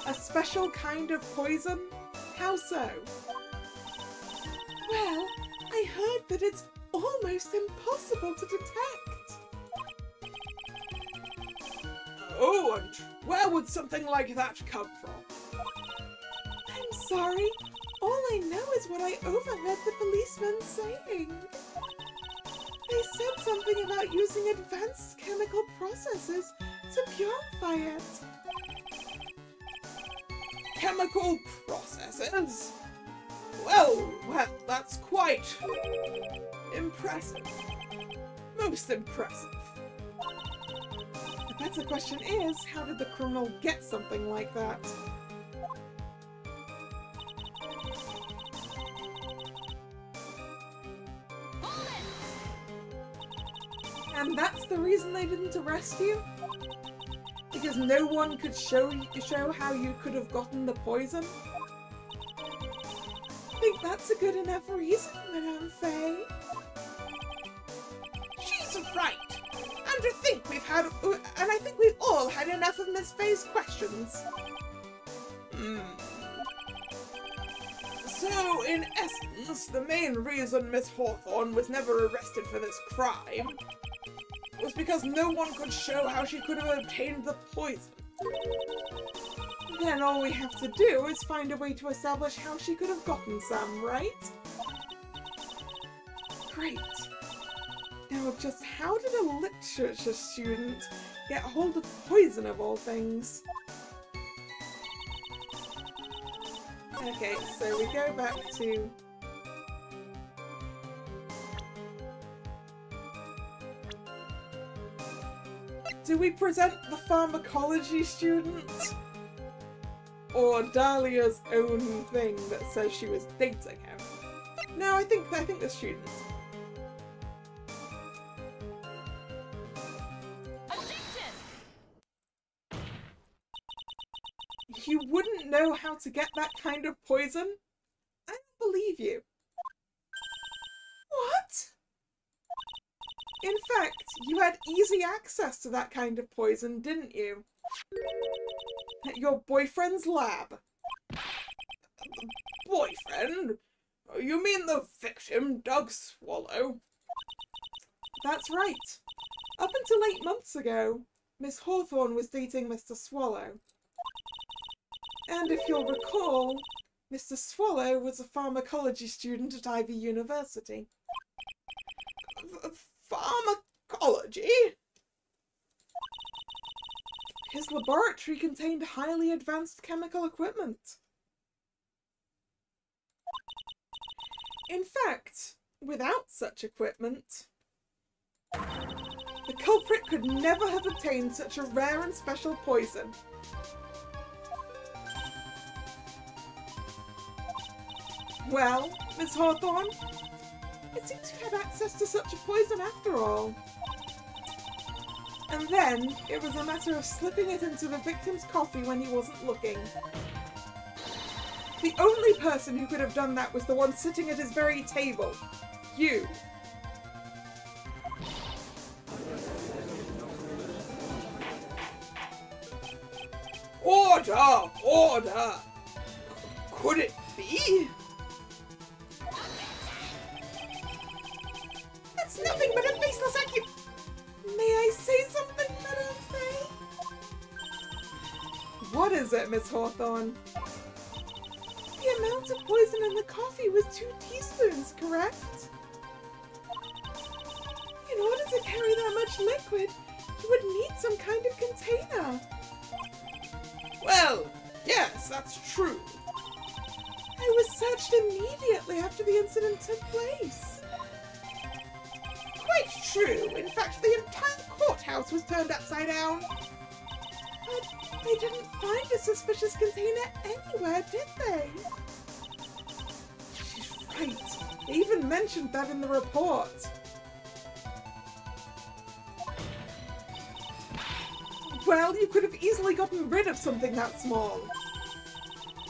A special kind of poison? How so? Well, I heard that it's almost impossible to detect. Oh, and where would something like that come from? I'm sorry. All I know is what I overheard the policeman saying. They said something about using advanced chemical processes to purify it. Chemical processes? Well, that's quite impressive. Most impressive. The better question is, how did the criminal get something like that? And that's the reason they didn't arrest you? Because no one could show how you could have gotten the poison? I think that's a good enough reason, Madame Faye. She's right. And I think we've all had enough of Miss Faye's questions. So, in essence, the main reason Miss Hawthorne was never arrested for this crime was because no one could show how she could have obtained the poison. Then all we have to do is find a way to establish how she could have gotten some, right? Great. Now, just how did a literature student get hold of poison of all things? Okay, so we go back to... Do we present the pharmacology student? Or Dahlia's own thing that says she was dating him? No, I think the student. Addiction! You wouldn't know how to get that kind of poison? I don't believe you. What? In fact, you had easy access to that kind of poison, didn't you? At your boyfriend's lab. Boyfriend? You mean the victim, Doug Swallow? That's right. Up until 8 months ago, Miss Hawthorne was dating Mr. Swallow. And if you'll recall, Mr. Swallow was a pharmacology student at Ivy University. Pharmacology? His laboratory contained highly advanced chemical equipment. In fact, without such equipment, the culprit could never have obtained such a rare and special poison. Well, Miss Hawthorne, it seems you had access to such a poison after all. And then, it was a matter of slipping it into the victim's coffee when he wasn't looking. The only person who could have done that was the one sitting at his very table. You. Order! Order! Could it be? That's nothing but a baseless accusation. May I say something, Madame Faye? What is it, Miss Hawthorne? The amount of poison in the coffee was 2 teaspoons, correct? In order to carry that much liquid, you would need some kind of container. Well, yes, that's true. I was searched immediately after the incident took place. Quite true. In fact, the entire courthouse was turned upside down. But they didn't find a suspicious container anywhere, did they? She's right. They even mentioned that in the report. Well, you could have easily gotten rid of something that small.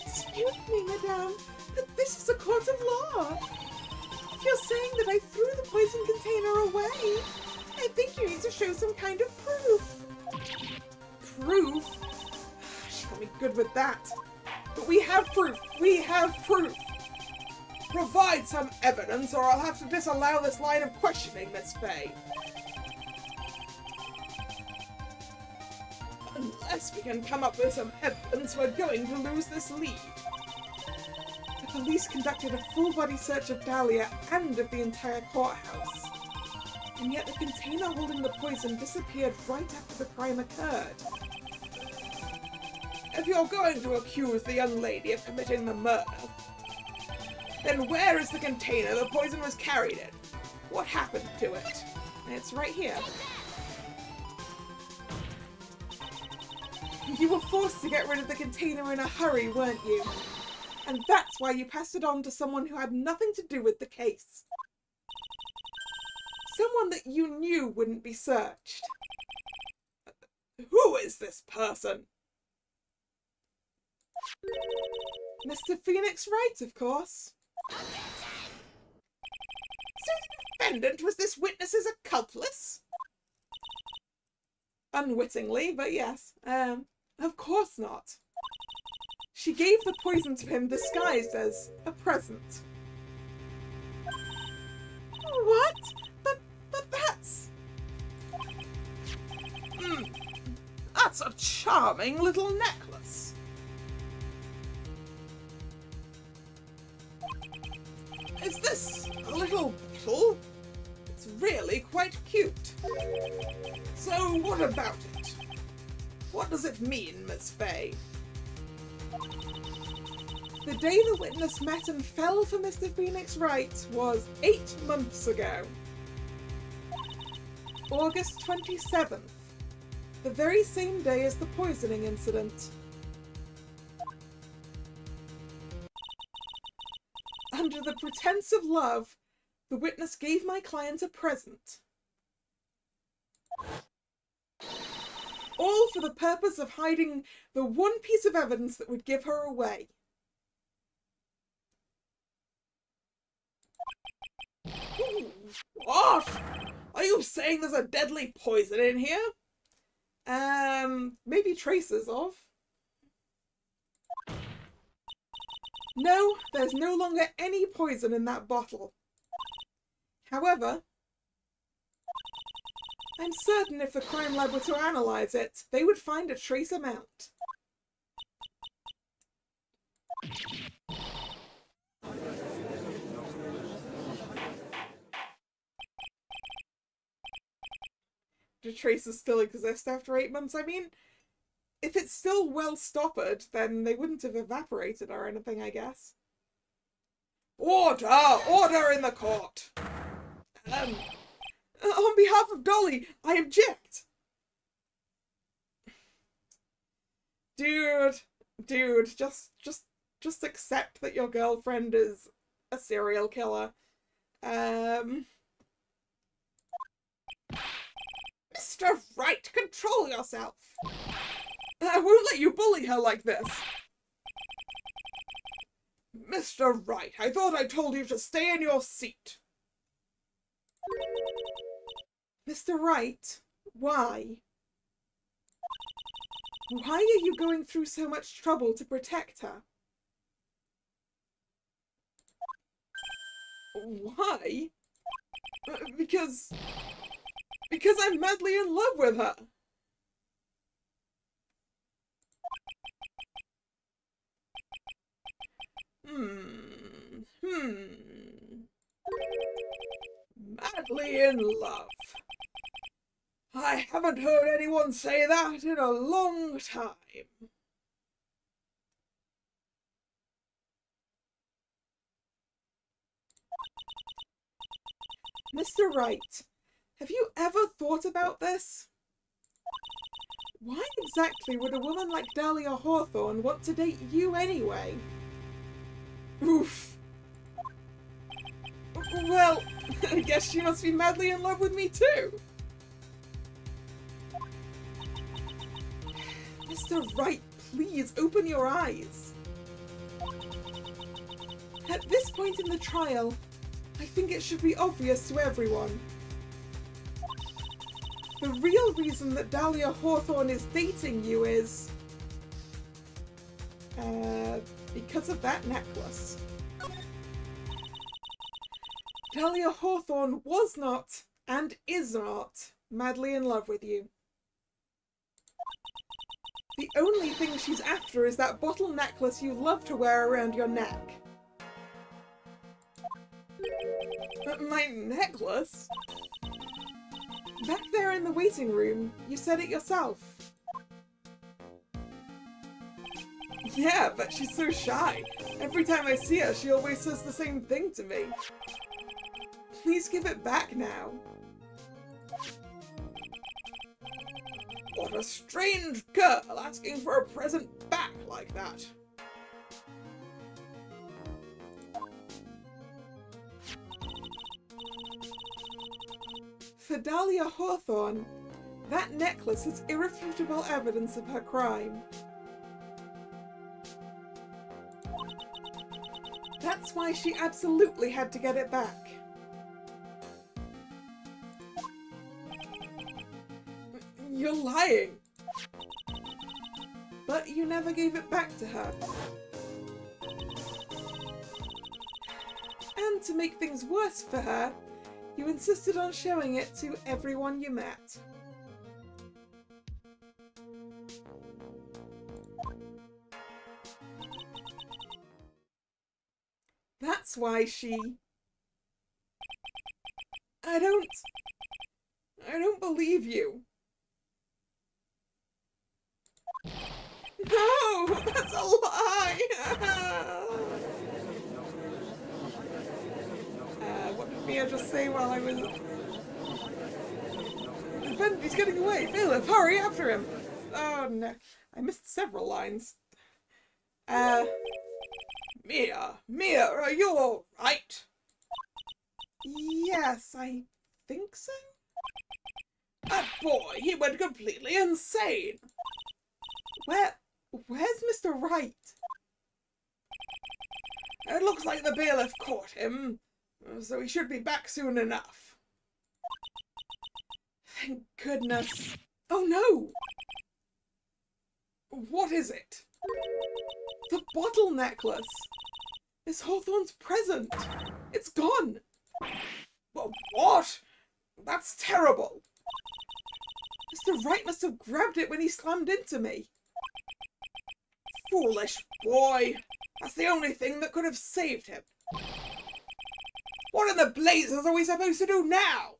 Excuse me, madame, but this is a court of law. If you're saying that I threw the poison container away, I think you need to show some kind of proof. Proof? She got me good with that. But we have proof. We have proof. Provide some evidence or I'll have to disallow this line of questioning, Miss Faye. Unless we can come up with some evidence, we're going to lose this lead. The police conducted a full-body search of Dahlia and of the entire courthouse. And yet the container holding the poison disappeared right after the crime occurred. If you're going to accuse the young lady of committing the murder, then where is the container the poison was carried in? What happened to it? It's right here. You were forced to get rid of the container in a hurry, weren't you? And that's why you passed it on to someone who had nothing to do with the case. Someone that you knew wouldn't be searched. Who is this person? Mr. Phoenix Wright, of course. So the defendant was this witness's accomplice? Unwittingly, but yes. Of course not. She gave the poison to him disguised as a present. What? But that's... That's a charming little necklace. Is this a little bottle? It's really quite cute. So what about it? What does it mean, Miss Faye? The day the witness met and fell for Mr. Phoenix Wright was 8 months ago. August 27th, the very same day as the poisoning incident. Under the pretense of love, the witness gave my client a present. All for the purpose of hiding the one piece of evidence that would give her away. What? Are you saying there's a deadly poison in here? Maybe traces of. No, there's no longer any poison in that bottle. However, I'm certain if the crime lab were to analyze it, they would find a trace amount. Do traces still exist after 8 months? I mean, if it's still well stoppered, then they wouldn't have evaporated or anything, I guess. Order! Order in the court! On behalf of Dolly, I object! Dude, just accept that your girlfriend is a serial killer. Mr. Wright, control yourself! I won't let you bully her like this! Mr. Wright, I thought I told you to stay in your seat! Mr. Wright, why? Why are you going through so much trouble to protect her? Why? Because I'm madly in love with her. Madly in love. I haven't heard anyone say that in a long time. Mr. Wright, have you ever thought about this? Why exactly would a woman like Dahlia Hawthorne want to date you anyway? Oof. Well, I guess she must be madly in love with me too. Mr. Wright, please open your eyes. At this point in the trial, I think it should be obvious to everyone. The real reason that Dahlia Hawthorne is dating you is... because of that necklace. Dahlia Hawthorne was not, and is not, madly in love with you. The only thing she's after is that bottle necklace you love to wear around your neck. My necklace? Back there in the waiting room, you said it yourself. Yeah, but she's so shy. Every time I see her, she always says the same thing to me. Please give it back now. What a strange girl asking for a present back like that. For Dahlia Hawthorne, that necklace is irrefutable evidence of her crime. That's why she absolutely had to get it back. You're lying. But you never gave it back to her. And to make things worse for her, you insisted on showing it to everyone you met. That's why she... I don't believe you. No, that's a lie! What did Mia just say while I was... He's getting away! Bailiff, hurry after him! Oh no, I missed several lines. Mia, are you alright? Yes, I think so. That boy, he went completely insane! Where's Mr. Wright? It looks like the bailiff caught him, so he should be back soon enough. Thank goodness. Oh no! What is it? The bottle necklace! Miss Hawthorne's present! It's gone! Well, what? That's terrible! Mr. Wright must have grabbed it when he slammed into me. Foolish boy! That's the only thing that could have saved him. What in the blazes are we supposed to do now?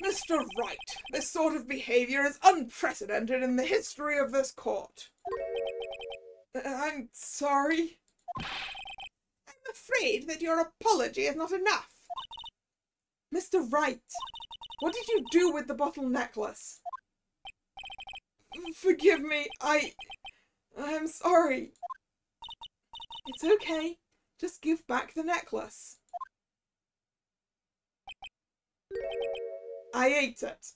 Mr. Wright, this sort of behaviour is unprecedented in the history of this court. I'm sorry. I'm afraid that your apology is not enough. Mr. Wright, what did you do with the bottle necklace? Forgive me, I'm sorry. It's okay. Just give back the necklace. I ate it.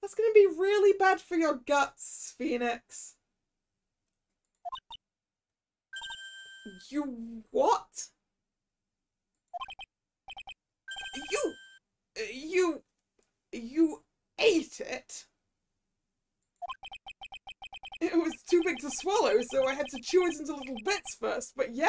That's gonna be really bad for your guts, Phoenix. You what? You ate it? It was too big to swallow, so I had to chew it into little bits first, but yeah.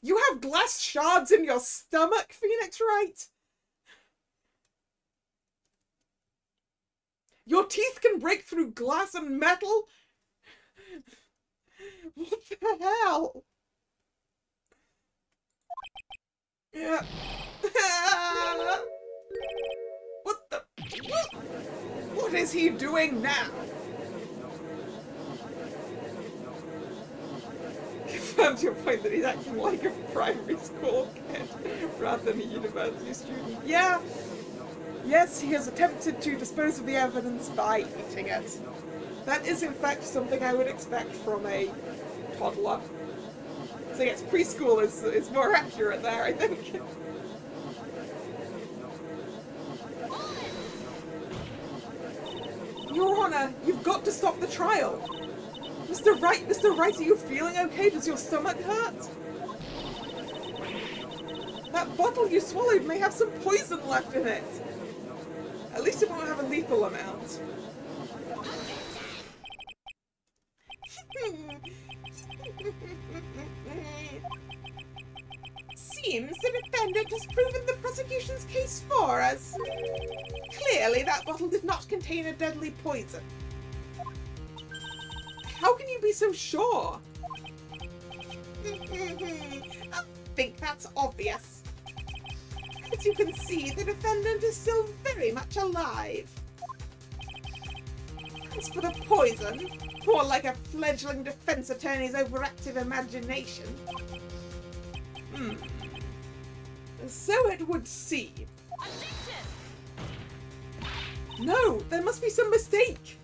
You have glass shards in your stomach, Phoenix Wright? Your teeth can break through glass and metal? What the hell? Yeah. What the? What is he doing now? Confirms your point that he's acting like a primary school kid rather than a university student. Yeah. Yes, he has attempted to dispose of the evidence by eating it. That is in fact something I would expect from a toddler. So yes, preschool is more accurate there, I think. Your Honor, you've got to stop the trial. Mr. Wright, are you feeling okay? Does your stomach hurt? That bottle you swallowed may have some poison left in it. At least it won't have a lethal amount. Seems the defendant has proven the prosecution's case for us. Clearly, that bottle did not contain a deadly poison. How can you be so sure? I think that's obvious. As you can see, the defendant is still very much alive. As for the poison, more like a fledgling defense attorney's overactive imagination. So it would seem. Objection! No, there must be some mistake.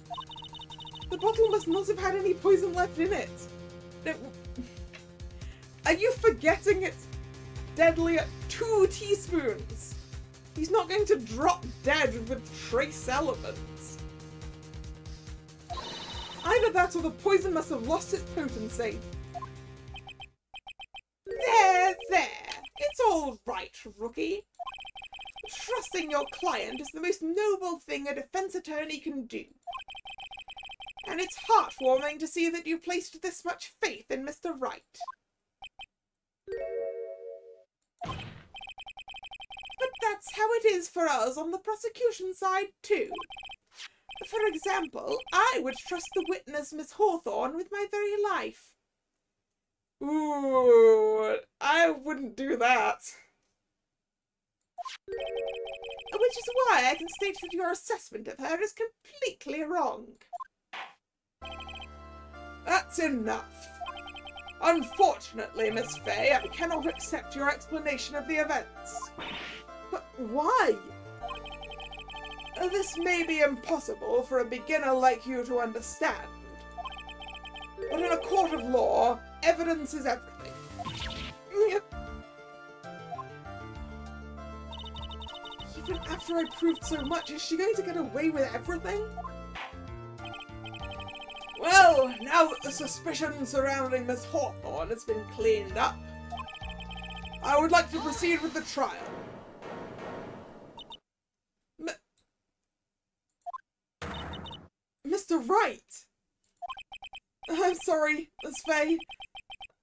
The bottle must not have had any poison left in it. Are you forgetting it's deadly at 2 teaspoons? He's not going to drop dead with trace elements. Either that or the poison must have lost its potency. There. It's all right, rookie. Trusting your client is the most noble thing a defense attorney can do. And it's heartwarming to see that you placed this much faith in Mr. Wright. But that's how it is for us on the prosecution side, too. For example, I would trust the witness, Miss Hawthorne, with my very life. Ooh, I wouldn't do that. Which is why I can state that your assessment of her is completely wrong. That's enough. Unfortunately, Miss Fay, I cannot accept your explanation of the events. But why? This may be impossible for a beginner like you to understand. But in a court of law, evidence is everything. Even after I proved so much, is she going to get away with everything? Well, now that the suspicion surrounding Miss Hawthorne has been cleaned up, I would like to proceed with the trial. Mr. Wright! I'm sorry, Miss Fay.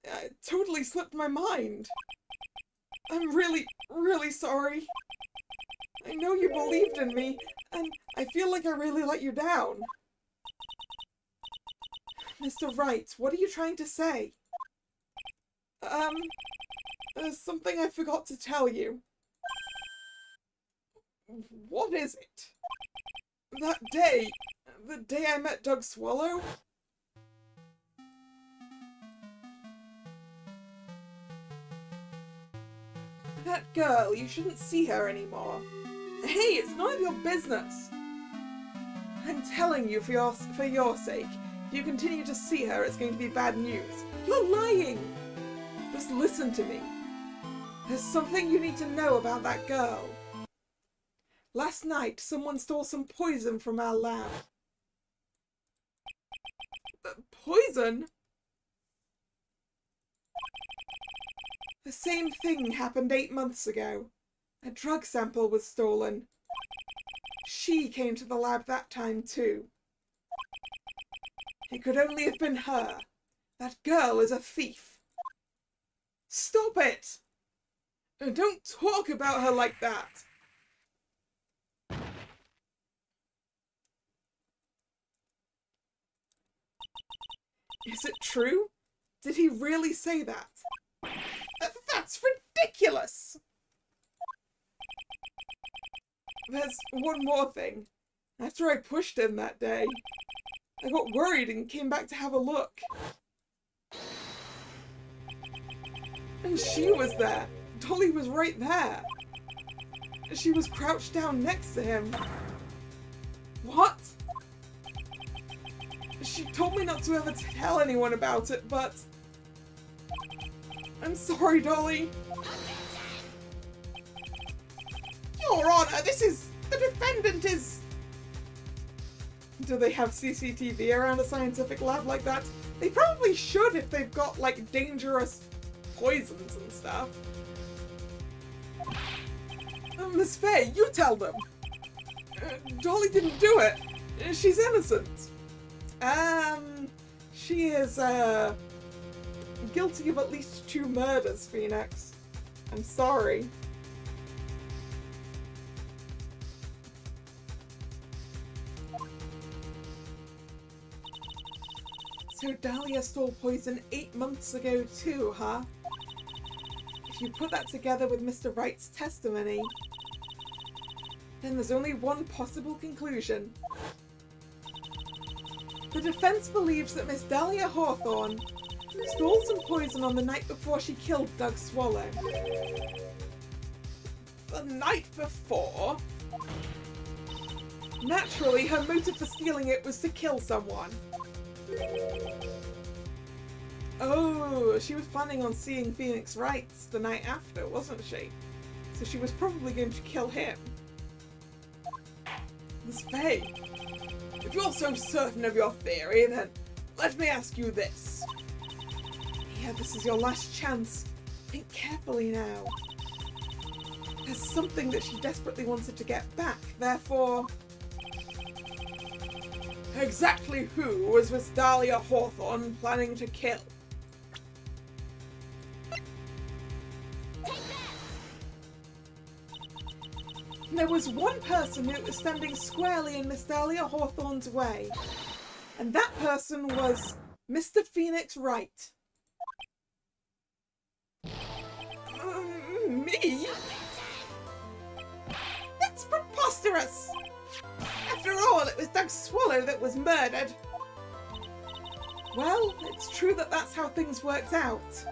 It totally slipped my mind. I'm really, really sorry. I know you believed in me, and I feel like I really let you down. Mr. Wright, what are you trying to say? There's something I forgot to tell you. What is it? That day, the day I met Doug Swallow? That girl, you shouldn't see her anymore. Hey, it's none of your business. I'm telling you for your sake. If you continue to see her, it's going to be bad news. You're lying! Just listen to me. There's something you need to know about that girl. Last night, someone stole some poison from our lab. Poison? The same thing happened 8 months ago. A drug sample was stolen. She came to the lab that time too. It could only have been her. That girl is a thief. Stop it! Don't talk about her like that. Is it true? Did he really say that? That's ridiculous! There's one more thing. After I pushed him that day, I got worried and came back to have a look. And she was there. Dolly was right there. She was crouched down next to him. What? She told me not to ever tell anyone about it, but... I'm sorry, Dolly. Your Honor, this is... the defendant is... Do they have CCTV around a scientific lab like that? They probably should if they've got, like, dangerous poisons and stuff. Miss Faye, you tell them. Dolly didn't do it. She's innocent. She is, guilty of at least 2 murders, Phoenix. I'm sorry. So Dahlia stole poison 8 months ago too, huh? If you put that together with Mr. Wright's testimony, then there's only one possible conclusion. The defense believes that Miss Dahlia Hawthorne stole some poison on the night before she killed Doug Swallow. The night before? Naturally, her motive for stealing it was to kill someone. Oh, she was planning on seeing Phoenix Wright the night after, wasn't she? So she was probably going to kill him. Miss Faye, if you're so certain of your theory, then let me ask you this. Yeah, this is your last chance. Think carefully now. There's something that she desperately wanted to get back, therefore... Exactly who was Miss Dahlia Hawthorne planning to kill? There was one person who was standing squarely in Miss Dahlia Hawthorne's way, and that person was Mr. Phoenix Wright. Me? That's preposterous! After all, it was Doug Swallow that was murdered. Well, it's true that that's how things worked out.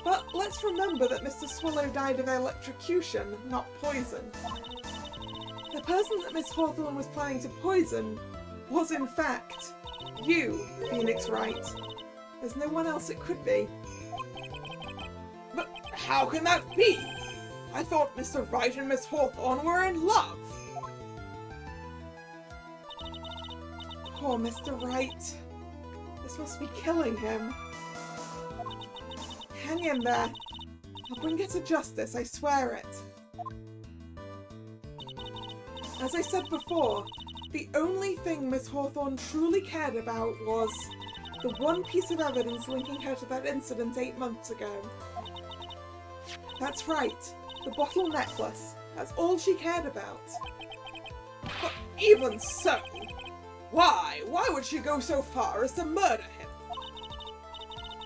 But let's remember that Mr. Swallow died of electrocution, not poison. The person that Miss Hawthorne was planning to poison was, in fact, you, Phoenix Wright. There's no one else it could be. But how can that be? I thought Mr. Wright and Miss Hawthorne were in love. Poor Mr. Wright. This must be killing him. Hang in there. I'll bring it to justice, I swear it. As I said before, the only thing Miss Hawthorne truly cared about was the one piece of evidence linking her to that incident 8 months ago. That's right, the bottle necklace. That's all she cared about. But even so, why? Why would she go so far as to murder him?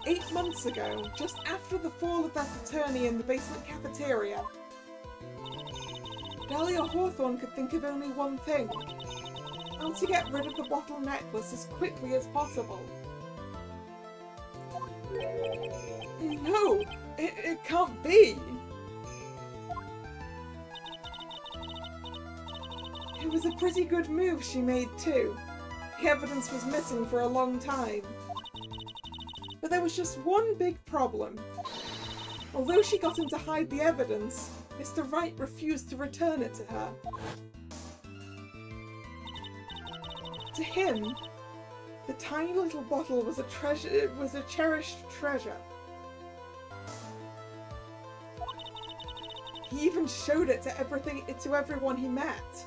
8 months ago, just after the fall of that attorney in the basement cafeteria, Dahlia Hawthorne could think of only one thing. How to get rid of the bottle necklace as quickly as possible. No, it can't be. It was a pretty good move she made too. The evidence was missing for a long time. But there was just one big problem. Although she got him to hide the evidence, Mr. Wright refused to return it to her. To him, the tiny little bottle was a treasure. It was a cherished treasure. He even showed it to everyone he met.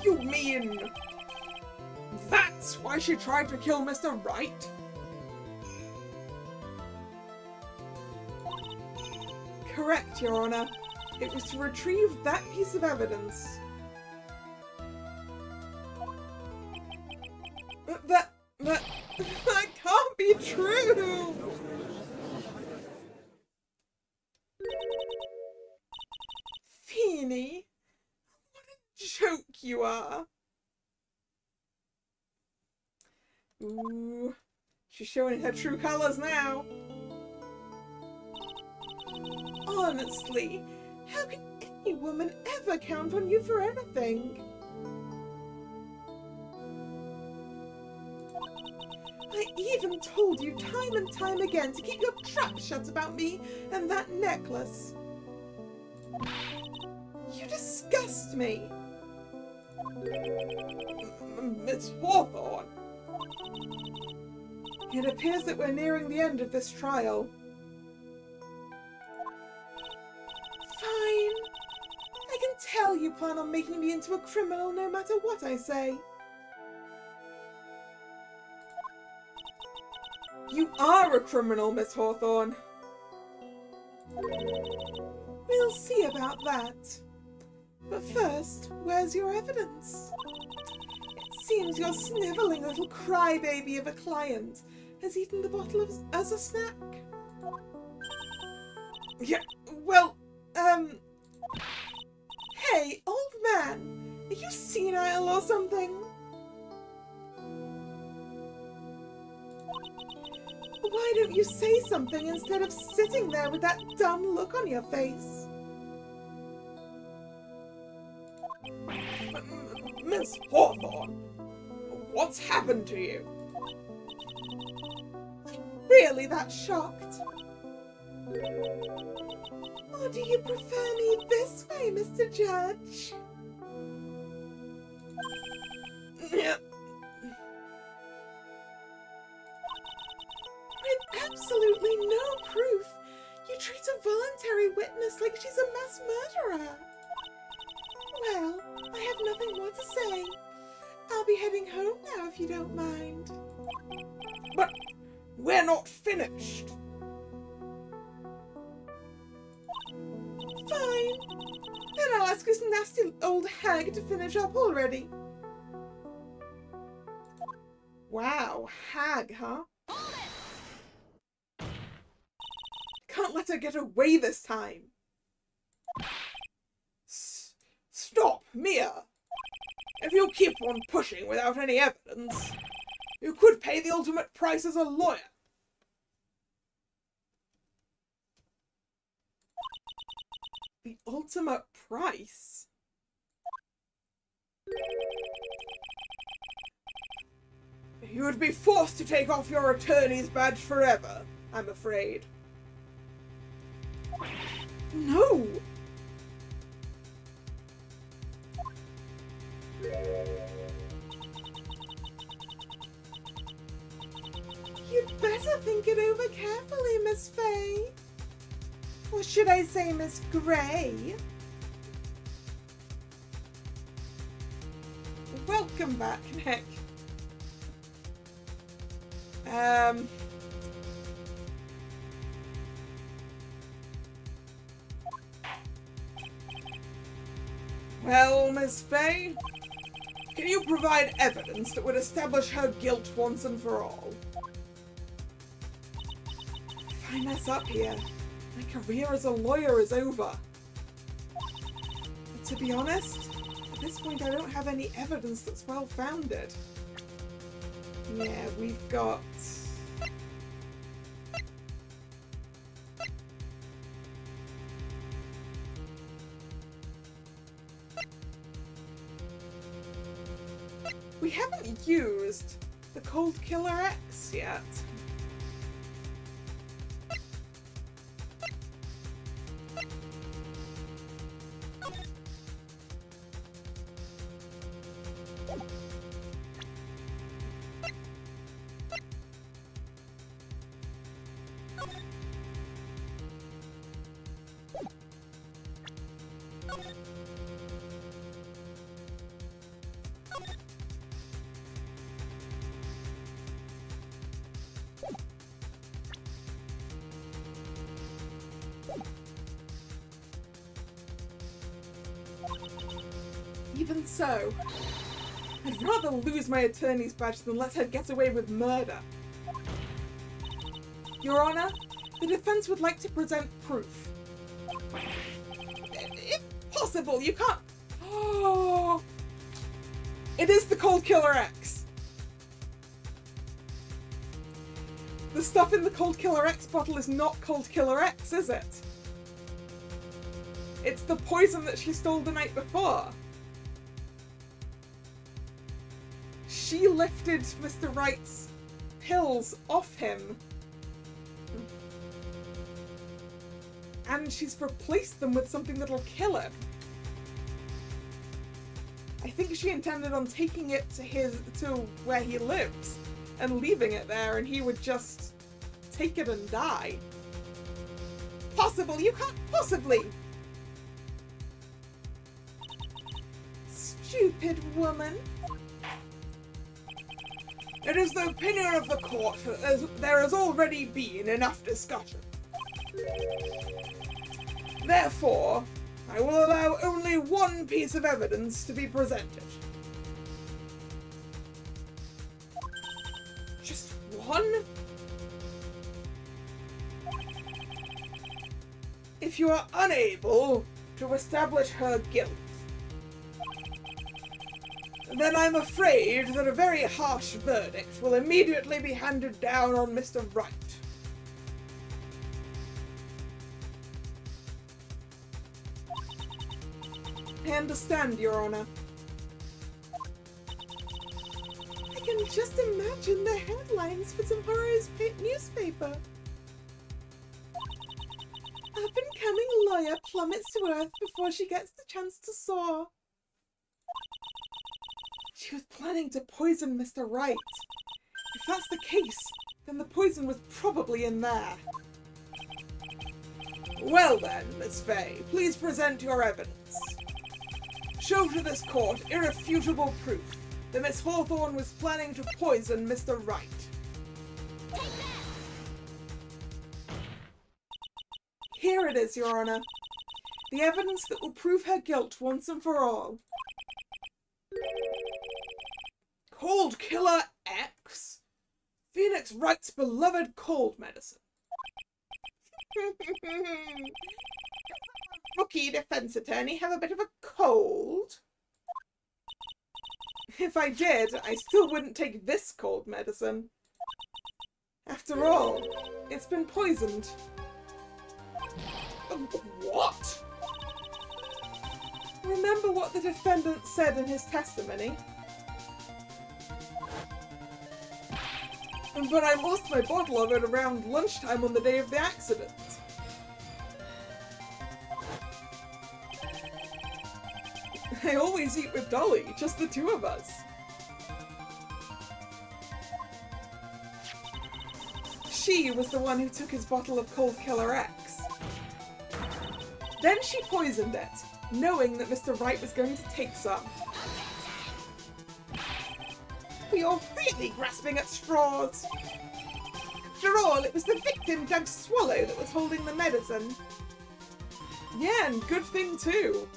You mean that's why she tried to kill Mr. Wright? Correct, Your Honor. It was to retrieve that piece of evidence. That can't be true! Feeny, what a joke you are. Ooh, she's showing her true colors now. Honestly, how can any woman ever count on you for anything? I even told you time and time again to keep your trap shut about me and that necklace. You disgust me. Miss Hawthorne. It appears that we're nearing the end of this trial. Fine. I can tell you plan on making me into a criminal no matter what I say. You are a criminal, Miss Hawthorne. We'll see about that. But first, where's your evidence? It seems your snivelling little crybaby of a client has eaten the bottle as a snack. Yeah, well, hey, old man, are you senile or something? Why don't you say something instead of sitting there with that dumb look on your face? Miss Hawthorne, what's happened to you? Really that shocked? Or do you prefer me this way, Mr. Judge? With absolutely no proof, you treat a voluntary witness like she's a mass murderer. Well, I have nothing more to say. I'll be heading home now if you don't mind. But we're not finished. Fine. Then I'll ask this nasty old hag to finish up already. Wow, hag, huh? Hold it! Can't let her get away this time. Stop, Mia! If you keep on pushing without any evidence, you could pay the ultimate price as a lawyer. The ultimate price? You would be forced to take off your attorney's badge forever, I'm afraid. No! You'd better think it over carefully, Miss Fay. Or should I say Miss Grey? Welcome back, Nick. Well, Miss Fay, can you provide evidence that would establish her guilt once and for all? If I mess up here, my career as a lawyer is over. But to be honest, at this point I don't have any evidence that's well-founded. Yeah, we've got... We haven't used the Cold Killer X yet. Even so, I'd rather lose my attorney's badge than let her get away with murder. Your Honor, the defense would like to present proof. If possible, you can't. Oh, it is the Cold Killer X. The stuff in the Cold Killer X bottle is not Cold Killer X, is it? It's the poison that she stole the night before. She lifted Mr. Wright's pills off him. And she's replaced them with something that'll kill him. I think she intended on taking it to where he lives and leaving it there, and he would just take it and die. Possible, you can't possibly. Stupid woman. It is the opinion of the court that there has already been enough discussion. Therefore, I will allow only one piece of evidence to be presented. Just one? If you are unable to establish her guilt, then I'm afraid that a very harsh verdict will immediately be handed down on Mr. Wright. I understand, Your Honor. I can just imagine the headlines for tomorrow's newspaper. Up-and-coming lawyer plummets to earth before she gets the chance to soar. She was planning to poison Mr. Wright. If that's the case, then the poison was probably in there. Well then, Miss Fay, please present your evidence. Show to this court irrefutable proof that Miss Hawthorne was planning to poison Mr. Wright. Here it is, Your Honor. The evidence that will prove her guilt once and for all. Cold Killer X? Phoenix Wright's beloved cold medicine. Rookie defense attorney have a bit of a cold? If I did, I still wouldn't take this cold medicine. After all, it's been poisoned. What? Remember what the defendant said in his testimony? But I lost my bottle of it around lunchtime on the day of the accident. I always eat with Dolly, just the two of us. She was the one who took his bottle of Cold Killer X. Then she poisoned it, knowing that Mr. Wright was going to take some. You're really grasping at straws. After all, it was the victim, Doug Swallow, that was holding the medicine. Yeah, and good thing too.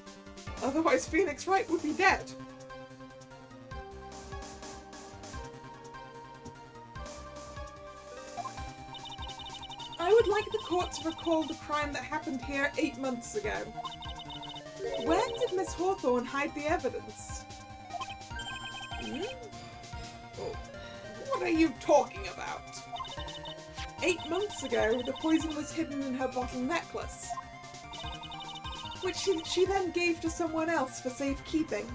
Otherwise Phoenix Wright would be dead. I would like the court to recall the crime that happened here 8 months ago. Where did Miss Hawthorne hide the evidence? Oh, what are you talking about? 8 months ago, the poison was hidden in her bottle necklace, which she then gave to someone else for safekeeping.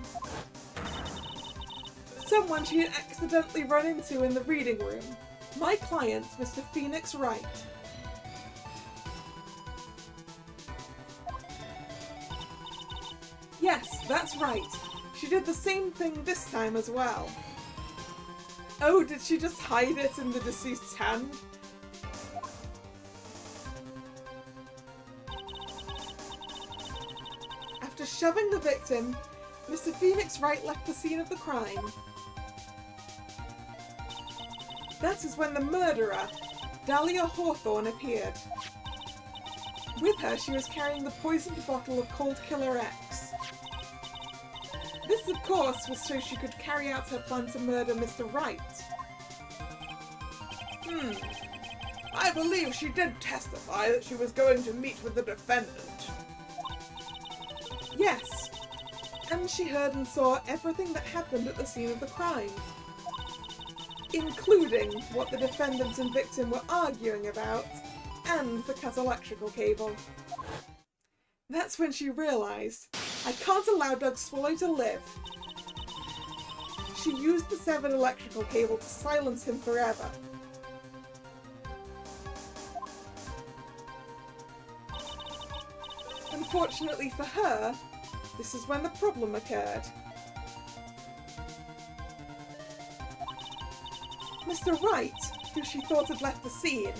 Someone she had accidentally run into in the reading room. My client, Mr. Phoenix Wright. Yes, that's right. She did the same thing this time as well. Oh, did she just hide it in the deceased's hand? After shoving the victim, Mr. Phoenix Wright left the scene of the crime. That is when the murderer, Dahlia Hawthorne, appeared. With her, she was carrying the poisoned bottle of Cold Killer X. This, of course, was so she could carry out her plan to murder Mr. Wright. I believe she did testify that she was going to meet with the defendant. Yes, and she heard and saw everything that happened at the scene of the crime, including what the defendant and victim were arguing about, and the cut electrical cable. That's when she realised, I can't allow Doug Swallow to live. She used the severed electrical cable to silence him forever. Unfortunately for her, this is when the problem occurred. Mr. Wright, who she thought had left the scene,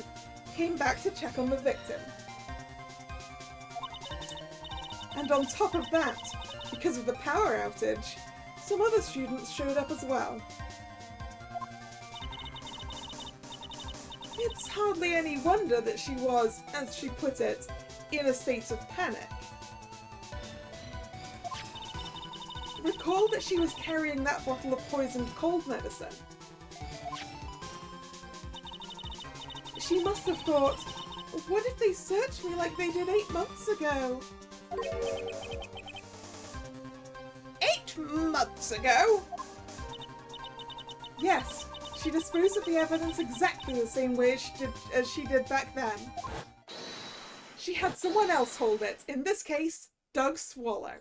came back to check on the victim. And on top of that, because of the power outage, some other students showed up as well. It's hardly any wonder that she was, as she put it, in a state of panic. Recall that she was carrying that bottle of poisoned cold medicine. She must have thought, what if they searched me like they did 8 months ago? 8 months ago? Yes, she disposed of the evidence exactly the same way as she did back then. She had someone else hold it, in this case, Doug Swallow.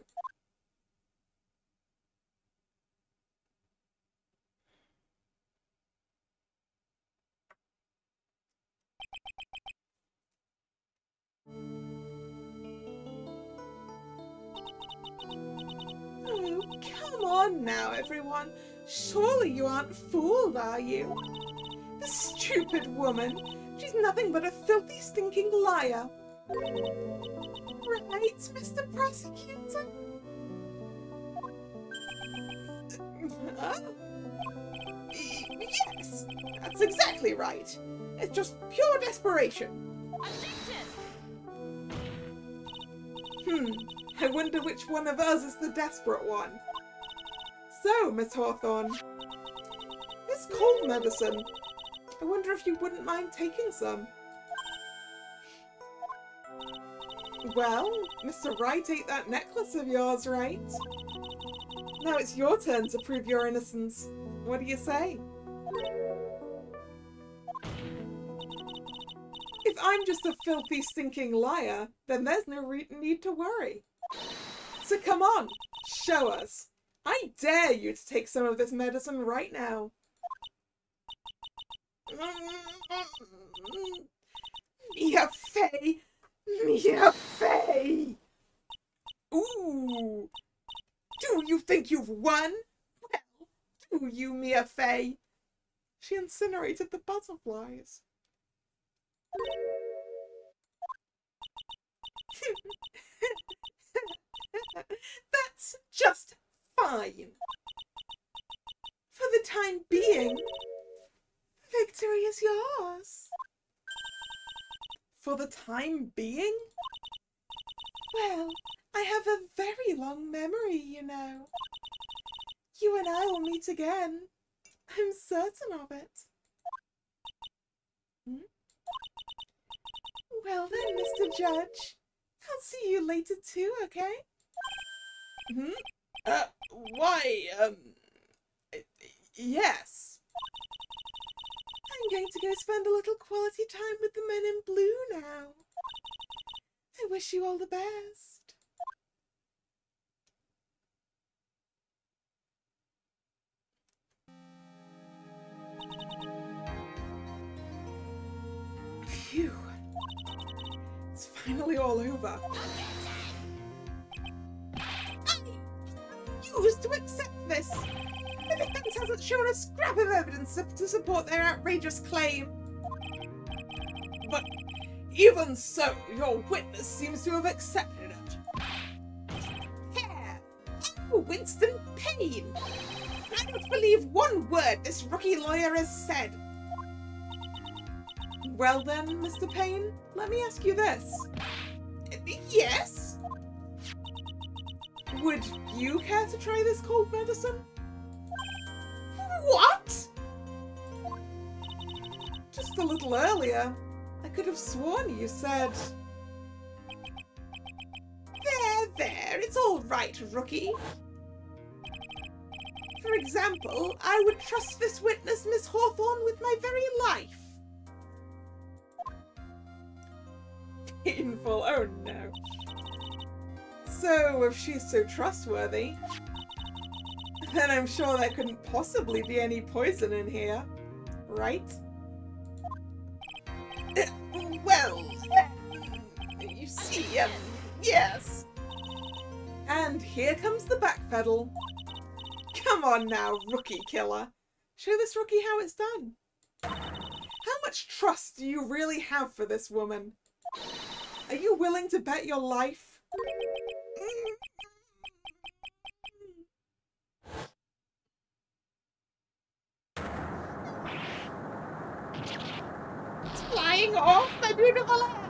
Oh, come on now, everyone. Surely you aren't fooled, are you? The stupid woman. She's nothing but a filthy, stinking liar. Right, Mr. Prosecutor? Yes, that's exactly right. It's just pure desperation. I wonder which one of us is the desperate one. So, Miss Hawthorne, this cold medicine, I wonder if you wouldn't mind taking some. Well, Mr. Wright ate that necklace of yours, right? Now it's your turn to prove your innocence. What do you say? If I'm just a filthy, stinking liar, then there's no need to worry. So come on, show us. I dare you to take some of this medicine right now. Mia Fey! Mia Fey! Ooh! Do you think you've won? Well, do you, Mia Fey? She incinerated the butterflies. That's just fine. For the time being, victory is yours. For the time being? Well, I have a very long memory, you know. You and I will meet again. I'm certain of it. Well then, Mr. Judge, I'll see you later too, okay? Why, yes. I'm going to go spend a little quality time with the men in blue now. I wish you all the best. finally all over. I refuse to accept this. The defense hasn't shown a scrap of evidence to support their outrageous claim. But even so, your witness seems to have accepted it. Here! Oh, Winston Payne! I don't believe one word this rookie lawyer has said. Well then, Mr. Payne, let me ask you this. Yes? Would you care to try this cold medicine? What? Just a little earlier, I could have sworn you said... There, it's all right, rookie. For example, I would trust this witness, Miss Hawthorne, with my very life. Painful, oh no. So, if she's so trustworthy, then I'm sure there couldn't possibly be any poison in here, right? Well, you see, yes. And here comes the backpedal. Come on now, rookie killer. Show this rookie how it's done. How much trust do you really have for this woman? Are you willing to bet your life? It's flying off, my beautiful hair.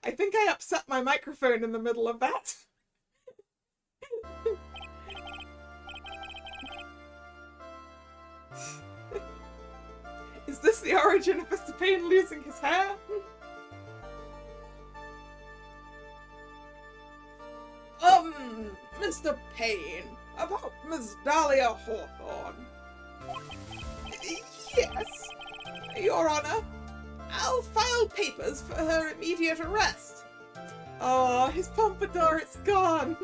I think I upset my microphone in the middle of that. Is this the origin of Mr. Payne losing his hair? Mr. Payne, about Miss Dahlia Hawthorne. Yes, Your Honor. I'll file papers for her immediate arrest. Oh, his pompadour, it's gone.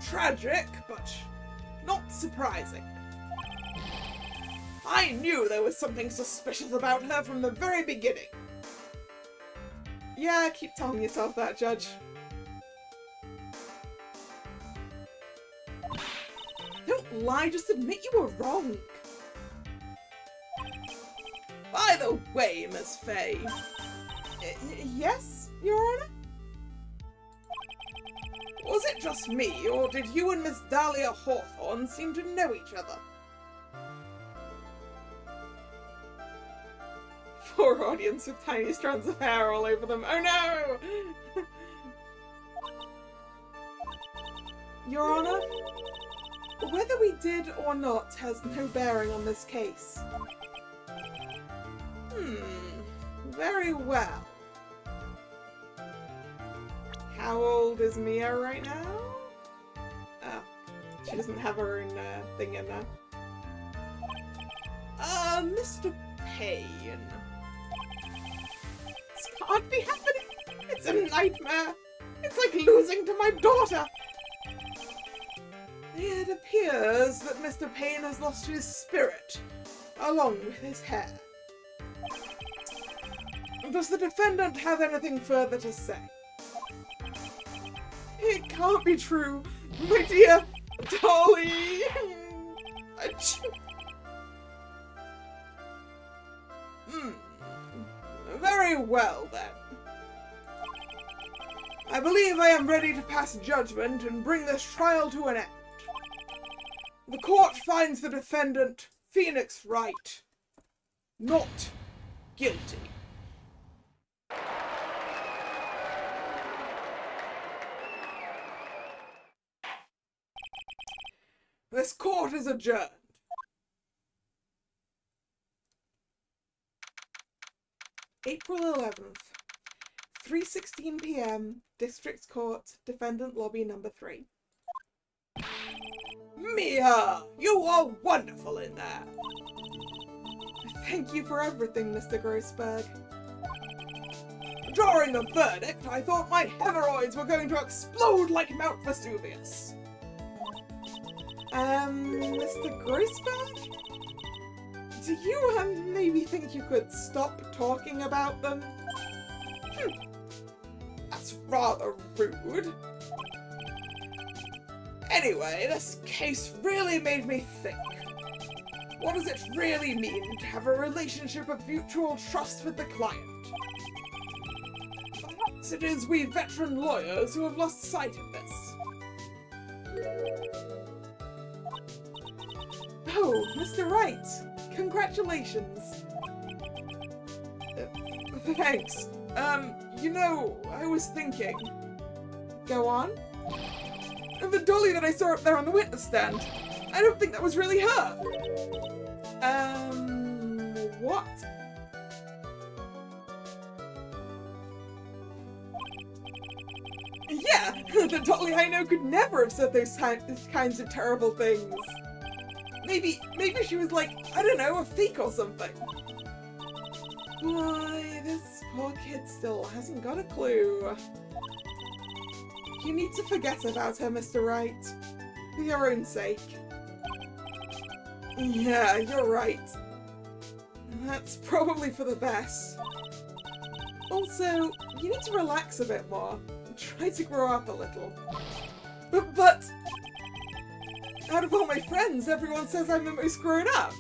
Tragic, but not surprising. I knew there was something suspicious about her from the very beginning. Yeah, keep telling yourself that, Judge. Don't lie, just admit you were wrong. By the way, Miss Faye. Yes, Your Honor? Was it just me, or did you and Miss Dahlia Hawthorne seem to know each other? Poor audience with tiny strands of hair all over them. Oh no! Your Honor, whether we did or not has no bearing on this case. Very well. How old is Mia right now? Oh, she doesn't have her own thing in there. Mr. Payne. This can't be happening. It's a nightmare. It's like losing to my daughter. It appears that Mr. Payne has lost his spirit, along with his hair. Does the defendant have anything further to say? It can't be true, my dear Dolly. Very well then. I believe I am ready to pass judgment and bring this trial to an end. The court finds the defendant, Phoenix Wright, not guilty. This court is adjourned. April 11th, 3:16 p.m., District Court, Defendant Lobby number 3. Mia, you are wonderful in there. Thank you for everything, Mr. Grossberg. During the verdict, I thought my hemorrhoids were going to explode like Mount Vesuvius. Mr. Grossberg? Do you, maybe think you could stop talking about them? That's rather rude. Anyway, this case really made me think. What does it really mean to have a relationship of mutual trust with the client? Perhaps it is we veteran lawyers who have lost sight of this. Oh, Mr. Wright! Congratulations! Thanks. You know, I was thinking. Go on. The dolly that I saw up there on the witness stand. I don't think that was really her. What? Yeah, the dolly I know could never have said those kinds of terrible things. Maybe she was like, I don't know, a fake or something. Why, this poor kid still hasn't got a clue. You need to forget about her, Mr. Wright. For your own sake. Yeah, you're right. That's probably for the best. Also, you need to relax a bit more. And try to grow up a little. But... out of all my friends, everyone says I'm the most grown up.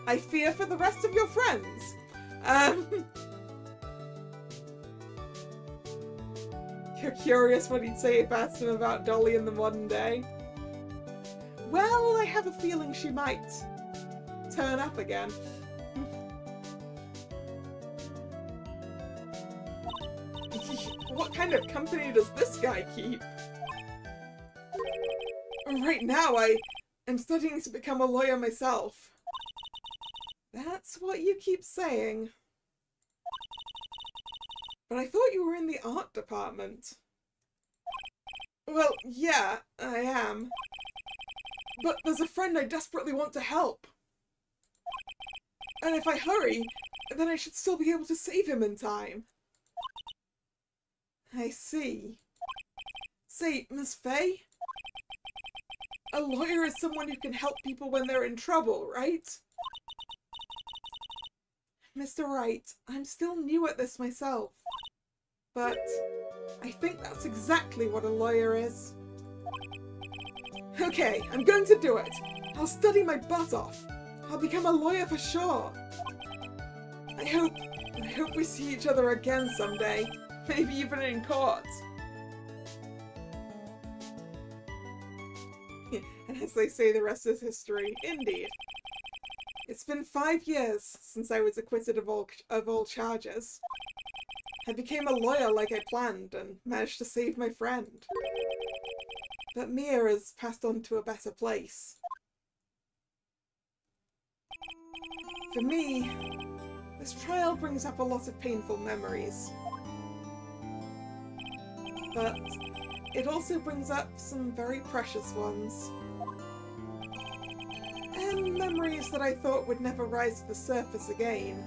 I fear for the rest of your friends. You're curious what he'd say if I asked him about Dolly in the modern day? Well, I have a feeling she might turn up again. What kind of company does this guy keep? Right now, I am studying to become a lawyer myself. That's what you keep saying. But I thought you were in the art department. Well, yeah, I am. But there's a friend I desperately want to help. And if I hurry, then I should still be able to save him in time. I see. Say, Miss Fay? A lawyer is someone who can help people when they're in trouble, right? Mr. Wright, I'm still new at this myself. But I think that's exactly what a lawyer is. Okay, I'm going to do it. I'll study my butt off. I'll become a lawyer for sure. I hope we see each other again someday. Maybe even in court. And as they say, the rest is history. Indeed. It's been 5 years since I was acquitted of all charges. I became a lawyer like I planned and managed to save my friend. But Mia has passed on to a better place. For me, this trial brings up a lot of painful memories. But it also brings up some very precious ones. And memories that I thought would never rise to the surface again.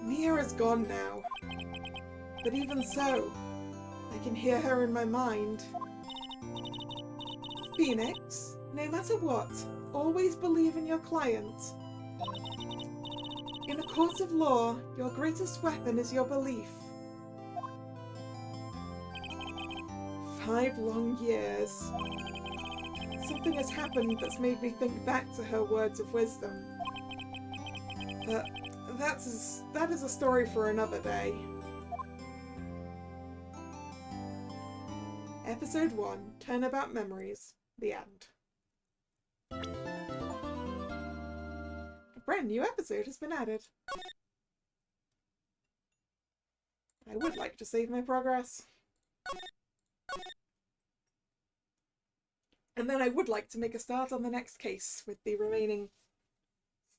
Mia is gone now. But even so, I can hear her in my mind. Phoenix, no matter what, always believe in your client. In a court of law, your greatest weapon is your belief. 5 long years. Something has happened that's made me think back to her words of wisdom. But that is a story for another day. Episode 1, Turnabout Memories, the end. A brand new episode has been added. I would like to save my progress. And then I would like to make a start on the next case with the remaining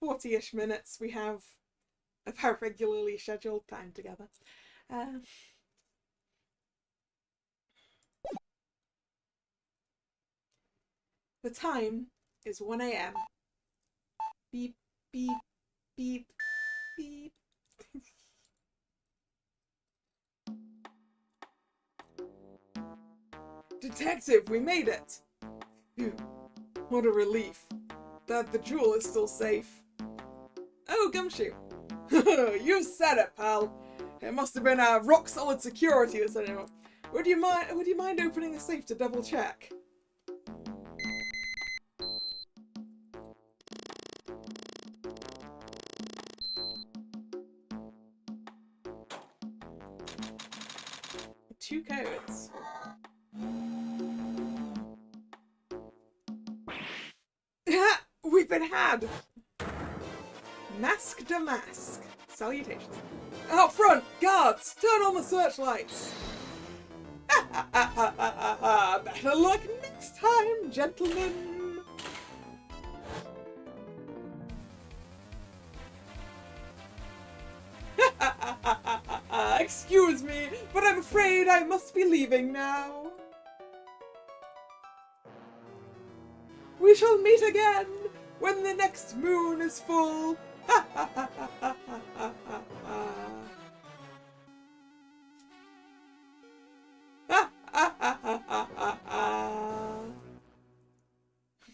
40-ish minutes we have of our regularly scheduled time together. The time is 1 AM. Beep, beep, beep, beep. Detective, we made it! Phew, what a relief. That the jewel is still safe. Oh, Gumshoe. You said it, pal. It must have been rock solid security or something. Would you mind opening a safe to double check? Two codes. We've been had! Mask to mask. Salutations. Out front! Guards! Turn on the searchlights! Better luck next time, gentlemen! Excuse me, but I'm afraid I must be leaving now. We shall meet again when the next moon is full.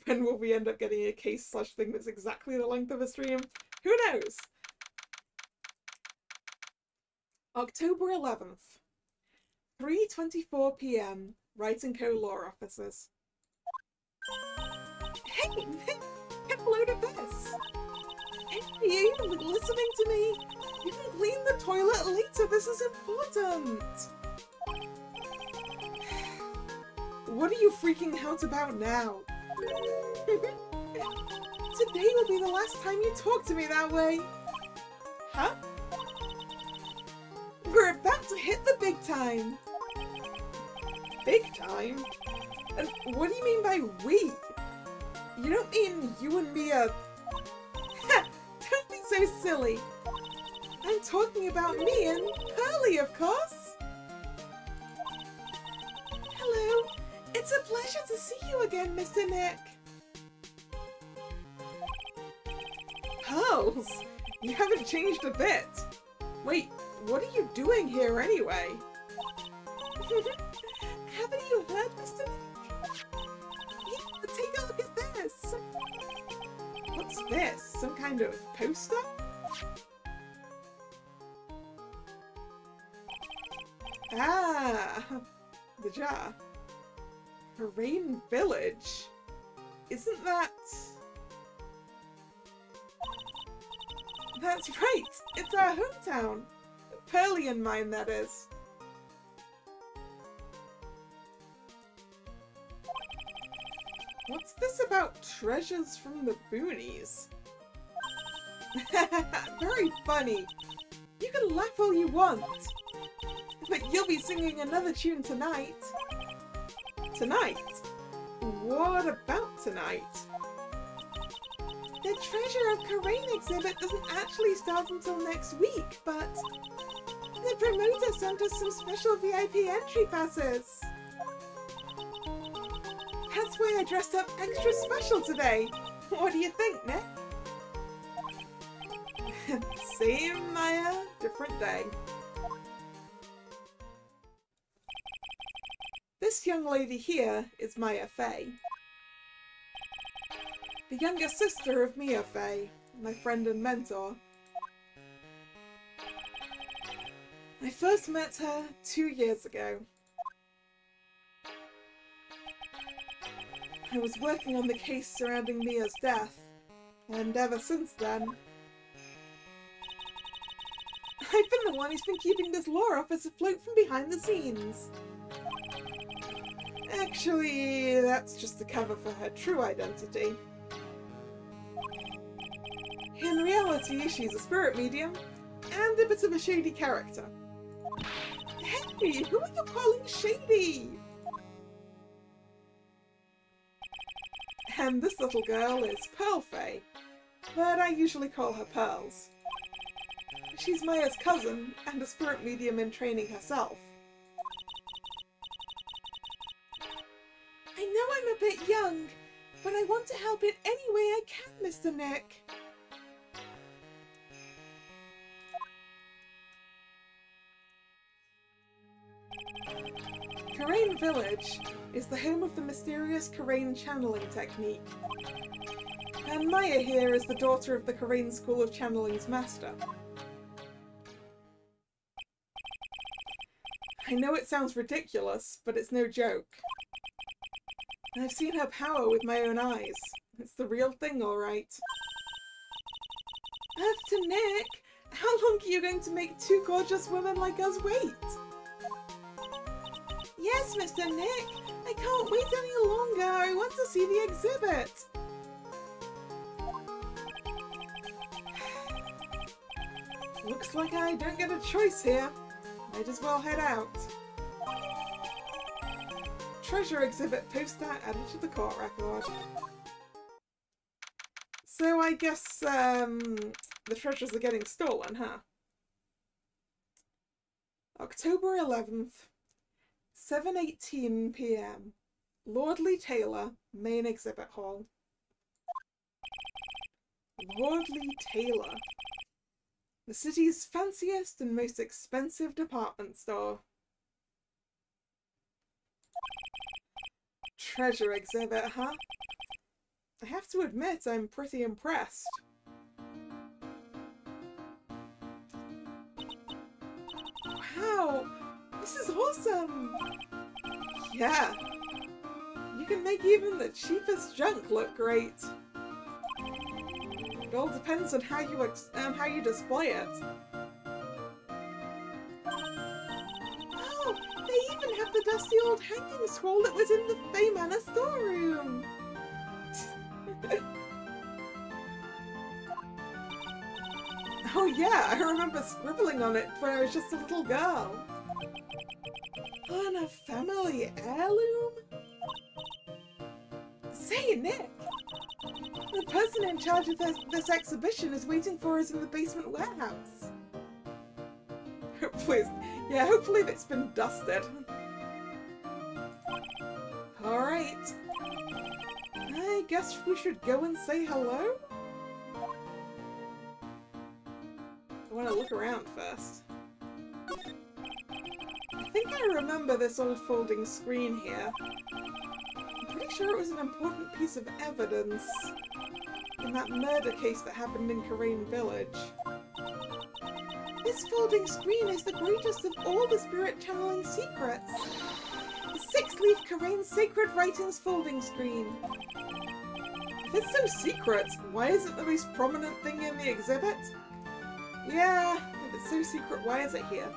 When will we end up getting a case/thing that's exactly the length of a stream? Who knows? October 11th, 3:24 p.m. Wright & Co. law offices. Hey, get a load of this! Hey, are you listening to me? You can clean the toilet later, this is important! What are you freaking out about now? Today will be the last time you talk to me that way! Huh? We're about to hit the big time! Big time? And what do you mean by we? You don't mean you and me are... Don't be so silly! I'm talking about me and Pearly, of course! Hello! It's a pleasure to see you again, Mr. Nick! Pearls! You haven't changed a bit! Wait, what are you doing here anyway? Haven't you heard, Mr. Nick? Yeah, take a look at this! What's this? Some kind of poster? Ah! The jar. Rain Village? Isn't that... That's right! It's our hometown! Pearly and mine, that is. What's this about treasures from the boonies? Very funny. You can laugh all you want. But you'll be singing another tune tonight. Tonight? What about tonight? The Treasure of Karain exhibit doesn't actually start until next week, but the promoter sent us some special VIP entry passes. That's why I dressed up extra special today. What do you think, Nick? Same Maya, different day. This young lady here is Maya Fey. The younger sister of Mia Fey, my friend and mentor. I first met her 2 years ago. I was working on the case surrounding Mia's death, and ever since then, I've been the one who's been keeping this law office afloat from behind the scenes. Actually, that's just a cover for her true identity. In reality, she's a spirit medium, and a bit of a shady character. Hey, who are you calling shady? And this little girl is Pearl Fey, but I usually call her Pearls. She's Maya's cousin, and a spirit medium in training herself. I know I'm a bit young, but I want to help in any way I can, Mr. Nick. Karain Village is the home of the mysterious Karain channeling technique. And Maya here is the daughter of the Karain School of Channeling's master. I know it sounds ridiculous, but it's no joke. I've seen her power with my own eyes. It's the real thing, all right. After Nick, how long are you going to make two gorgeous women like us wait? Yes, Mr. Nick. I can't wait any longer. I want to see the exhibit. Looks like I don't get a choice here. Might as well head out. Treasure exhibit poster added to the court record. So I guess the treasures are getting stolen, huh? October 11th, 7:18 p.m. Lordly Taylor, main exhibit hall. Lordly Taylor. The city's fanciest and most expensive department store. Treasure exhibit, huh? I have to admit, I'm pretty impressed. Wow! This is awesome! Yeah! You can make even the cheapest junk look great. It all depends on how you display it. Oh, they even have the dusty old hanging scroll that was in the Fey Manor storeroom. Oh yeah, I remember scribbling on it when I was just a little girl. On a family heirloom? Say, Nick! The person in charge of this exhibition is waiting for us in the basement warehouse. Hopefully it's been dusted. Alright. I guess we should go and say hello? I want to look around first. I think I remember this old folding screen here. I'm pretty sure it was an important piece of evidence in that murder case that happened in Karain Village. This folding screen is the greatest of all the spirit channeling secrets. The six-leaf Karain Sacred Writings folding screen. If it's so secret, why is it the most prominent thing in the exhibit? Yeah, if it's so secret, why is it here?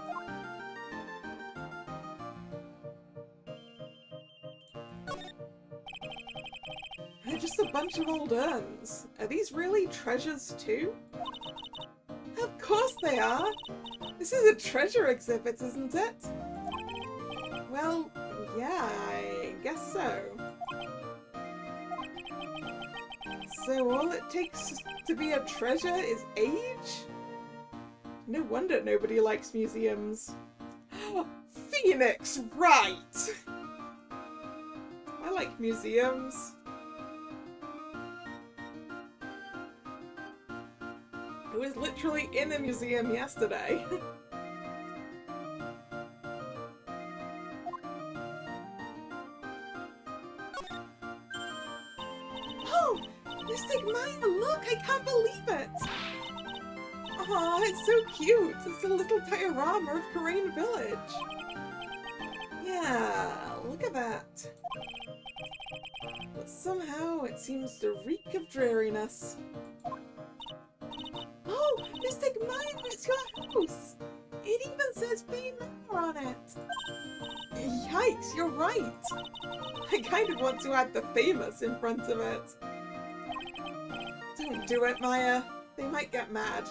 They're just a bunch of old urns. Are these really treasures too? Of course they are! This is a treasure exhibit, isn't it? Well, yeah, I guess so. So all it takes to be a treasure is age? No wonder nobody likes museums. Phoenix, right! I like museums. I was literally in a museum yesterday. Oh! Mystic Maya, look! I can't believe it! Aw, it's so cute! It's a little diorama of Karain Village. Yeah, look at that. But somehow it seems to reek of dreariness. Oh, Mystic Maya, it's your house! It even says Fey Manor on it! Yikes, you're right! I kind of want to add the famous in front of it. Don't do it, Maya. They might get mad.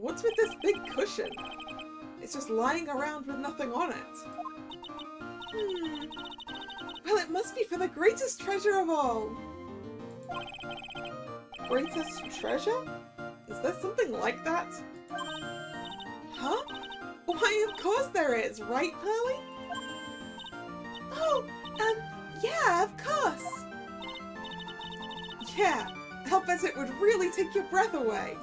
What's with this big cushion? It's just lying around with nothing on it. Well, it must be for the greatest treasure of all. Greatest treasure? Is there something like that? Huh? Why, of course there is, right, Pearly? Oh, yeah, of course. Yeah, I'll bet it would really take your breath away.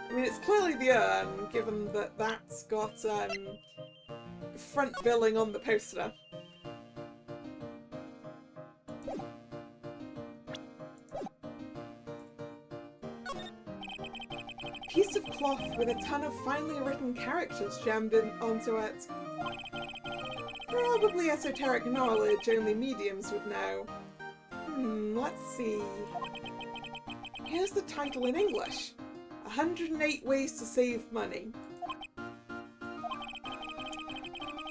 I mean, it's clearly the urn, given that that's got front billing on the poster. Piece of cloth with a ton of finely written characters jammed in onto it. Probably esoteric knowledge only mediums would know. Let's see. Here's the title in English. 108 Ways to Save Money.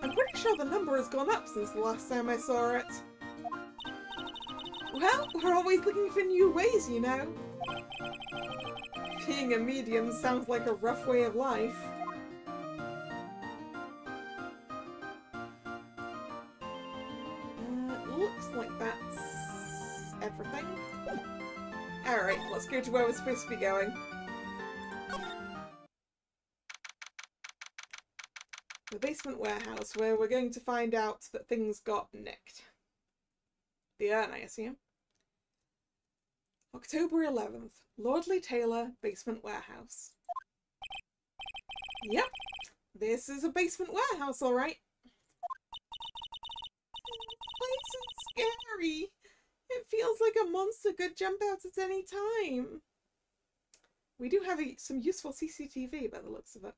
I'm pretty sure the number has gone up since the last time I saw it. Well, we're always looking for new ways, you know. Being a medium sounds like a rough way of life. Looks like that's everything. Alright, let's go to where we're supposed to be going. The basement warehouse, where we're going to find out that things got nicked. The urn, I assume. October 11th, Lordly Taylor, basement warehouse. Yep, this is a basement warehouse, alright. Place is scary. It feels like a monster could jump out at any time. We do have some useful CCTV by the looks of it.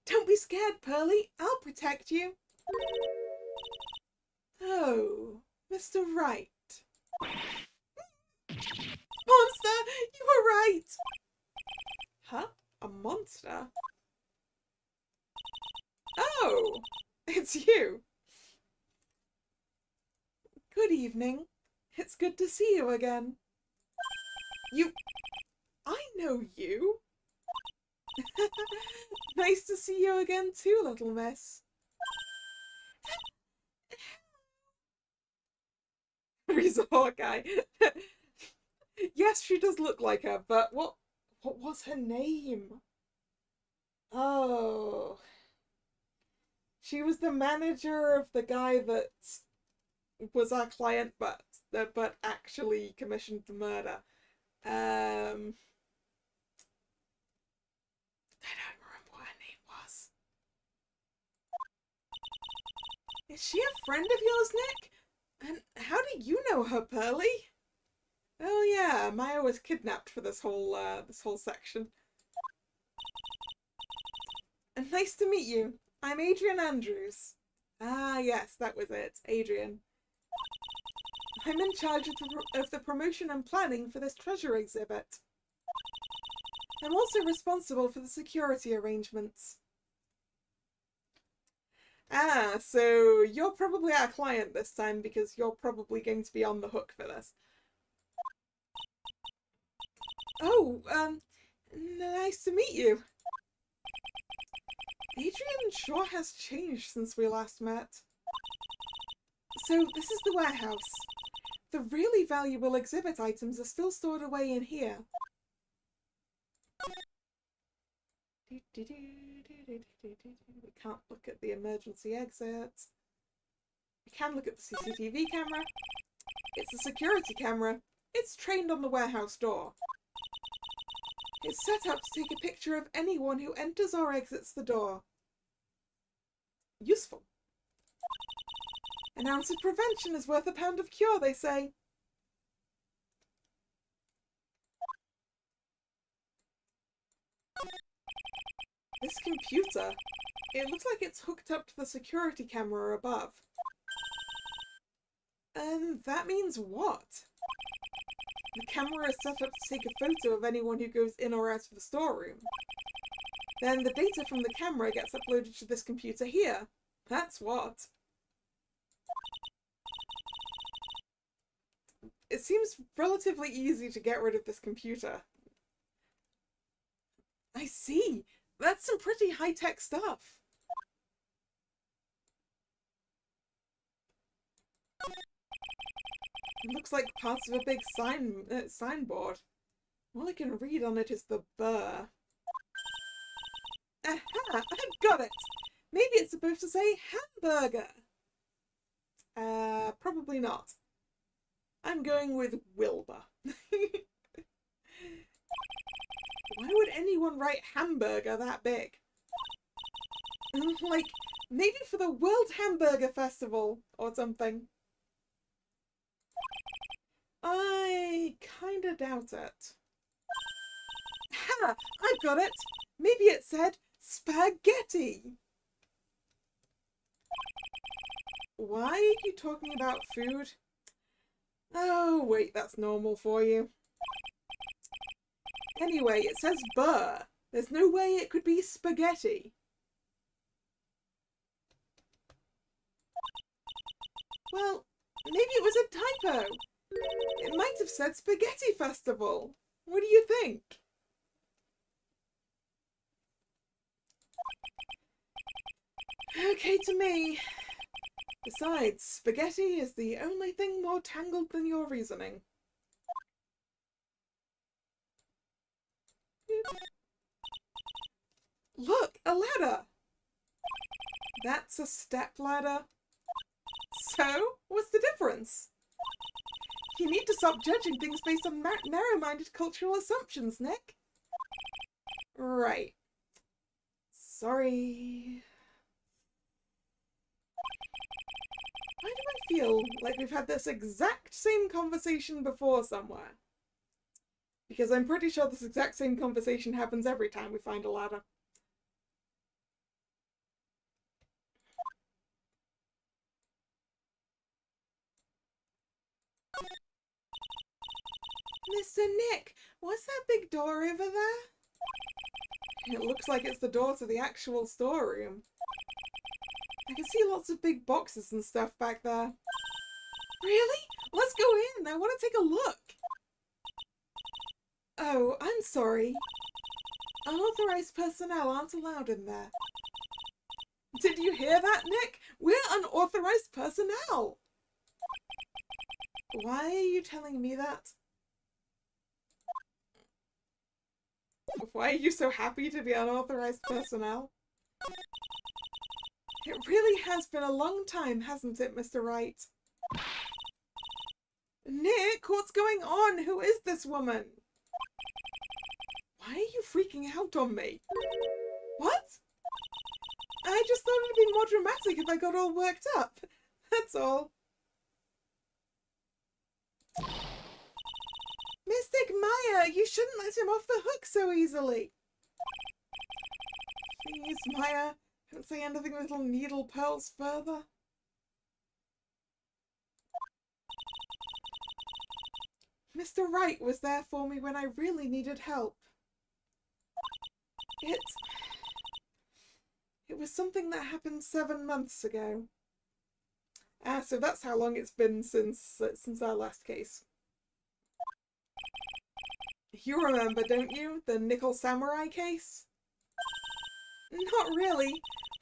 Don't be scared, Pearly. I'll protect you. Oh, Mr. Wright. Monster! You were right! Huh? A monster? Oh! It's you! Good evening. It's good to see you again. I know you! Nice to see you again too, little miss. He's a Hawkeye. Yes, she does look like her, but what was her name? Oh. She was the manager of the guy that was our client, but actually commissioned the murder. I don't remember what her name was. Is she a friend of yours, Nick? And how do you know her, Pearly? Oh yeah, Maya was kidnapped for this whole section. And nice to meet you. I'm Adrian Andrews. Ah yes, that was it, Adrian. I'm in charge of the promotion and planning for this treasure exhibit. I'm also responsible for the security arrangements. Ah, so you're probably our client this time because you're probably going to be on the hook for this. Oh, nice to meet you. Adrian sure has changed since we last met. So, this is the warehouse. The really valuable exhibit items are still stored away in here. We can't look at the emergency exits. We can look at the CCTV camera. It's a security camera. It's trained on the warehouse door. It's set up to take a picture of anyone who enters or exits the door. Useful. An ounce of prevention is worth a pound of cure, they say. This computer, it looks like it's hooked up to the security camera above. And that means what? The camera is set up to take a photo of anyone who goes in or out of the storeroom. Then the data from the camera gets uploaded to this computer here. That's what. It seems relatively easy to get rid of this computer. I see. That's some pretty high-tech stuff. It looks like parts of a big signboard. All I can read on it is the burr. Aha! I've got it! Maybe it's supposed to say hamburger. Probably not. I'm going with Wilbur. right hamburger that big. Like, maybe for the World Hamburger Festival or something. I kinda doubt it. Ha! I've got it! Maybe it said spaghetti! Why are you talking about food? Oh, wait, that's normal for you. Anyway, it says burr. There's no way it could be spaghetti. Well, maybe it was a typo. It might have said Spaghetti Festival. What do you think? Okay to me. Besides, spaghetti is the only thing more tangled than your reasoning. Look, a ladder! That's a step ladder. So, what's the difference? You need to stop judging things based on narrow-minded cultural assumptions, Nick. Right. Sorry. Why do I feel like we've had this exact same conversation before somewhere? Because I'm pretty sure this exact same conversation happens every time we find a ladder. Mr. Nick, what's that big door over there? It looks like it's the door to the actual storeroom. I can see lots of big boxes and stuff back there. Really? Let's go in. I want to take a look. Oh, I'm sorry. Unauthorized personnel aren't allowed in there. Did you hear that, Nick? We're unauthorized personnel. Why are you telling me that? Why are you so happy to be unauthorized personnel? It really has been a long time, hasn't it, Mr. Wright? Nick, what's going on? Who is this woman? Why are you freaking out on me? What? I just thought it'd be more dramatic if I got all worked up. That's all. Mystic Maya, you shouldn't let him off the hook so easily. Please, Maya, don't say anything that'll needle pearls further. Mr. Wright was there for me when I really needed help. It was something that happened 7 months ago. Ah, so that's how long it's been since our last case. You remember, don't you? The Nickel Samurai case? Not really.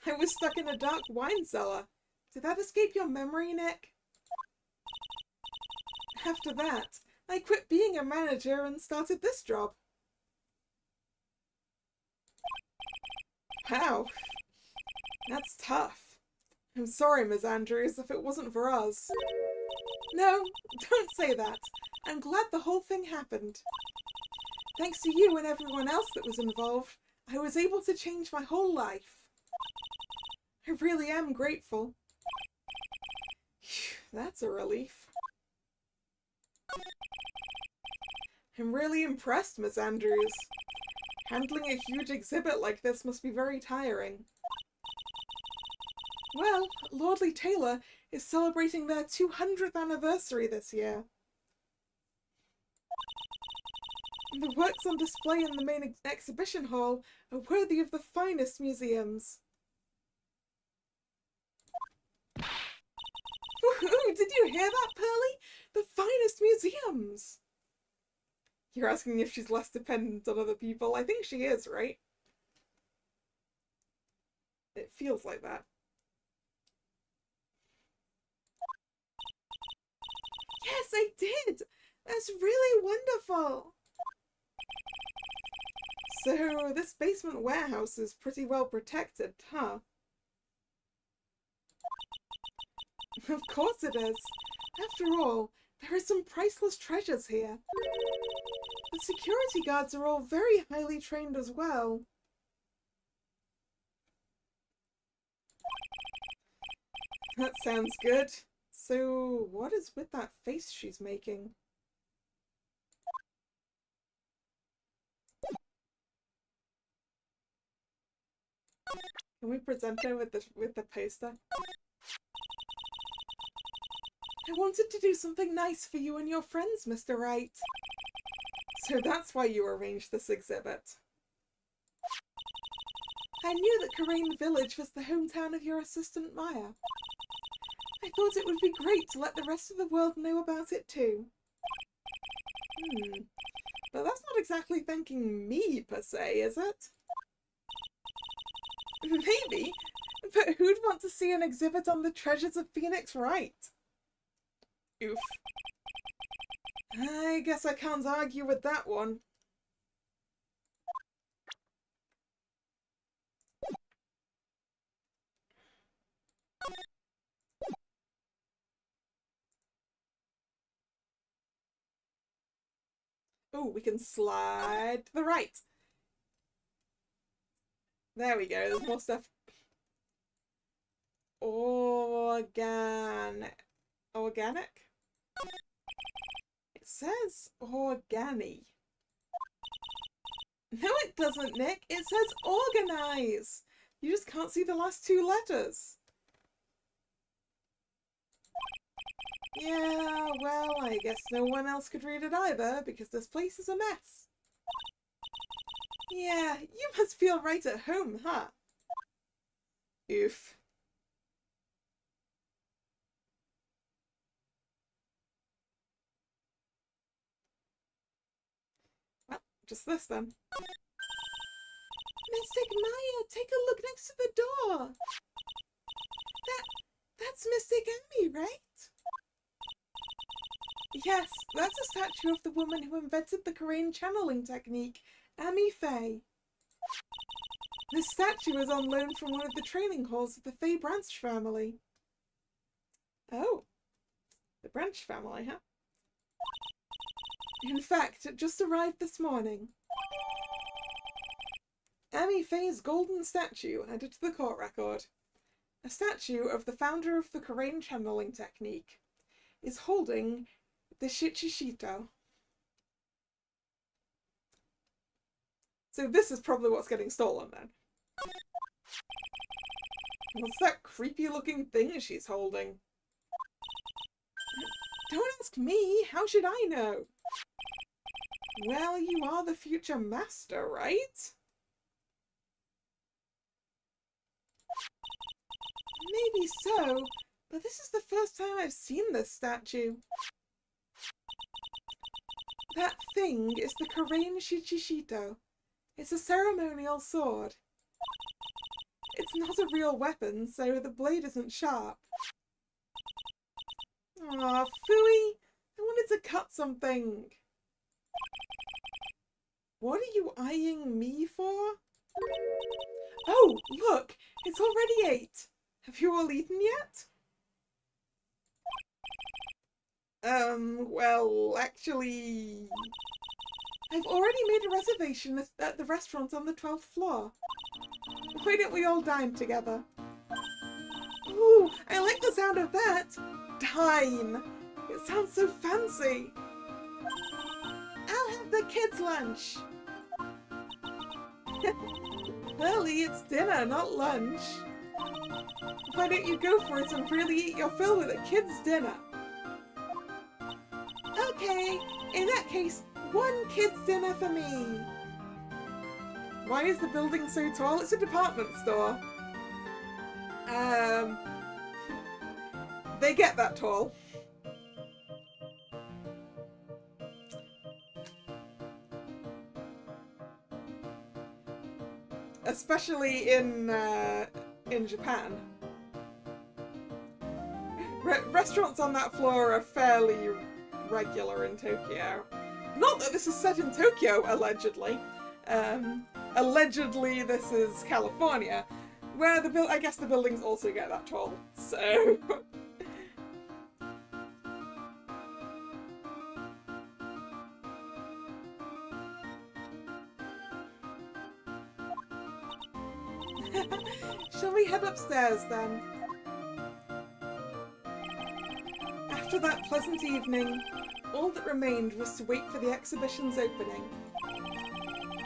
I was stuck in a dark wine cellar. Did that escape your memory, Nick? After that, I quit being a manager and started this job. Wow. That's tough. I'm sorry, Ms. Andrews, if it wasn't for us. No, don't say that. I'm glad the whole thing happened. Thanks to you and everyone else that was involved, I was able to change my whole life. I really am grateful. That's a relief. I'm really impressed, Miss Andrews. Handling a huge exhibit like this must be very tiring. Well, Lordly Taylor is celebrating their 200th anniversary this year. The works on display in the main exhibition hall are worthy of the finest museums. Woohoo! Did you hear that, Pearly? The finest museums! You're asking if she's less dependent on other people. I think she is, right? It feels like that. Yes, I did! That's really wonderful! So, this basement warehouse is pretty well protected, huh? Of course it is. After all, there are some priceless treasures here. The security guards are all very highly trained as well. That sounds good. So, what is with that face she's making? Can we present her with the poster? I wanted to do something nice for you and your friends, Mr. Wright. So that's why you arranged this exhibit. I knew that Karain Village was the hometown of your assistant Maya. I thought it would be great to let the rest of the world know about it too. But that's not exactly thanking me, per se, is it? Maybe, but who'd want to see an exhibit on the treasures of Phoenix Wright? Oof. I guess I can't argue with that one. Oh, we can slide to the right. There we go, there's more stuff. Organic? It says organi. No, it doesn't, Nick. It says organize. You just can't see the last two letters. Yeah, well, I guess no one else could read it either, because this place is a mess. Yeah, you must feel right at home, huh? Oof. Well, just this then. Mystic Maya, take a look next to the door. That's Mystic Amy, right? Yes, that's a statue of the woman who invented the Karain channeling technique, Amy Faye. This statue is on loan from one of the training halls of the Faye Branch family. Oh, the Branch family, huh? In fact, it just arrived this morning. Amy Faye's golden statue added to the court record. A statue of the founder of the Karain channeling technique is holding the Shichishito. So this is probably what's getting stolen then. What's that creepy looking thing she's holding? Don't ask me, how should I know? Well, you are the future master, right? Maybe so, but this is the first time I've seen this statue. That thing is the Karain Shichishito. It's a ceremonial sword. It's not a real weapon, so the blade isn't sharp. Aw, phooey! I wanted to cut something. What are you eyeing me for? Oh, look! It's already 8! Have you all eaten yet? Well, actually... I've already made a reservation at the restaurant on the 12th floor. Why don't we all dine together? Ooh, I like the sound of that! Dine! It sounds so fancy! I'll have the kids' lunch! Early, it's dinner, not lunch. Why don't you go for it and really eat your fill with a kid's dinner? Okay, in that case, 1 kid's dinner for me. Why is the building so tall? It's a department store. They get that tall. Especially in Japan. Restaurants on that floor are fairly regular in Tokyo. Not that this is set in Tokyo, allegedly. Allegedly this is California, where I guess the buildings also get that tall, so... Shall we head upstairs then? After that pleasant evening, all that remained was to wait for the exhibition's opening.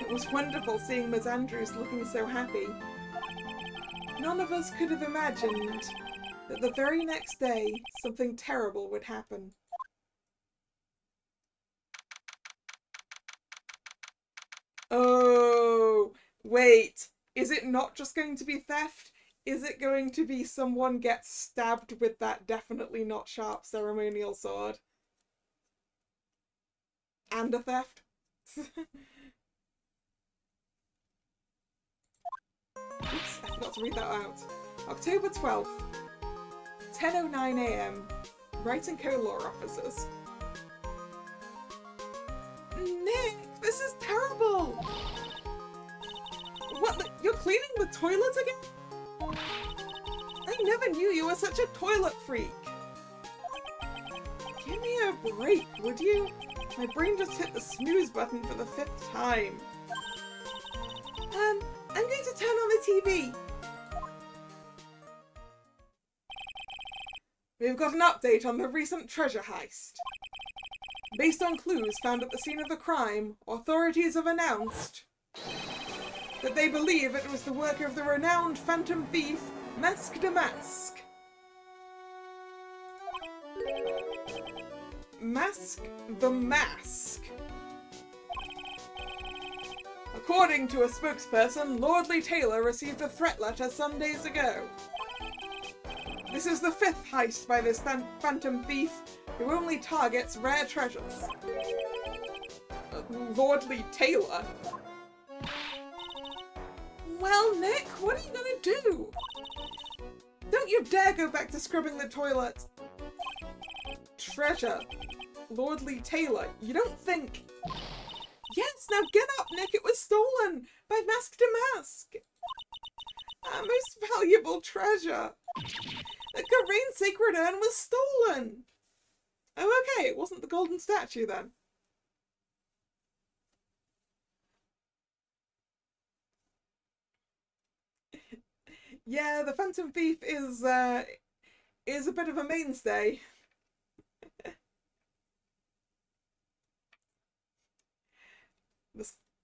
It was wonderful seeing Ms. Andrews looking so happy. None of us could have imagined that the very next day something terrible would happen. Oh, wait. Is it not just going to be theft? Is it going to be someone gets stabbed with that definitely not sharp ceremonial sword? And a theft? Oops, I forgot to read that out. October 12th, 10:09 AM. Wright & Co. law officers. Nick, this is terrible! What, you're cleaning the toilet again? I never knew you were such a toilet freak. Give me a break, would you? My brain just hit the snooze button for the 5th time. I'm going to turn on the TV. We've got an update on the recent treasure heist. Based on clues found at the scene of the crime, authorities have announced that they believe it was the work of the renowned phantom thief, Mask the Mask. Mask the Mask. According to a spokesperson, Lordly Taylor received a threat letter some days ago. This is the 5th heist by this phantom thief, who only targets rare treasures. Lordly Taylor? Well, Nick, what are you gonna do? Don't you dare go back to scrubbing the toilet. Treasure. Lordly Taylor, you don't think... Yes, now get up, Nick, it was stolen by Mask to Mask. Our most valuable treasure. The Korean sacred urn was stolen. Oh, okay, it wasn't the golden statue then. Yeah, the Phantom Thief is a bit of a mainstay.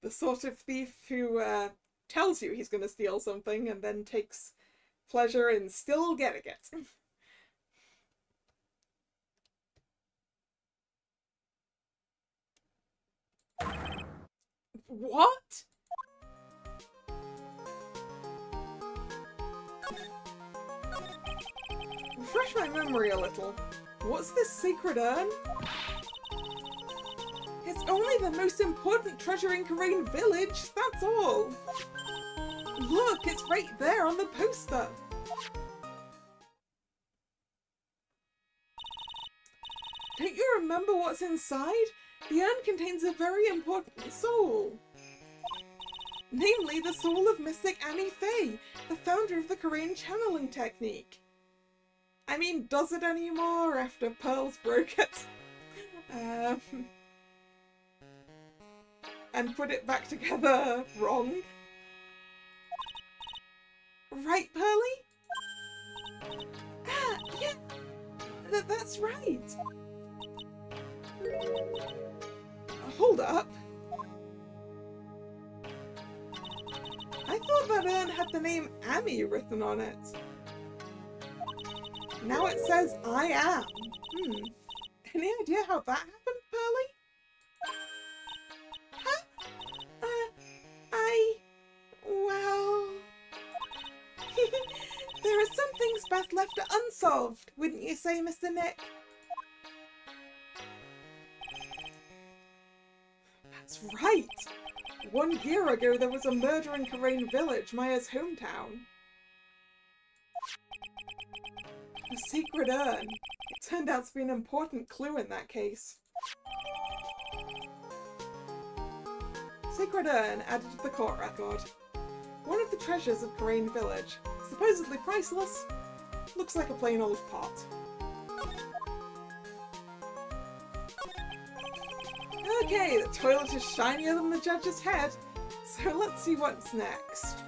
The sort of thief who tells you he's going to steal something and then takes pleasure in still getting it. What? Refresh my memory a little. What's this sacred urn? It's only the most important treasure in Korean village, that's all. Look, it's right there on the poster. Don't you remember what's inside? The urn contains a very important soul. Namely, the soul of mystic Annie Faye, the founder of the Korean channeling technique. I mean, does it anymore after Pearls broke it? And put it back together wrong. Right, Pearly? Ah, yeah, that's right. Hold up. I thought that urn had the name Amy written on it. Now it says I am. Any idea how that happened, Pearly? Huh? Well... There are some things best left unsolved, wouldn't you say, Mr. Nick? That's right! 1 year ago there was a murder in Korean Village, Maya's hometown. The secret urn. It turned out to be an important clue in that case. Secret urn added to the court record. One of the treasures of Korean Village. Supposedly priceless. Looks like a plain old pot. Okay, the toilet is shinier than the judge's head. So let's see what's next.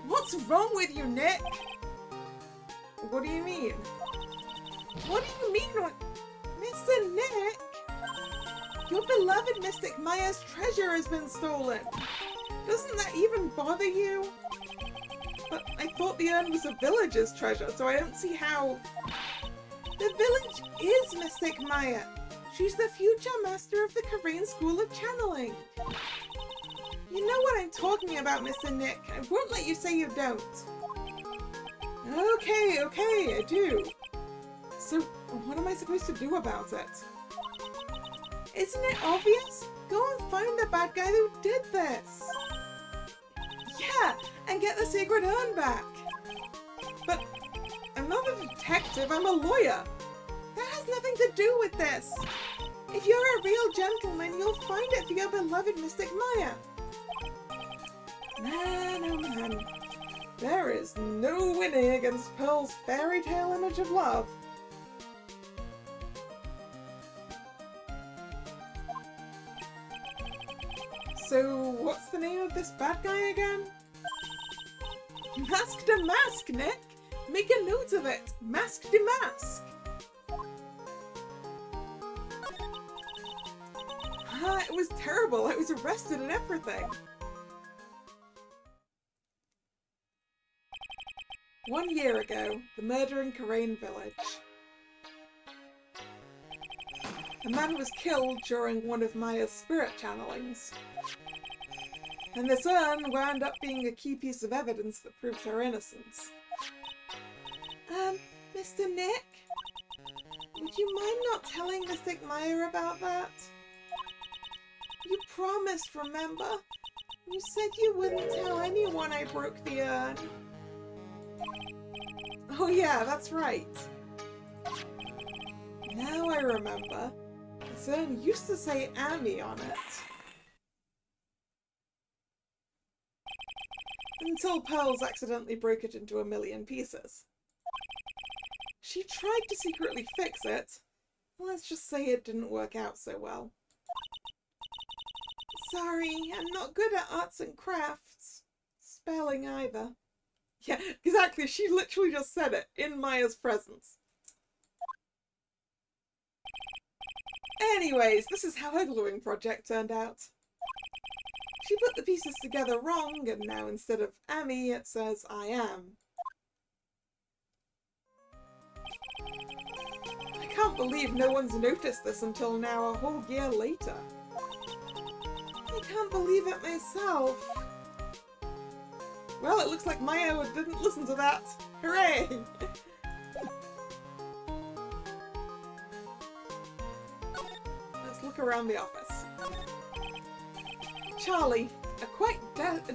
What's wrong with you, Nick? What do you mean? What do you mean, Mr. Nick? Your beloved Mystic Maya's treasure has been stolen. Doesn't that even bother you? But I thought the urn was a village's treasure, so I don't see how... The village is Mystic Maya. She's the future master of the Korean School of Channeling. You know what I'm talking about, Mr. Nick. I won't let you say you don't. Okay, I do. So, what am I supposed to do about it? Isn't it obvious? Go and find the bad guy who did this. Yeah, and get the secret urn back. But I'm not a detective, I'm a lawyer. That has nothing to do with this. If you're a real gentleman, you'll find it for your beloved Mystic Maya. Man, oh man. There is no winning against Pearl's fairy tale image of love. So, what's the name of this bad guy again? Mask de Mask, Nick! Make a note of it! Mask de Mask! It was terrible. I was arrested and everything. 1 year ago, the murder in Korean village. A man was killed during one of Maya's spirit channelings. And this urn wound up being a key piece of evidence that proved her innocence. Mr. Nick? Would you mind not telling Mystic Maya about that? You promised, remember? You said you wouldn't tell anyone I broke the urn. Oh yeah, that's right. Now I remember. This urn used to say Amy on it. Until Pearls accidentally broke it into a million pieces. She tried to secretly fix it. Let's just say it didn't work out so well. Sorry, I'm not good at arts and crafts. Spelling either. Yeah, exactly, she literally just said it in Maya's presence. Anyways, this is how her gluing project turned out. She put the pieces together wrong, and now instead of Amy, it says I am. I can't believe no one's noticed this until now, a whole year later. I can't believe it myself. Well, it looks like Maya didn't listen to that. Hooray! Let's look around the office. Charlie, a quite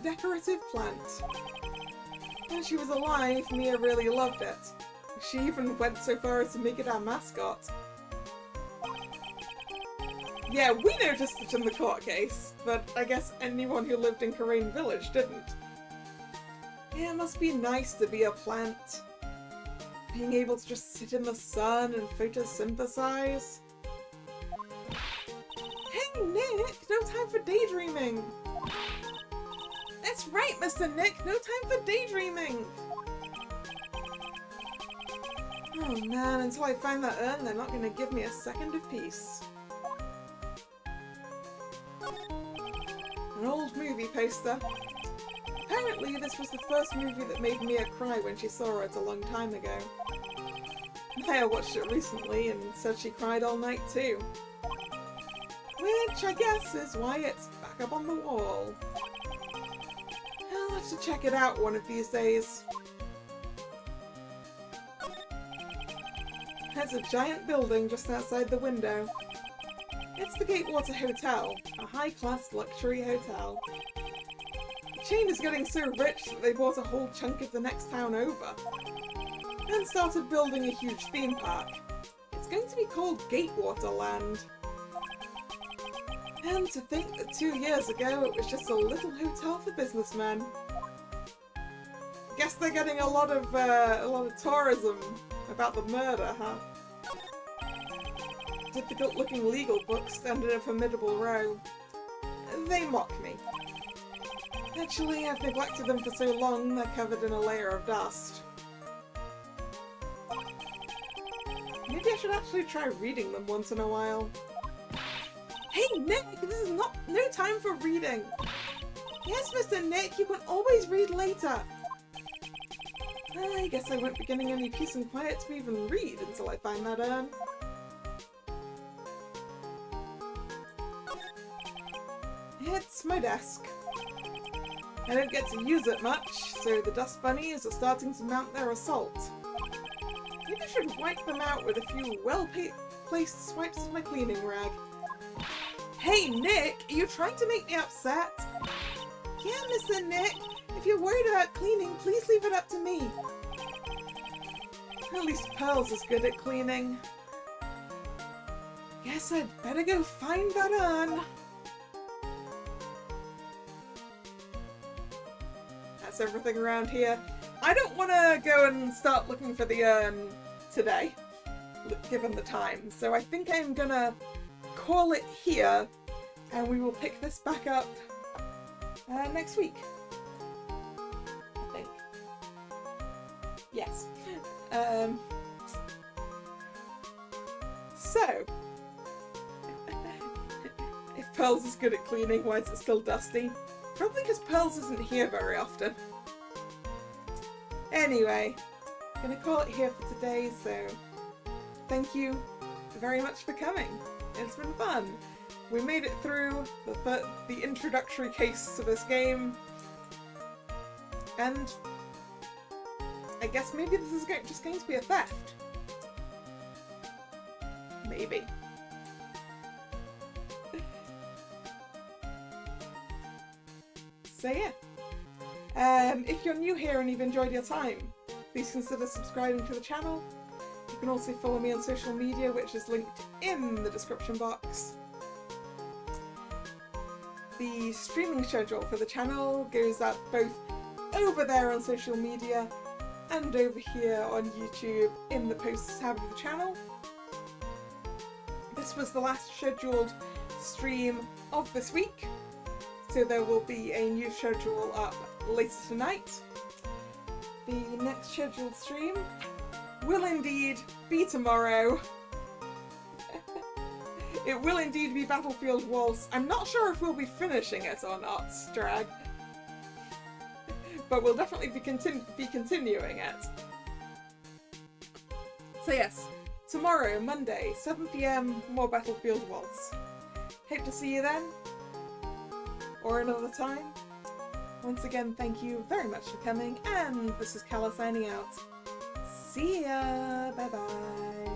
decorative plant. When she was alive, Mia really loved it. She even went so far as to make it our mascot. Yeah, we noticed it in the court case, but I guess anyone who lived in Korean Village didn't. Yeah, it must be nice to be a plant. Being able to just sit in the sun and photosynthesize. Hey Nick, no time for daydreaming. That's right, Mr. Nick, no time for daydreaming. Oh man, until I find that urn, they're not going to give me a second of peace. An old movie poster. Apparently this was the first movie that made Mia cry when she saw it a long time ago. Maya watched it recently and said she cried all night too. Which I guess is why it's back up on the wall. I'll have to check it out one of these days. There's a giant building just outside the window. It's the Gatewater Hotel, a high-class luxury hotel. The chain is getting so rich that they bought a whole chunk of the next town over. And started building a huge theme park. It's going to be called Gatewater Land. And to think that 2 years ago it was just a little hotel for businessmen. Guess they're getting a lot of tourism about the murder, huh? Difficult-looking legal books stand in a formidable row. They mock me. Actually, I've neglected them for so long, they're covered in a layer of dust. Maybe I should actually try reading them once in a while. Hey Nick, this is no time for reading. Yes, Mr. Nick, you can always read later. I guess I won't be getting any peace and quiet to even read until I find that urn. It's my desk. I don't get to use it much, so the dust bunnies are starting to mount their assault. Maybe I should wipe them out with a few well-placed swipes of my cleaning rag. Hey Nick, are you trying to make me upset? Yeah, Mr. Nick, if you're worried about cleaning, please leave it up to me. At least Pearl's is good at cleaning. Guess I'd better go find that urn. That's everything around here. I don't want to go and start looking for the urn today, given the time, so I think I'm gonna call it here, and we will pick this back up next week. I think. Yes. So, if Pearls is good at cleaning, why is it still dusty? Probably because Pearls isn't here very often. Anyway, I'm gonna call it here for today, so thank you very much for coming. It's been fun. We made it through the introductory case to this game, and I guess maybe this is just going to be a theft. Maybe. So yeah. If you're new here and you've enjoyed your time, please consider subscribing to the channel. You can also follow me on social media, which is linked in the description box. The streaming schedule for the channel goes up both over there on social media and over here on YouTube in the posts tab of the channel. This was the last scheduled stream of this week, so there will be a new schedule up later tonight. The next scheduled stream will indeed be tomorrow. It will indeed be Battlefield Waltz. I'm not sure if we'll be finishing it or not, Strag. But we'll definitely be continuing it. So yes, tomorrow, Monday, 7 PM, more Battlefield Waltz. Hope to see you then, or another time. Once again, thank you very much for coming, and this is Kalla signing out. See ya! Bye bye!